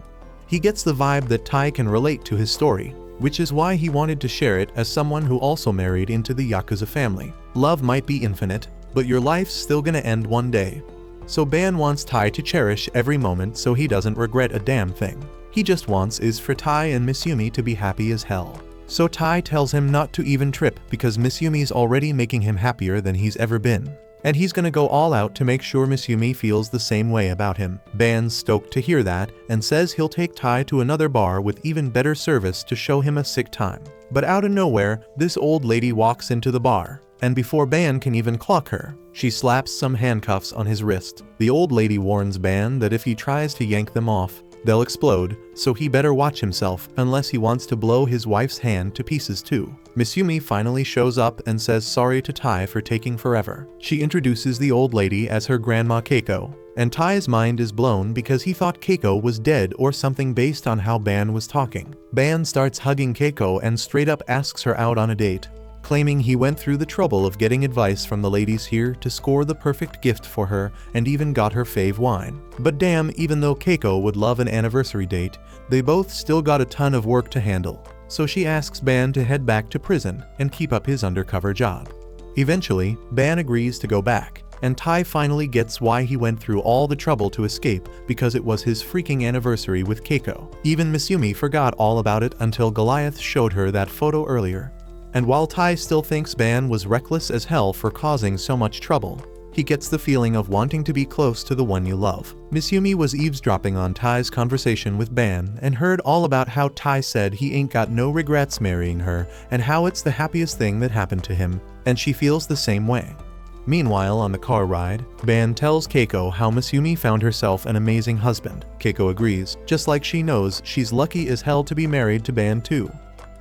He gets the vibe that Tai can relate to his story, which is why he wanted to share it as someone who also married into the Yakuza family. Love might be infinite, but your life's still gonna end one day. So Ban wants Tai to cherish every moment so he doesn't regret a damn thing. He just wants is for Tai and Misumi to be happy as hell. So Tai tells him not to even trip because Misumi's already making him happier than he's ever been. And he's gonna go all out to make sure Misumi feels the same way about him. Ban's stoked to hear that and says he'll take Tai to another bar with even better service to show him a sick time. But out of nowhere, this old lady walks into the bar, and before Ban can even clock her, she slaps some handcuffs on his wrist. The old lady warns Ban that if he tries to yank them off, they'll explode, so he better watch himself unless he wants to blow his wife's hand to pieces too. Misumi finally shows up and says sorry to Tai for taking forever. She introduces the old lady as her grandma Keiko, and Tai's mind is blown because he thought Keiko was dead or something based on how Ban was talking. Ban starts hugging Keiko and straight up asks her out on a date, claiming he went through the trouble of getting advice from the ladies here to score the perfect gift for her and even got her fave wine. But damn, even though Keiko would love an anniversary date, they both still got a ton of work to handle. So she asks Ban to head back to prison and keep up his undercover job. Eventually, Ban agrees to go back, and Tai finally gets why he went through all the trouble to escape, because it was his freaking anniversary with Keiko. Even Misumi forgot all about it until Goliath showed her that photo earlier. And while Tai still thinks Ban was reckless as hell for causing so much trouble, he gets the feeling of wanting to be close to the one you love. Misumi was eavesdropping on Tai's conversation with Ban and heard all about how Tai said he ain't got no regrets marrying her and how it's the happiest thing that happened to him, and she feels the same way. Meanwhile, on the car ride, Ban tells Keiko how Misumi found herself an amazing husband. Keiko agrees, just like she knows she's lucky as hell to be married to Ban too.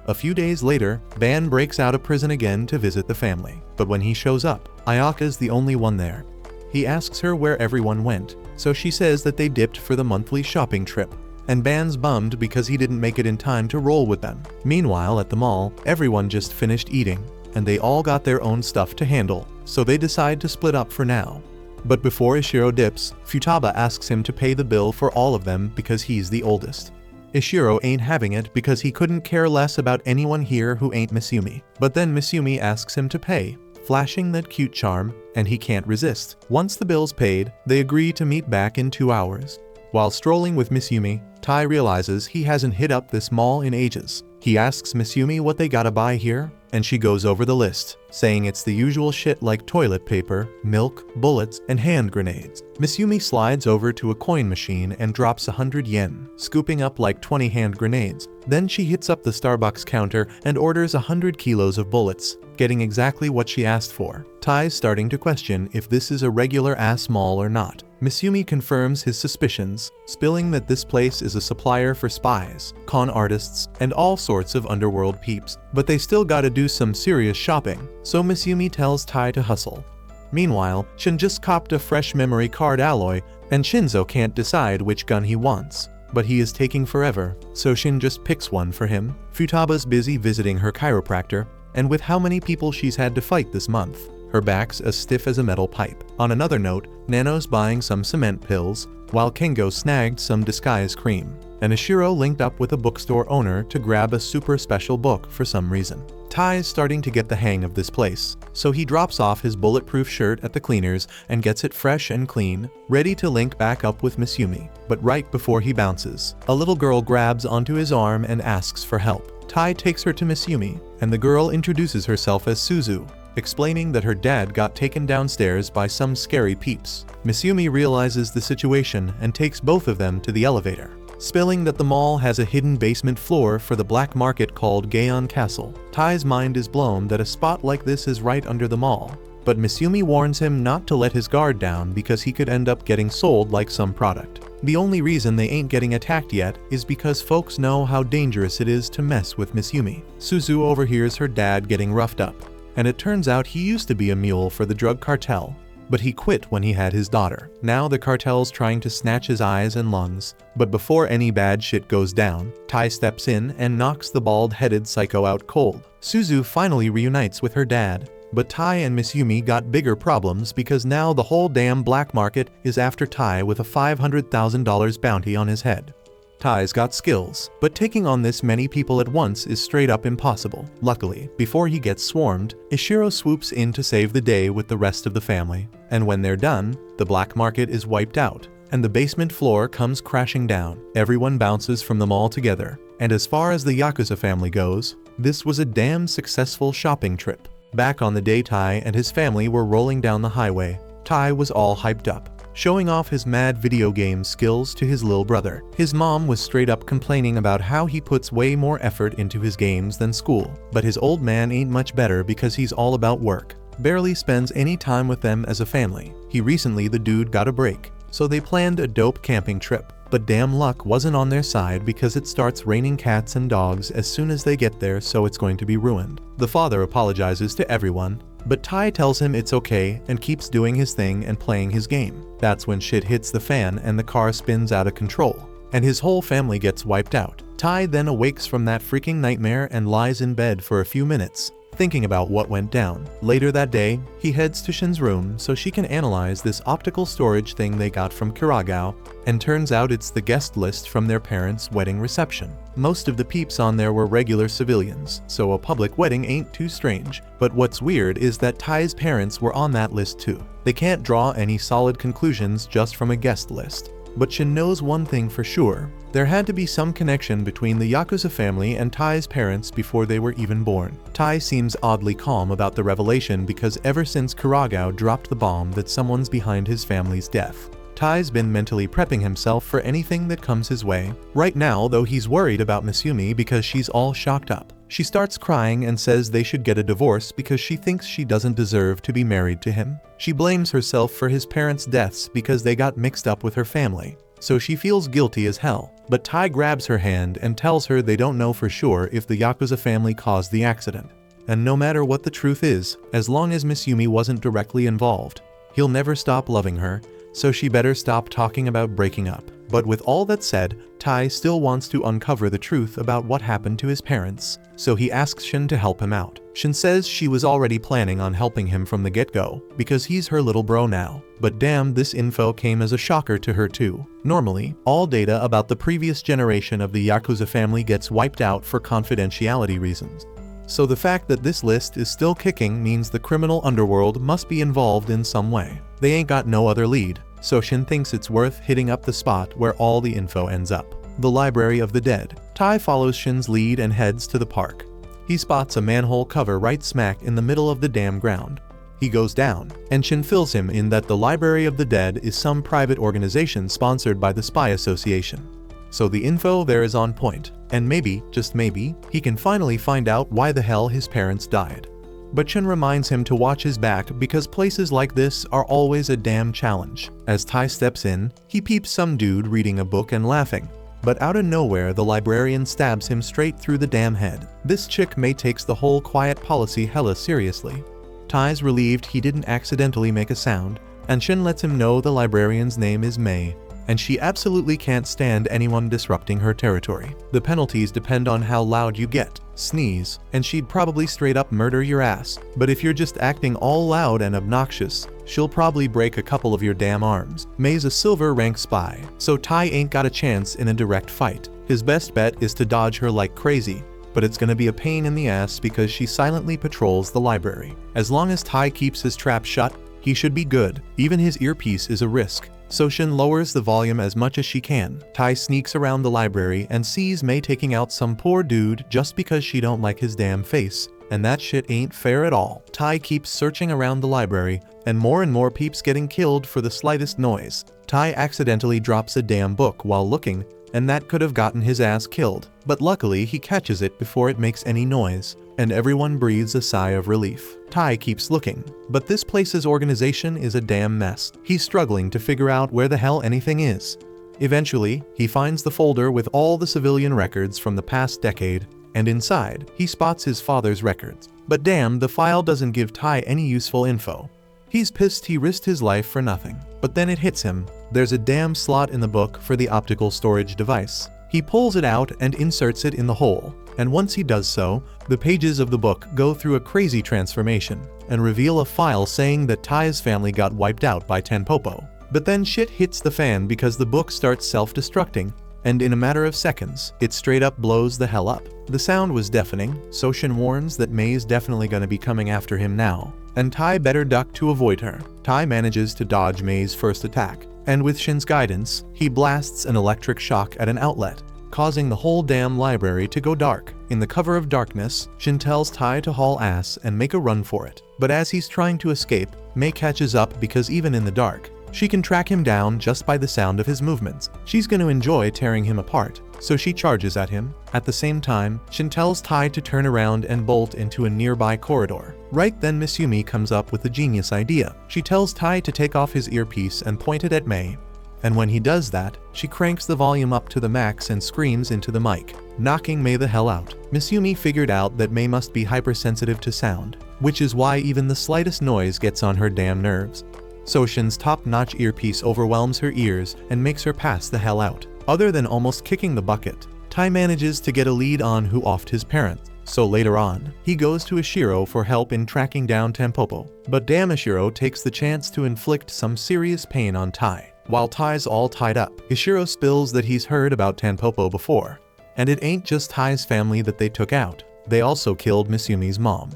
A few days later, Ban breaks out of prison again to visit the family, but when he shows up, Ayaka's the only one there. He asks her where everyone went, so she says that they dipped for the monthly shopping trip, and Ban's bummed because he didn't make it in time to roll with them. Meanwhile, at the mall, everyone just finished eating, and they all got their own stuff to handle, so they decide to split up for now. But before Ishiro dips, Futaba asks him to pay the bill for all of them because he's the oldest. Ishiro ain't having it because he couldn't care less about anyone here who ain't Misumi. But then Misumi asks him to pay, flashing that cute charm, and he can't resist. Once the bill's paid, they agree to meet back in 2 hours. While strolling with Misumi, Tai realizes he hasn't hit up this mall in ages. He asks Misumi what they gotta buy here, and she goes over the list, saying it's the usual shit like toilet paper, milk, bullets, and hand grenades. Misumi slides over to a coin machine and drops 100 yen, scooping up like 20 hand grenades. Then she hits up the Starbucks counter and orders 100 kilos of bullets, getting exactly what she asked for. Tai's starting to question if this is a regular ass mall or not. Misumi confirms his suspicions, spilling that this place is a supplier for spies, con artists, and all sorts of underworld peeps. But they still gotta do some serious shopping, so Misumi tells Tai to hustle. Meanwhile, Shin just copped a fresh memory card alloy, and Shinzo can't decide which gun he wants. But he is taking forever, so Shin just picks one for him. Futaba's busy visiting her chiropractor, and with how many people she's had to fight this month, her back's as stiff as a metal pipe. On another note, Nano's buying some cement pills, while Kengo snagged some disguise cream, and Ishiro linked up with a bookstore owner to grab a super special book for some reason. Tai is starting to get the hang of this place, so he drops off his bulletproof shirt at the cleaners and gets it fresh and clean, ready to link back up with Misumi. But right before he bounces, a little girl grabs onto his arm and asks for help. Tai takes her to Misumi, and the girl introduces herself as Suzu, explaining that her dad got taken downstairs by some scary peeps. Misumi realizes the situation and takes both of them to the elevator, spilling that the mall has a hidden basement floor for the black market called Gaon Castle. Tai's mind is blown that a spot like this is right under the mall, but Misumi warns him not to let his guard down because he could end up getting sold like some product. The only reason they ain't getting attacked yet is because folks know how dangerous it is to mess with Misumi. Suzu overhears her dad getting roughed up, and it turns out he used to be a mule for the drug cartel, but he quit when he had his daughter. Now the cartel's trying to snatch his eyes and lungs, but before any bad shit goes down, Tai steps in and knocks the bald-headed psycho out cold. Suzu finally reunites with her dad, but Tai and Misumi got bigger problems because now the whole damn black market is after Tai with a $500,000 bounty on his head. Tai's got skills, but taking on this many people at once is straight up impossible. Luckily, before he gets swarmed, Ishiro swoops in to save the day with the rest of the family. And when they're done, the black market is wiped out, and the basement floor comes crashing down. Everyone bounces from the mall together, and as far as the Yakuza family goes, this was a damn successful shopping trip. Back on the day Tai and his family were rolling down the highway, Tai was all hyped up, showing off his mad video game skills to his little brother. His mom was straight up complaining about how he puts way more effort into his games than school, but his old man ain't much better because he's all about work, barely spends any time with them as a family. Recently the dude got a break, so they planned a dope camping trip, but damn luck wasn't on their side because it starts raining cats and dogs as soon as they get there, so it's going to be ruined. The father apologizes to everyone, But Tai tells him it's okay and keeps doing his thing and playing his game. That's when shit hits the fan and the car spins out of control, and his whole family gets wiped out. Tai then awakes from that freaking nightmare and lies in bed for a few minutes, thinking about what went down. Later that day, he heads to Shin's room so she can analyze this optical storage thing they got from Kuragao, and turns out it's the guest list from their parents' wedding reception. Most of the peeps on there were regular civilians, so a public wedding ain't too strange. But what's weird is that Tai's parents were on that list too. They can't draw any solid conclusions just from a guest list. But Shin knows one thing for sure. There had to be some connection between the Yakuza family and Tai's parents before they were even born. Tai seems oddly calm about the revelation because ever since Kuragao dropped the bomb that someone's behind his family's death, Tai's been mentally prepping himself for anything that comes his way. Right now, though, he's worried about Misumi because she's all shocked up. She starts crying and says they should get a divorce because she thinks she doesn't deserve to be married to him. She blames herself for his parents' deaths because they got mixed up with her family, so she feels guilty as hell. But Tai grabs her hand and tells her they don't know for sure if the Yakuza family caused the accident. And no matter what the truth is, as long as Misumi wasn't directly involved, he'll never stop loving her, so she better stop talking about breaking up. But with all that said, Tai still wants to uncover the truth about what happened to his parents, so he asks Shin to help him out. Shin says she was already planning on helping him from the get-go, because he's her little bro now. But damn, this info came as a shocker to her too. Normally, all data about the previous generation of the Yakuza family gets wiped out for confidentiality reasons. So the fact that this list is still kicking means the criminal underworld must be involved in some way. They ain't got no other lead, so Shin thinks it's worth hitting up the spot where all the info ends up. The Library of the Dead. Tai follows Shin's lead and heads to the park. He spots a manhole cover right smack in the middle of the damn ground. He goes down, and Shin fills him in that the Library of the Dead is some private organization sponsored by the Spy Association. So the info there is on point, and maybe, just maybe, he can finally find out why the hell his parents died. But Shin reminds him to watch his back because places like this are always a damn challenge. As Tai steps in, he peeps some dude reading a book and laughing. But out of nowhere, the librarian stabs him straight through the damn head. This chick Mei takes the whole quiet policy hella seriously. Tai's relieved he didn't accidentally make a sound, and Shin lets him know the librarian's name is Mei, and she absolutely can't stand anyone disrupting her territory. The penalties depend on how loud you get. Sneeze, and she'd probably straight up murder your ass. But if you're just acting all loud and obnoxious, she'll probably break a couple of your damn arms. Mei's a silver rank spy, so Tai ain't got a chance in a direct fight. His best bet is to dodge her like crazy, but it's gonna be a pain in the ass because she silently patrols the library. As long as Tai keeps his trap shut, he should be good. Even his earpiece is a risk, so Shin lowers the volume as much as she can. Tai sneaks around the library and sees Mei taking out some poor dude just because she don't like his damn face, and that shit ain't fair at all. Tai keeps searching around the library, and more peeps getting killed for the slightest noise. Tai accidentally drops a damn book while looking, and that could have gotten his ass killed, but luckily he catches it before it makes any noise, and everyone breathes a sigh of relief. Tai keeps looking, but this place's organization is a damn mess. He's struggling to figure out where the hell anything is. Eventually, he finds the folder with all the civilian records from the past decade, and inside, he spots his father's records. But damn, the file doesn't give Tai any useful info. He's pissed he risked his life for nothing. But then it hits him. There's a damn slot in the book for the optical storage device. He pulls it out and inserts it in the hole, and once he does so, the pages of the book go through a crazy transformation and reveal a file saying that Tai's family got wiped out by Tenpopo. But then shit hits the fan because the book starts self-destructing, and in a matter of seconds, it straight up blows the hell up. The sound was deafening, so Shin warns that Mei's definitely gonna be coming after him now, and Tai better duck to avoid her. Tai manages to dodge Mei's first attack, and with Shin's guidance, he blasts an electric shock at an outlet, causing the whole damn library to go dark. In the cover of darkness, Shin tells Tai to haul ass and make a run for it. But as he's trying to escape, Mei catches up because even in the dark, she can track him down just by the sound of his movements. She's going to enjoy tearing him apart, so she charges at him. At the same time, Shin tells Tai to turn around and bolt into a nearby corridor. Right then Misumi comes up with a genius idea. She tells Tai to take off his earpiece and point it at Mei. And when he does that, she cranks the volume up to the max and screams into the mic, knocking Mei the hell out. Misumi figured out that Mei must be hypersensitive to sound, which is why even the slightest noise gets on her damn nerves. Soshin's top-notch earpiece overwhelms her ears and makes her pass the hell out. Other than almost kicking the bucket, Tai manages to get a lead on who offed his parents. So later on, he goes to Ishiro for help in tracking down Tampopo. But damn, Ishiro takes the chance to inflict some serious pain on Tai. While Tai's all tied up, Ishiro spills that he's heard about Tampopo before. And it ain't just Tai's family that they took out. They also killed Misumi's mom.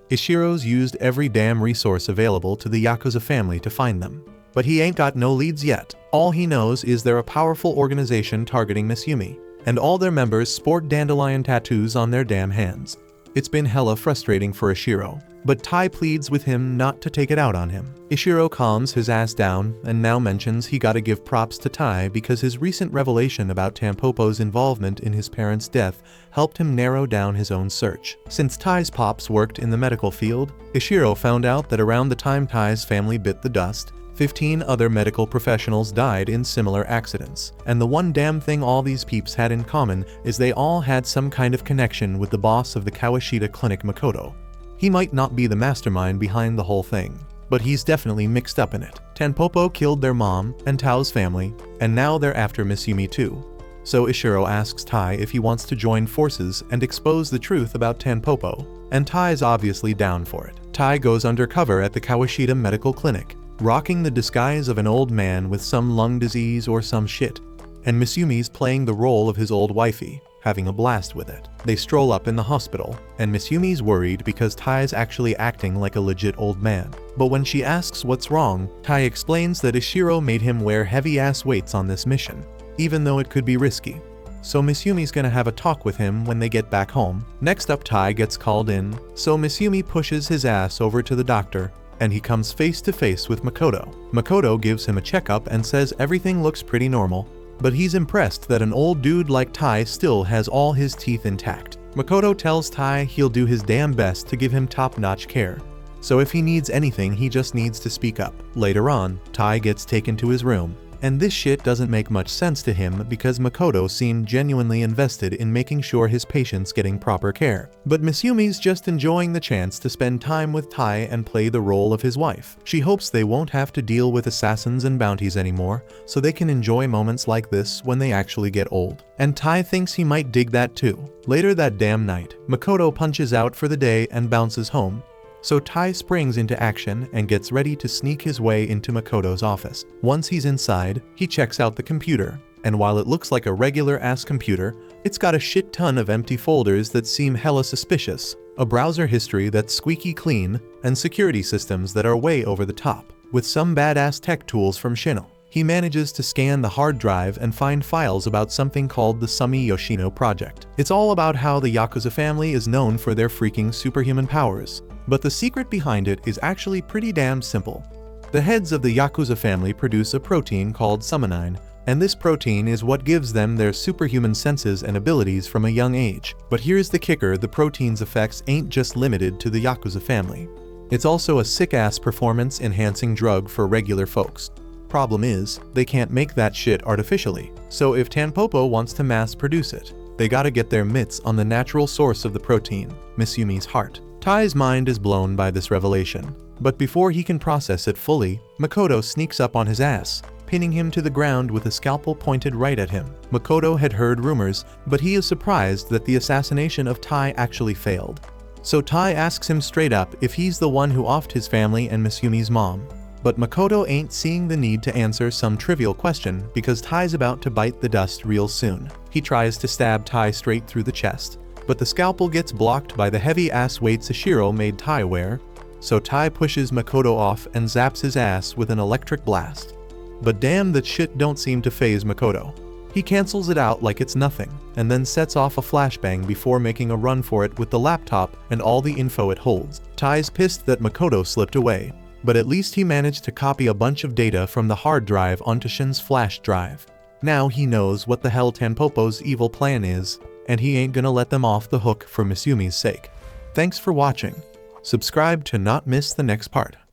Ishiro's used every damn resource available to the Yakuza family to find them. But he ain't got no leads yet. All he knows is they're a powerful organization targeting Misumi, and all their members sport dandelion tattoos on their damn hands. It's been hella frustrating for Ishiro, but Tai pleads with him not to take it out on him. Ishiro calms his ass down and now mentions he gotta give props to Tai because his recent revelation about Tampopo's involvement in his parents' death helped him narrow down his own search. Since Tai's pops worked in the medical field, Ishiro found out that around the time Tai's family bit the dust, 15 other medical professionals died in similar accidents. And the one damn thing all these peeps had in common is they all had some kind of connection with the boss of the Kawashita clinic, Makoto. He might not be the mastermind behind the whole thing, but he's definitely mixed up in it. Tampopo killed their mom and Tao's family, and now they're after Misumi too. So Ishiro asks Tai if he wants to join forces and expose the truth about Tampopo, and Tai is obviously down for it. Tai goes undercover at the Kawashita medical clinic, rocking the disguise of an old man with some lung disease or some shit, and Misumi's playing the role of his old wifey, having a blast with it. They stroll up in the hospital, and Misumi's worried because Tai's actually acting like a legit old man. But when she asks what's wrong, Tai explains that Ishiro made him wear heavy-ass weights on this mission, even though it could be risky. So Misumi's gonna have a talk with him when they get back home. Next up, Tai gets called in, so Misumi pushes his ass over to the doctor, and he comes face to face with Makoto. Makoto gives him a checkup and says everything looks pretty normal, but he's impressed that an old dude like Tai still has all his teeth intact. Makoto tells Tai he'll do his damn best to give him top-notch care, so if he needs anything he just needs to speak up. Later on, Tai gets taken to his room, and this shit doesn't make much sense to him because Makoto seemed genuinely invested in making sure his patient's getting proper care. But Misumi's just enjoying the chance to spend time with Tai and play the role of his wife. She hopes they won't have to deal with assassins and bounties anymore, so they can enjoy moments like this when they actually get old. And Tai thinks he might dig that too. Later that damn night, Makoto punches out for the day and bounces home. So Tai springs into action and gets ready to sneak his way into Makoto's office. Once he's inside, he checks out the computer, and while it looks like a regular-ass computer, it's got a shit ton of empty folders that seem hella suspicious, a browser history that's squeaky clean, and security systems that are way over the top, with some badass tech tools from Shino. He manages to scan the hard drive and find files about something called the Sumi Yoshino Project. It's all about how the Yakuza family is known for their freaking superhuman powers. But the secret behind it is actually pretty damn simple. The heads of the Yakuza family produce a protein called summonine, and this protein is what gives them their superhuman senses and abilities from a young age. But here's the kicker, the protein's effects ain't just limited to the Yakuza family. It's also a sick-ass performance-enhancing drug for regular folks. Problem is, they can't make that shit artificially. So if Tampopo wants to mass-produce it, they gotta get their mitts on the natural source of the protein, Misumi's heart. Tai's mind is blown by this revelation, but before he can process it fully, Makoto sneaks up on his ass, pinning him to the ground with a scalpel pointed right at him. Makoto had heard rumors, but he is surprised that the assassination of Tai actually failed. So Tai asks him straight up if he's the one who offed his family and Misumi's mom. But Makoto ain't seeing the need to answer some trivial question because Tai's about to bite the dust real soon. He tries to stab Tai straight through the chest, but the scalpel gets blocked by the heavy-ass weights Ishiro made Tai wear, so Tai pushes Makoto off and zaps his ass with an electric blast. But damn, that shit don't seem to faze Makoto. He cancels it out like it's nothing, and then sets off a flashbang before making a run for it with the laptop and all the info it holds. Tai's pissed that Makoto slipped away, but at least he managed to copy a bunch of data from the hard drive onto Shin's flash drive. Now he knows what the hell Tampopo's evil plan is, and he ain't gonna let them off the hook for Misumi's sake. Thanks for watching. Subscribe to not miss the next part.